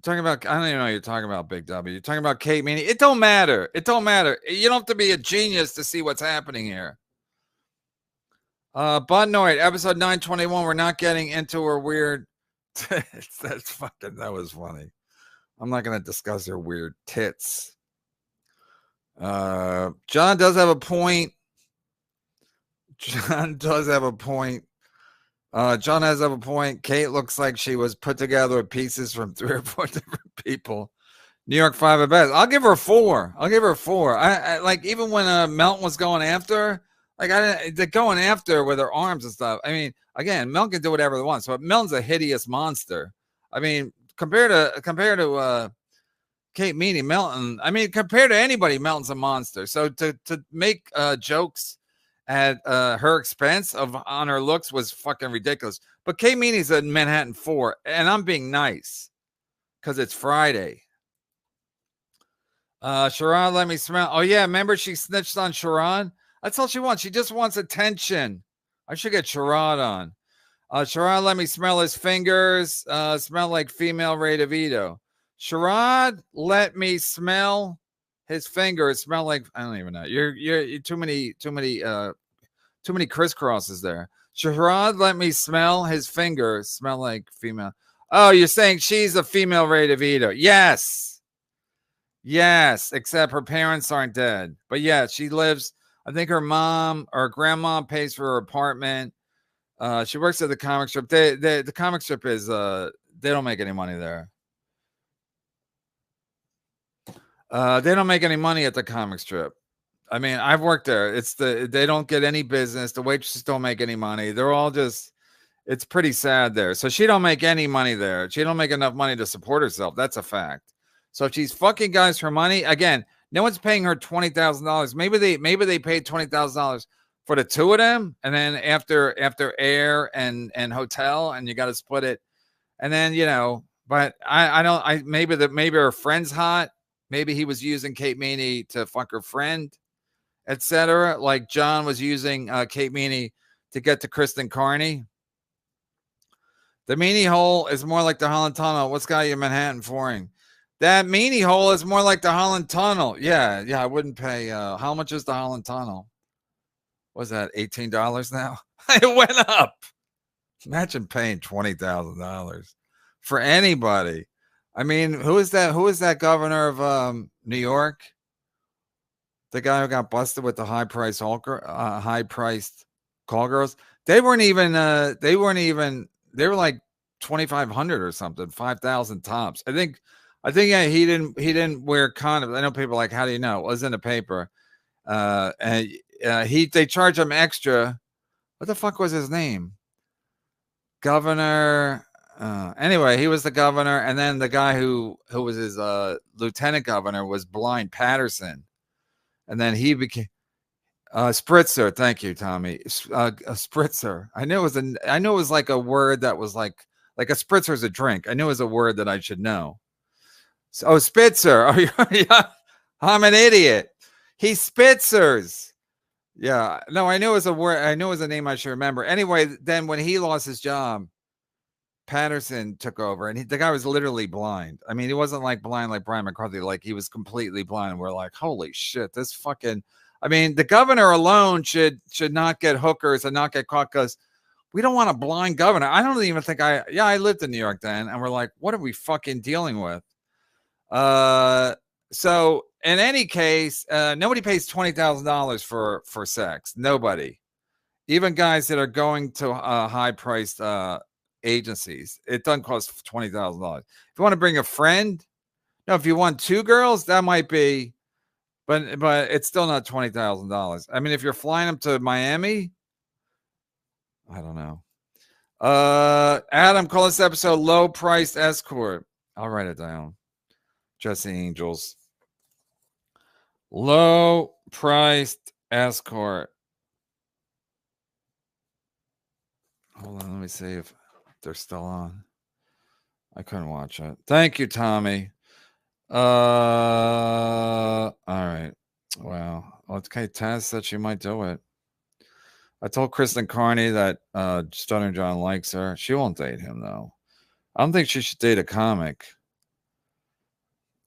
Talking about, I don't even know what you're talking about, Big W. You're talking about Kate Meany. It don't matter. You don't have to be a genius to see what's happening here. Bud Noid, episode 921. We're not getting into her weird. That was funny. I'm not going to discuss her weird tits. John does have a point. John has a point. Kate looks like she was put together with pieces from 3 or 4 different people. New York 5 at best. I'll give her 4. I'll give her 4. I like, even when Melton was going after her, like, they're going after her with her arms and stuff. I mean, again, Melton can do whatever they want. So Melton's a hideous monster. I mean, compared to Kate Meany, Melton. I mean, compared to anybody, Melton's a monster. So to make jokes at her expense on her looks was fucking ridiculous. But Kate Meany's a Manhattan 4, and I'm being nice because it's Friday. Sharon, let me smell. Oh yeah, remember she snitched on Sharon? That's all she wants. She just wants attention. I should get Sharon on. Sharon, let me smell his fingers. Smell like female Ray DeVito. Sharon, let me smell his fingers. Smell like, I don't even know. You're too many crisscrosses there. Sharon, let me smell his fingers. Smell like female. Oh, you're saying she's a female Ray DeVito? Yes. Yes, except her parents aren't dead. But yeah, she lives. I think her mom or grandma pays for her apartment. She works at the comic strip. The comic strip is they don't make any money there. They don't make any money at the comic strip. I mean, I've worked there. They don't get any business. The waitresses don't make any money. They're all just, it's pretty sad there. So she don't make any money there. She don't make enough money to support herself. That's a fact. So if she's fucking guys for money, again, no one's paying her $20,000. Maybe they paid $20,000 for the 2 of them, and then after air and hotel, and you got to split it, and then But maybe her friend's hot. Maybe he was using Kate Meany to fuck her friend, etc. Like John was using Kate Meany to get to Kristen Carney. The Meany hole is more like the Holland Tunnel. What's got you Manhattan foring? That Meany hole is more like the Holland Tunnel. Yeah, I wouldn't pay. How much is the Holland Tunnel? Was that $18 now? It went up. Imagine paying $20,000 for anybody. I mean, who is that? Who is that governor of New York? The guy who got busted with the high-priced call girls. They weren't even. They were like 2,500 or something, 5,000 tops. I think. Yeah, he didn't wear condoms. I know people are like, how do you know? It was in the paper. And they charge him extra. What the fuck was his name? Governor. Anyway, he was the governor, and then the guy who was his lieutenant governor was blind, Patterson, and then he became Spritzer. Thank you, Tommy. A Spritzer. I knew it was like a word that was like a Spritzer is a drink. I knew it was a word that I should know. So, Spitzer. Oh, yeah. I'm an idiot. He Spitzers. Yeah. No, I knew it was a word. I knew it was a name I should remember. Anyway, then when he lost his job, Patterson took over, and the guy was literally blind. I mean, he wasn't like blind like Brian McCarthy. Like, he was completely blind. We're like, holy shit, this fucking. I mean, the governor alone should not get hookers and not get caught, because we don't want a blind governor. I don't even think I lived in New York then, and we're like, what are we fucking dealing with? So in any case, nobody pays $20,000 for sex. Nobody, even guys that are going to high-priced agencies. It doesn't cost $20,000. If you want to bring a friend, no. If you want 2 girls, that might be, but it's still not $20,000. I mean, if you're flying them to Miami, I don't know. Adam, call this episode "Low-Priced Escort." I'll write it down. Jesse Angels. Low-priced escort. Hold on, let me see if they're still on. I couldn't watch it. Thank you, Tommy. All right. Wow. Okay, Taz said she might do it. I told Kristen Carney that Stunner John likes her. She won't date him, though. I don't think she should date a comic.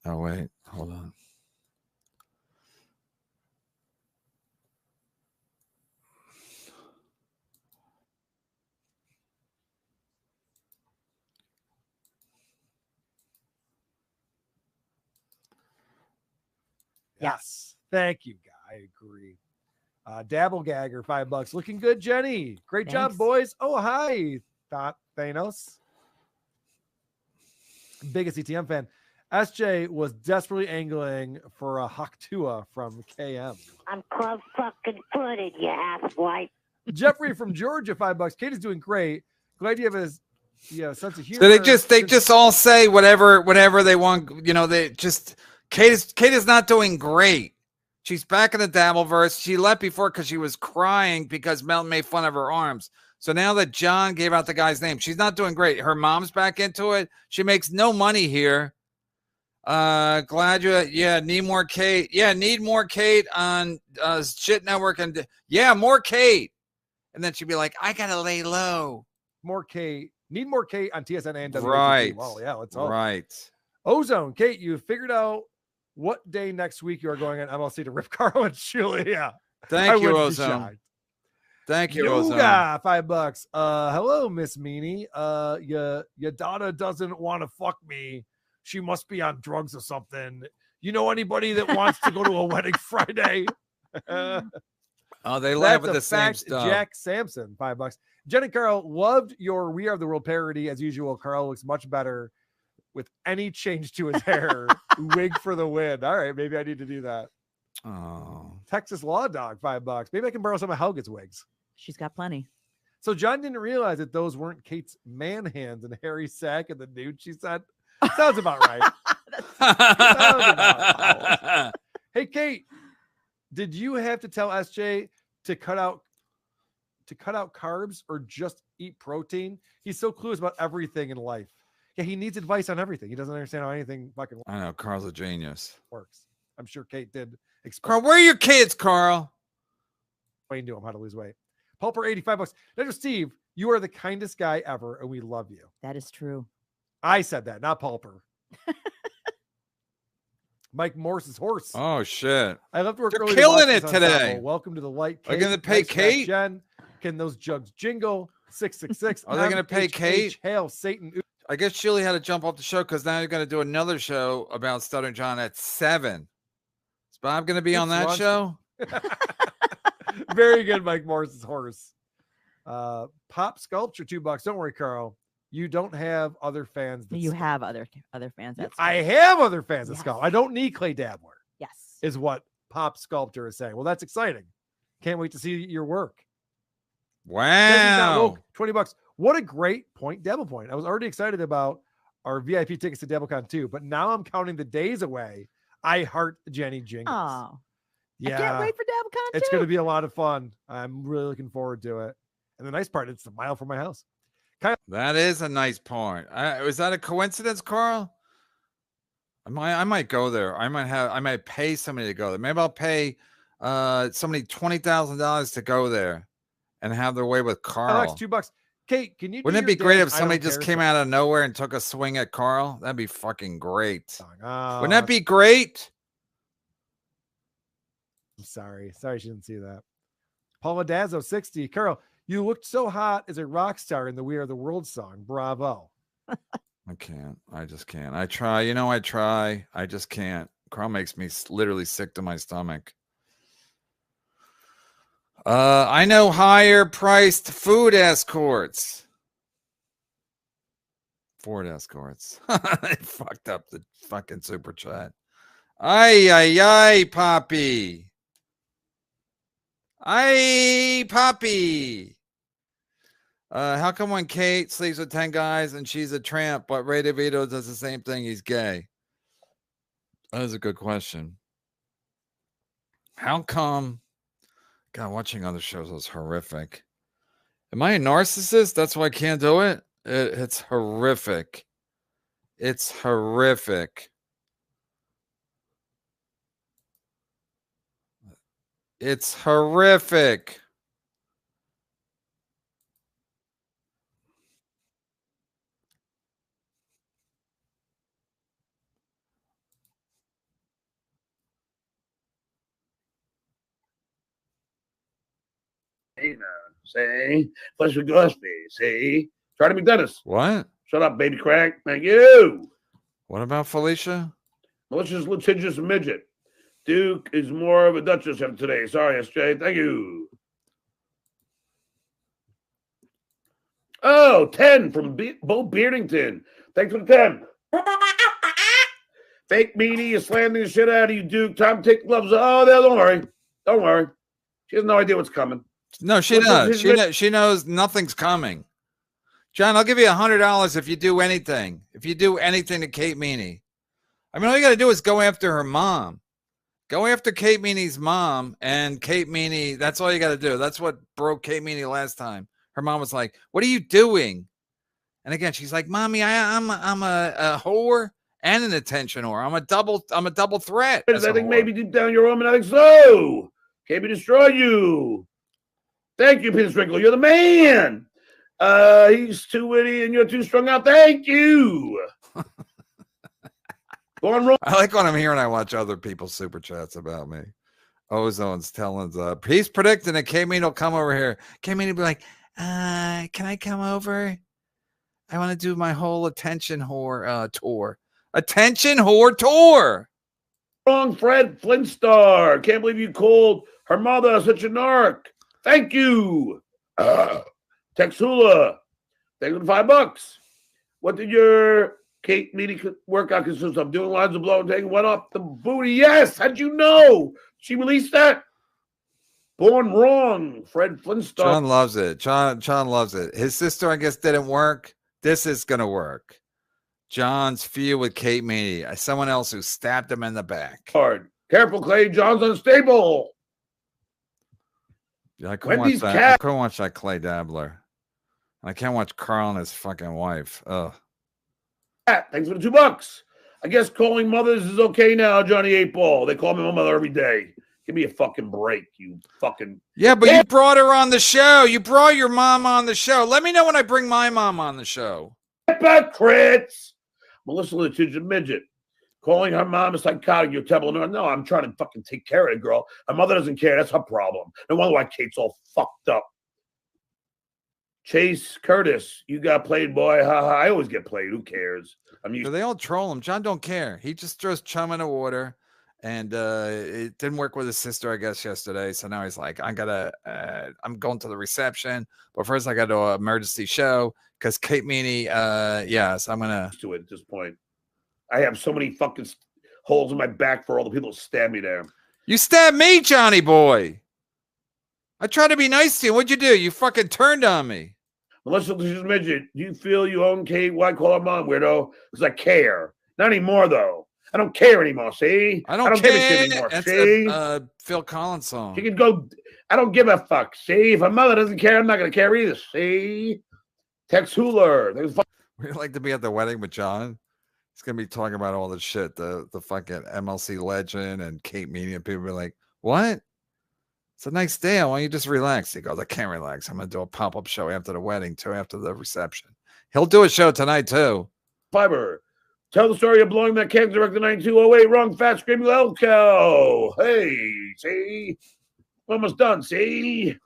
Oh, wait. Hold on. Yes. Thank you, guy. I agree. Dabble Gagger, $5. Looking good, Jenny. Great job, Thanks. boys. Oh, hi, Thanos. Biggest ETM fan. SJ was desperately angling for a Haktua from KM. I'm club fucking footed, you asswipe. Jeffrey from Georgia, $5. Kate is doing great. Glad you have a sense of humor. So they just all say whatever they want. You know, they just Kate is not doing great. She's back in the Dabbleverse. She left before because she was crying because Melton made fun of her arms. So now that John gave out the guy's name, she's not doing great. Her mom's back into it. She makes no money here. Glad need more Kate. Yeah, need more Kate on Shit Network and more Kate. And then she'd be like, I gotta lay low. More Kate. Need more Kate on TSN and WATP. Right. Well, yeah, let's all. Right. Ozone, Kate, you figured out what day next week you are going on MLC to rip Carl and Julia. Thank you, Ozone. Thank you, Ozone. Yoga, $5. Hello, Miss Meanie. Your daughter doesn't want to fuck me. She must be on drugs or something. You know anybody that wants to go to a wedding Friday? Oh, they laugh at the same fact, stuff. Jack Sampson, $5. Jen and Carl loved your We Are the World parody as usual. Carl looks much better with any change to his hair. Wig for the win. All right, maybe I need to do that. Oh, Texas Law Dog, $5. Maybe I can borrow some of Helga's wigs. She's got plenty. So John didn't realize that those weren't Kate's man hands and Harry's sack and the nude she said. Sounds about right. Sounds about right. Hey, Kate, did you have to tell SJ to cut out carbs or just eat protein? He's so clueless about everything in life. Yeah, he needs advice on everything. He doesn't understand how anything fucking I know. Carl's a genius. works. I'm sure Kate did explain. Carl, where are your kids, Carl? Explain to him how to lose weight. Pulper, $85. Dr. Steve, you are the kindest guy ever, and we love you. That is true. I said that, not Pulper. Mike Morse's horse. Oh shit! I love to work They're early. killing to it today. Welcome to the light. Are they going to pay Kate? Jen, can those jugs jingle? 666. Are they going to pay Kate? Hail Satan. I guess Shirley had to jump off the show because now you're going to do another show about Stuttering John at 7. Is Bob going to be on that show? Very good, Mike Morse's horse. Pop Sculpture, $2. Don't worry, Carl. You don't have other fans. You have other fans. I have other fans at Yes. Skull. I don't need Clay Dabbler. Yes. Is what Pop Sculptor is saying. Well, that's exciting. Can't wait to see your work. Wow. $20. What a great point, Devil Point. I was already excited about our VIP tickets to DevilCon 2, but now I'm counting the days away. I heart Jenny Jingles. Oh, yeah. I can't wait for DevilCon 2. It's going to be a lot of fun. I'm really looking forward to it. And the nice part, it's a mile from my house. That is a nice part. Was that a coincidence, Carl? I might go there. I might pay somebody to go there. Maybe I'll pay somebody $20,000 to go there and have their way with Carl. Alex, $2. Kate, can you? Wouldn't it be great if somebody just came out of nowhere and took a swing at Carl? That'd be fucking great. Wouldn't that be great? I'm sorry. Sorry she didn't see that. Paula Dazzo, 60. Carl, you looked so hot as a rock star in the We Are the World song. Bravo. I can't. I just can't. I try. You know, I try. I just can't. Carl makes me literally sick to my stomach. I know higher priced food escorts. Ford escorts. They fucked up the fucking super chat. Ay, ay, ay, Poppy. Ay, Poppy. How come when Kate sleeps with 10 guys and she's a tramp, but Ray DeVito does the same thing? He's gay. That is a good question. How come? God, watching other shows was horrific. Am I a narcissist? That's why I can't do it? It's horrific. It's horrific. It's horrific. Say, Fletcher Gillespie. See, Charlie McDennis. What? Shut up, baby crack. Thank you. What about Felicia? Malicious, litigious midget. Duke is more of a Duchess of today. Sorry, SJ. Thank you. Oh, 10 from Bo Beardington. Thanks for the 10. Fake meanie is slamming the shit out of you, Duke. Time to take the gloves. Oh, don't worry. Don't worry. She has no idea what's coming. No, she does. She knows nothing's coming. John, I'll give you $100 if you do anything. If you do anything to Kate Meany. I mean, all you got to do is go after her mom. Go after Kate Meany's mom, and Kate Meany, that's all you got to do. That's what broke Kate Meany last time. Her mom was like, what are you doing? And again, she's like, Mommy, I'm a whore and an attention whore. I'm a double threat. I think maybe deep down you're a woman. I think so. Can't be destroy you. Thank you, Peter Sprinkle. You're the man. He's too witty and you're too strung out. Thank you. Going wrong. I like when I'm here and I watch other people's super chats about me. Ozone's telling us, he's predicting that K-Mean will come over here. K-Mean will be like, can I come over? I want to do my whole attention whore tour. Attention whore tour. Wrong, Fred Flintstar. Can't believe you called her mother such a narc. Thank you. Texula. Thank you for $5. What did your Kate Meany workout consist of? Doing lines of blow and taking one off the booty. Yes. How'd you know? She released that. Born wrong. Fred Flintstone. John loves it. John loves it. His sister, I guess, didn't work. This is going to work. John's feud with Kate Meany. Someone else who stabbed him in the back. Hard. Careful, Clay. John's unstable. Yeah, I couldn't watch that Clay Dabbler. I can't watch Carl and his fucking wife. Ugh. Thanks for the $2. I guess calling mothers is okay now, Johnny 8-Ball. They call me my mother every day. Give me a fucking break, you fucking... Yeah, but you brought her on the show. You brought your mom on the show. Let me know when I bring my mom on the show. Hypocrites! Melissa Letitia Midget. Calling her mom a psychotic. You're telling her, no, I'm trying to fucking take care of the girl. Her mother doesn't care. That's her problem. No wonder why Kate's all fucked up. Chase Curtis, you got played, boy. Ha ha. I always get played. Who cares? So they all troll him. John don't care. He just throws chum in the water. And it didn't work with his sister, I guess, yesterday. So now he's like, I'm going to the reception. But first I got to an emergency show because Kate Meany, yes, I'm going to do it at this point. I have so many fucking holes in my back for all the people who stab me there. You stabbed me, Johnny boy. I tried to be nice to you. What'd you do? You fucking turned on me. Melissa Midget, do you feel you own Kate? Why call her mom, weirdo? Because I care. Not anymore, though. I don't care anymore, see? I don't give a shit anymore, That's see? a Phil Collins song. She can go, I don't give a fuck, see? If her mother doesn't care, I'm not going to care either, see? Tex Hooler. We'd like to be at the wedding with John. He's going to be talking about all this shit, the fucking MLC legend and Kate Meany. And people be like, what? It's a nice day. Why don't you just relax? He goes, I can't relax. I'm going to do a pop-up show after the wedding, too, after the reception. He'll do a show tonight, too. Fiber. Tell the story of blowing that cake director 9208. Wrong, fat, screaming little cow. Hey, see? Almost done, see?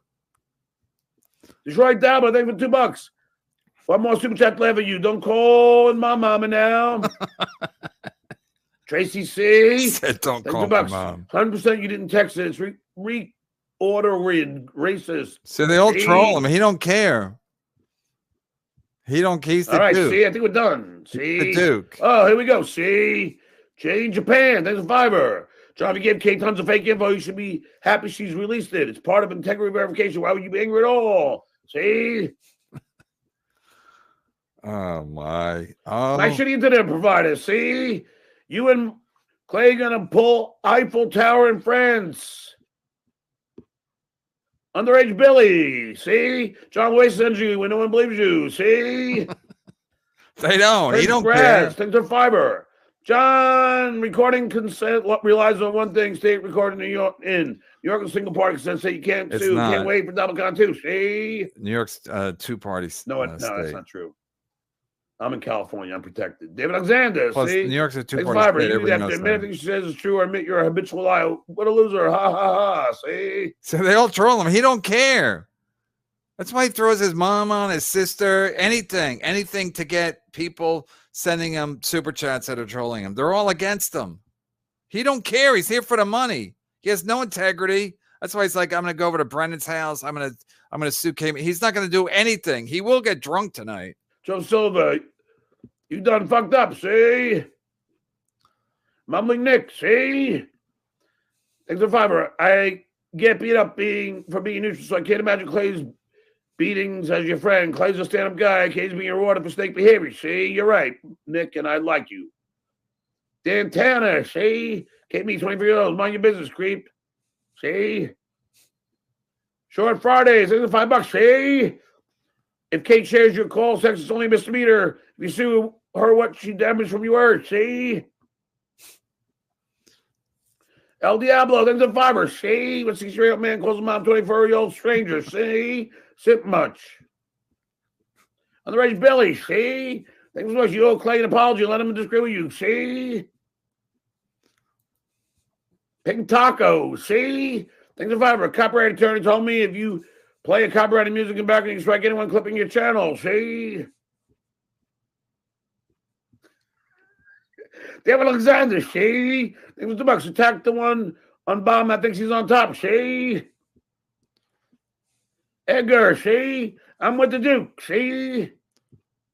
Detroit Dabba, thank you for $2. One more super chat left for you. Don't call my mama now. Tracy C. Said don't call my mom. 100% you didn't text it. It's racist. So they all troll him. He don't care. He's all the right, Duke. see, I think we're done. See? The Duke. Oh, here we go. See? Jay in Japan. Thanks for $5. John, you gave Kate tons of fake info. You should be happy she's released it. It's part of integrity verification. Why would you be angry at all? See? Oh, my. Oh. My shitty internet provider. See? You and Clay gonna pull Eiffel Tower in France. Underage Billy. See? John wastes energy when no one believes you. See? They don't. He don't care. care. Things are fiber. John, recording consent relies on one thing: state recording New York. In New York, a single party consent say you can't sue. Can't wait for double con too. See? New York's two parties. No, that's not true. I'm in California. I'm protected. David Alexander. Plus, see? New York's a two-party state. state. You have to admit everything she says is true or admit you're a habitual liar. What a loser. Ha, ha, ha. See? So they all troll him. He don't care. That's why he throws his mom on, his sister, anything to get people sending him super chats that are trolling him. They're all against him. He don't care. He's here for the money. He has no integrity. That's why he's like, I'm gonna go over to Brennan's house. I'm gonna sue Kate. He's not gonna do anything. He will get drunk tonight. Joe Silva, you done fucked up, see? Mumbling Nick, see? Thanks for fiber. I get beat up for being neutral, so I can't imagine Clay's beatings as your friend. Clay's a stand-up guy. Clay's being rewarded for snake behavior. See, you're right, Nick, and I like you. Dan Tanner, see? Kate me 24 years old. Mind your business, creep. See? Short Fridays, $5. See? If Kate shares your call, sex is only a misdemeanor. If you sue her, what she damaged from your word. See? El Diablo, thanks for fiber. See? What 6-year-old man calls a mom 24-year-old stranger. See? Sip much. On the Rage Billy. See? Thanks so much. You owe Clay an apology. Let him disagree with you. See? Pink Taco. See? Thanks for fiber. A copyright attorney told me if you play a copyrighted music in background, you can strike anyone clipping your channel. See? David Alexander. See? Thanks for $2. Attack the one on bottom that thinks he's on top. See? Edgar. See? I'm with the Duke. See?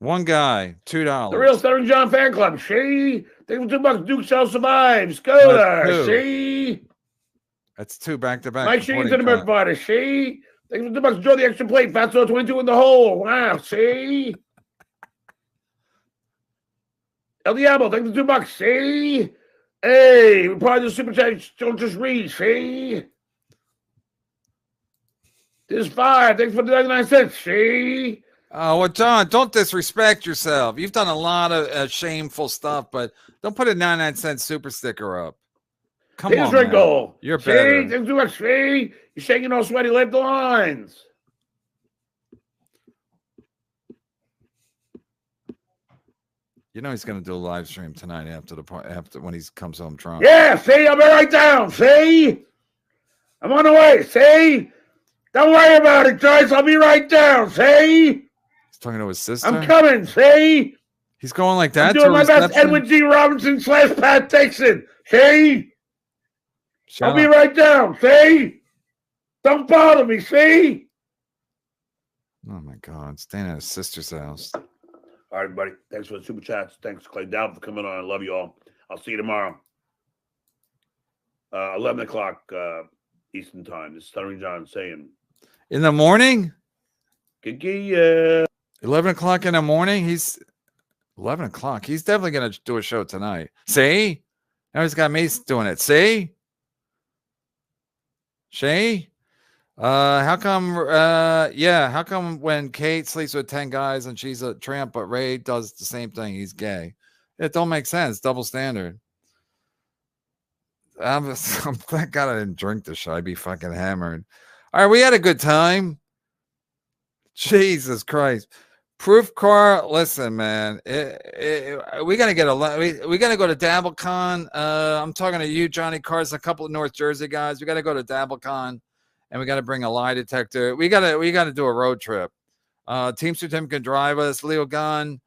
One guy, $2. The Real Stuttering John fan club. See? Thanks for $2. Duke Cell survives. Go there. See? That's 2 back-to-back. Mike Sheen to the Merc Fighter. See? Thanks for $2. Draw the extra plate. Fatso 22 in the hole. Wow. See? El Diablo. Thanks for $2. See? Hey, we're part of the super chat. Don't just read. See? This is 5. Thanks for the 99 cents. See? Oh, well, John, don't disrespect yourself. You've done a lot of shameful stuff, but don't put a 99-cent super sticker up. Come on, man. Goal. You're better. See? Thanks too much. See? You're shaking all sweaty. Lift the lines. You know he's going to do a live stream tonight after when he comes home drunk. Yeah, see? I'll be right down. See? I'm on the way. See? Don't worry about it, Joyce. I'll be right down. See? He's talking to his sister. I'm coming. See? He's going like that. I'm doing my best. Edwin G. Robinson / Pat Dixon. See? I'll be right down. See? Don't bother me. See? Oh my God! Staying at his sister's house. All right, everybody. Thanks for the super chats. Thanks, Clay Down, for coming on. I love you all. I'll see you tomorrow. 11 o'clock Eastern time. This is Stuttering John saying. In the morning? 11 o'clock in the morning? He's 11 o'clock. He's definitely going to do a show tonight. See? Now he's got me doing it. See? Shay? How come when Kate sleeps with 10 guys and she's a tramp, but Ray does the same thing? He's gay. It don't make sense. Double standard. I'm thank God I didn't drink this shit. I'd be fucking hammered. All right, we had a good time. Jesus Christ. Proof car, listen, man. We gotta get we gotta go to DabbleCon. I'm talking to you, Johnny Cars, a couple of North Jersey guys. We gotta go to DabbleCon, and we gotta bring a lie detector. We gotta do a road trip. Teamster Tim can drive us. Leo Gunn,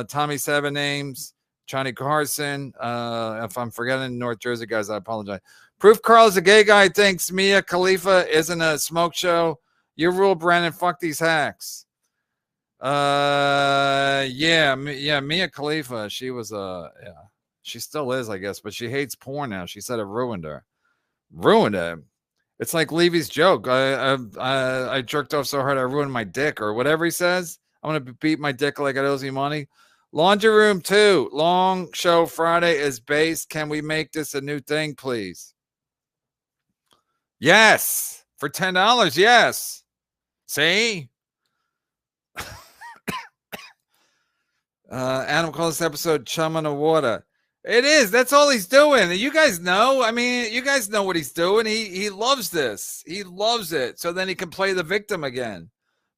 Tommy Seven Names, Johnny Carson. If I'm forgetting North Jersey guys, I apologize. Proof Carl is a gay guy. Thinks Mia Khalifa isn't a smoke show. You rule, Brandon. Fuck these hacks. Mia Khalifa. She was she still is, I guess, but she hates porn now. She said it ruined her. Ruined it. It's like Levy's joke. I jerked off so hard I ruined my dick, or whatever he says. I'm gonna beat my dick like it owes me money. Laundry Room 2, long show Friday is based. Can we make this a new thing, please? Yes, for $10. Yes. See? Adam calls this episode Chum in the Water. It is. That's all he's doing. You guys know. I mean, you guys know what he's doing. He loves this. He loves it. So then he can play the victim again.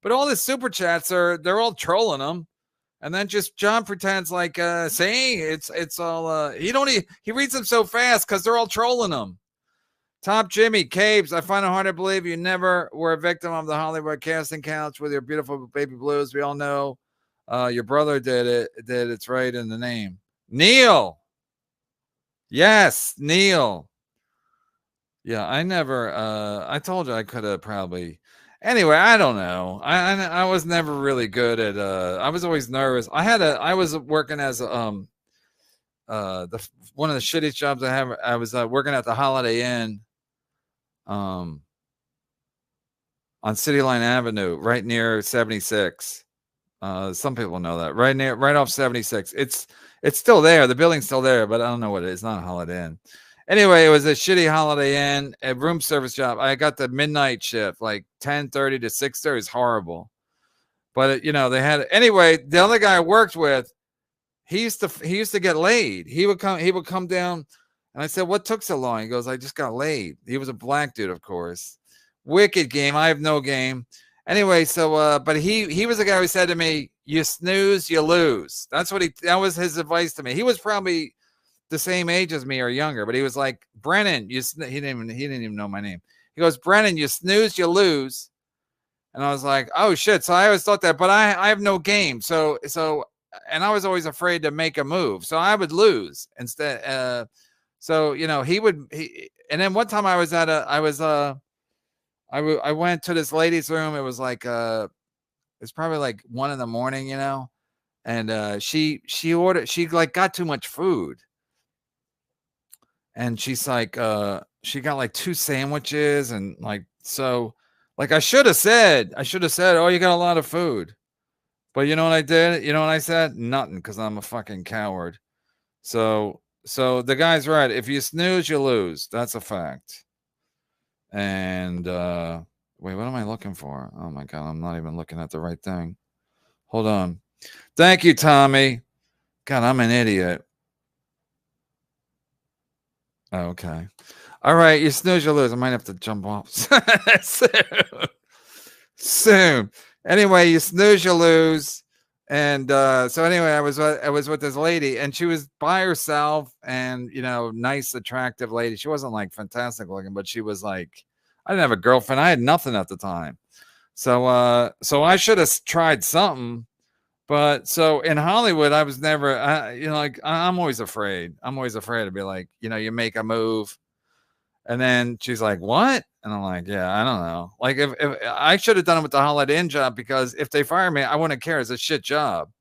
But all the super chats they're all trolling him. And then just John pretends like saying it's all he reads them so fast because they're all trolling him. Top Jimmy Cabes, I find it hard to believe you never were a victim of the Hollywood casting couch with your beautiful baby blues. We all know your brother did it. It's right in the name. Neil. Yes, Neil. Yeah, I never. I told you I could have probably. Anyway, I don't know. I was never really good at. I was always nervous. I was working as one of the shittiest jobs I have. I was working at the Holiday Inn, on City Line Avenue, right near 76. Some people know that right off 76. It's still there. The building's still there, but I don't know what it is. It's not a Holiday Inn. Anyway, it was a shitty Holiday Inn, a room service job. I got the midnight shift, like 10:30 to 6:30. It's horrible. But they had anyway. The other guy I worked with, he used to get laid. He would come down, and I said, "What took so long?" He goes, "I just got laid." He was a black dude, of course. Wicked game. I have no game. Anyway, so but he was the guy who said to me, "You snooze, you lose." That was his advice to me. He was probably the same age as me or younger, but he was like, "Brennan, he didn't even know my name." He goes, "Brennan, you snooze, you lose." And I was like, "Oh shit." So I always thought that, but I have no game. So and I was always afraid to make a move. So I would lose instead. So and then one time I went to this lady's room. It was like it's probably like 1 a.m, and she like got too much food. And she's like, she got like 2 sandwiches, and like I should have said, "Oh, you got a lot of food." But you know what I did? You know what I said? Nothing, because I'm a fucking coward. So the guy's right. If you snooze, you lose. That's a fact. And wait, what am I looking for? Oh my God, I'm not even looking at the right thing. Hold on. Thank you, Tommy. God, I'm an idiot. Okay. All right, you snooze, you lose. I might have to jump off soon. Anyway, you snooze, you lose. And so anyway, I was with this lady, and she was by herself, and nice, attractive lady. She wasn't like fantastic looking, but she was like, I didn't have a girlfriend. I had nothing at the time. So I should have tried something. But so in Hollywood, I was never, I'm always afraid. I'm always afraid to be like, you make a move, and then she's like, "What?" And I'm like, "Yeah, I don't know." Like if I should have done it with the Holiday Inn job, because if they fire me, I wouldn't care. It's a shit job.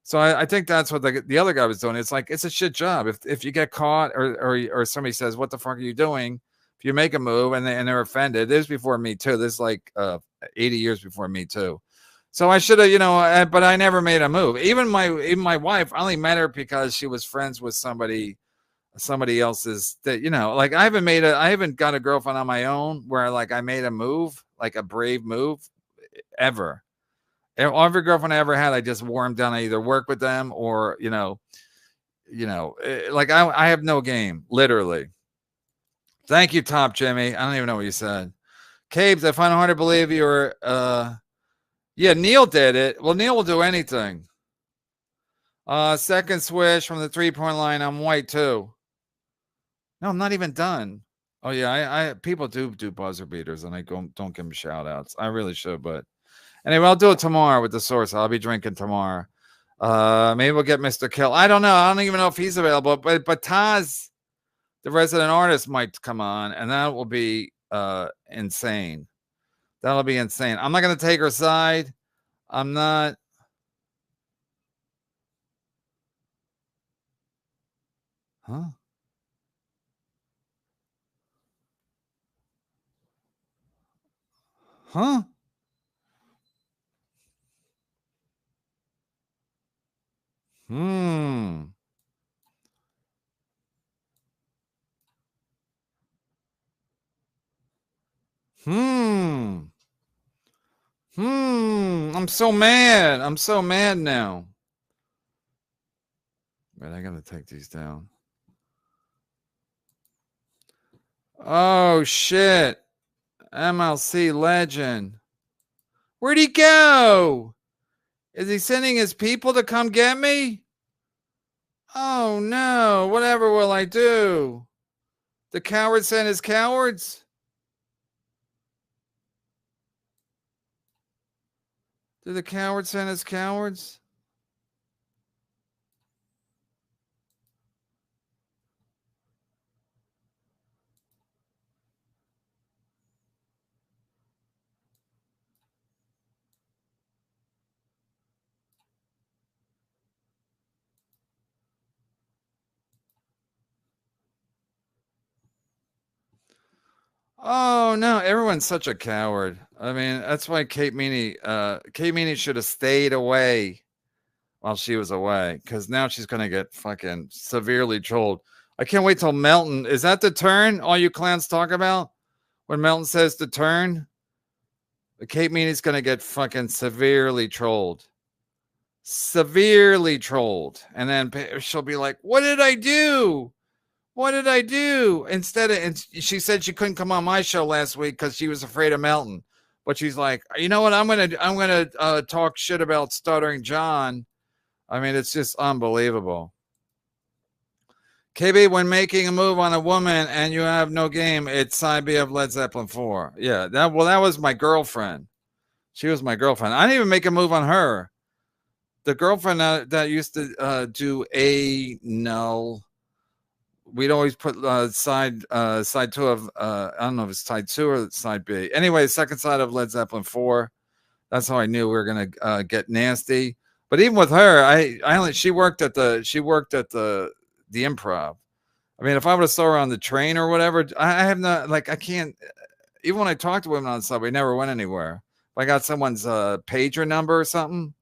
So I think that's what the other guy was doing. It's like, it's a shit job. If you get caught, or somebody says, "What the fuck are you doing?" If you make a move and they're offended, this is before Me Too. This is like 80 years before Me Too. So I should have, but I never made a move. Even my wife, I only met her because she was friends with somebody else's, that like I haven't got a girlfriend on my own where like I made a move, like a brave move, ever. Every girlfriend I ever had, I just wore them down. I either work with them or like I have no game, literally. Thank you, Top Jimmy. I don't even know what you said. Cabes, I find it hard to believe you were yeah, Neil did it. Well, Neil will do anything. Second swish from the 3-point line. I'm white too. No, I'm not even done. Oh yeah, I people do buzzer beaters, and I don't give them shout outs. I really should, but anyway, I'll do it tomorrow with the source. I'll be drinking tomorrow. Maybe we'll get Mr. Kill. I don't know. I don't even know if he's available, but Taz, the resident artist, might come on, and that will be insane. That'll be insane. I'm not gonna take her side. I'm not. Huh? Huh? Hmm. Hmm. I'm so mad. I'm so mad now. Wait, I gotta take these down. Oh shit. MLC legend. Where'd he go? Is he sending his people to come get me? Oh no. Whatever will I do? The cowards sent his cowards? Did the cowards send his cowards? Oh no, everyone's such a coward. I mean, that's why Kate Meany should have stayed away while she was away, because now she's gonna get fucking severely trolled. I can't wait till Melton. Is that the turn all you clowns talk about? When Melton says the turn, Kate Meany's gonna get fucking severely trolled. Severely trolled. And then she'll be like, what did I do? What did I do? Instead of, and she said she couldn't come on my show last week because she was afraid of Melton. But she's like, you know what? I'm gonna talk shit about Stuttering John. I mean, it's just unbelievable. KB, when making a move on a woman and you have no game, it's side B of Led Zeppelin 4. Yeah, that was my girlfriend. She was my girlfriend. I didn't even make a move on her. The girlfriend that used to do a null. We'd always put side 2 of I don't know if it's side 2 or side B. Anyway, second side of Led Zeppelin 4. That's how I knew we were gonna get nasty. But even with her, she worked at the Improv. I mean, if I would have saw her on the train or whatever, I have not, like, I can't. Even when I talked to women on the subway, never went anywhere. If I got someone's pager number or something.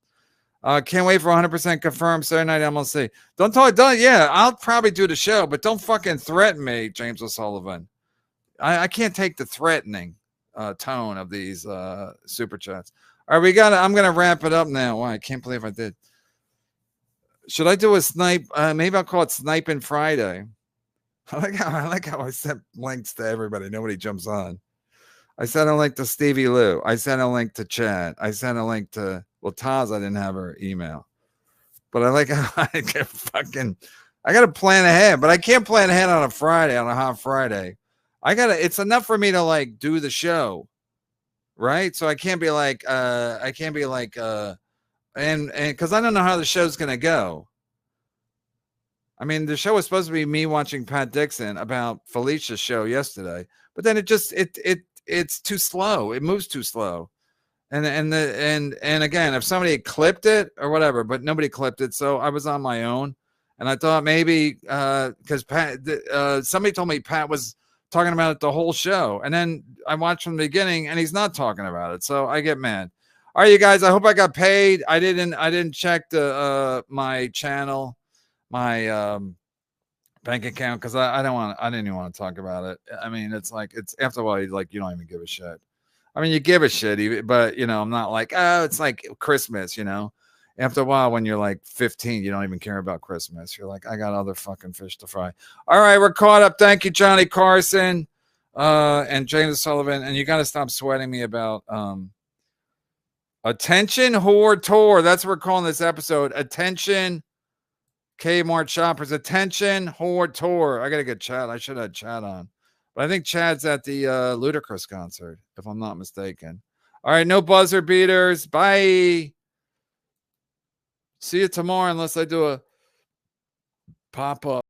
Can't wait for 100% confirmed Saturday night MLC. Yeah, I'll probably do the show, but don't fucking threaten me, James O'Sullivan. I can't take the threatening tone of these super chats. All right, I'm gonna wrap it up now. Wow, I can't believe I did. Should I do a snipe? Maybe I'll call it Sniping Friday. I like how I sent links to everybody. Nobody jumps on. I sent a link to Stevie Lou. I sent a link to Chad. I sent a link to Taz. I didn't have her email, but I like how I got to plan ahead, but I can't plan ahead on a Friday, on a hot Friday. It's enough for me to like do the show, right? So I can't be like, and because I don't know how the show's gonna go. I mean, the show was supposed to be me watching Pat Dixon about Felicia's show yesterday, but then it's too slow. It moves too slow. And again, if somebody clipped it or whatever, but nobody clipped it, so I was on my own, and I thought maybe because Pat, somebody told me Pat was talking about it the whole show, and then I watched from the beginning, and he's not talking about it, so I get mad. All right, you guys, I hope I got paid. I didn't check my channel, my bank account, because I didn't even want to talk about it. I mean, it's after a while, you don't even give a shit. I mean, you give a shit, but I'm not like, oh, it's like Christmas, After a while, when you're like 15, you don't even care about Christmas. You're like, I got other fucking fish to fry. All right, we're caught up. Thank you, Johnny Carson, and James Sullivan. And you got to stop sweating me about Attention Whore Tour. That's what we're calling this episode. Attention Kmart shoppers. Attention Whore Tour. I got to get Chad. I should have Chad on. But I think Chad's at the Ludacris concert, if I'm not mistaken. All right, no buzzer beaters. Bye. See you tomorrow, unless I do a pop-up.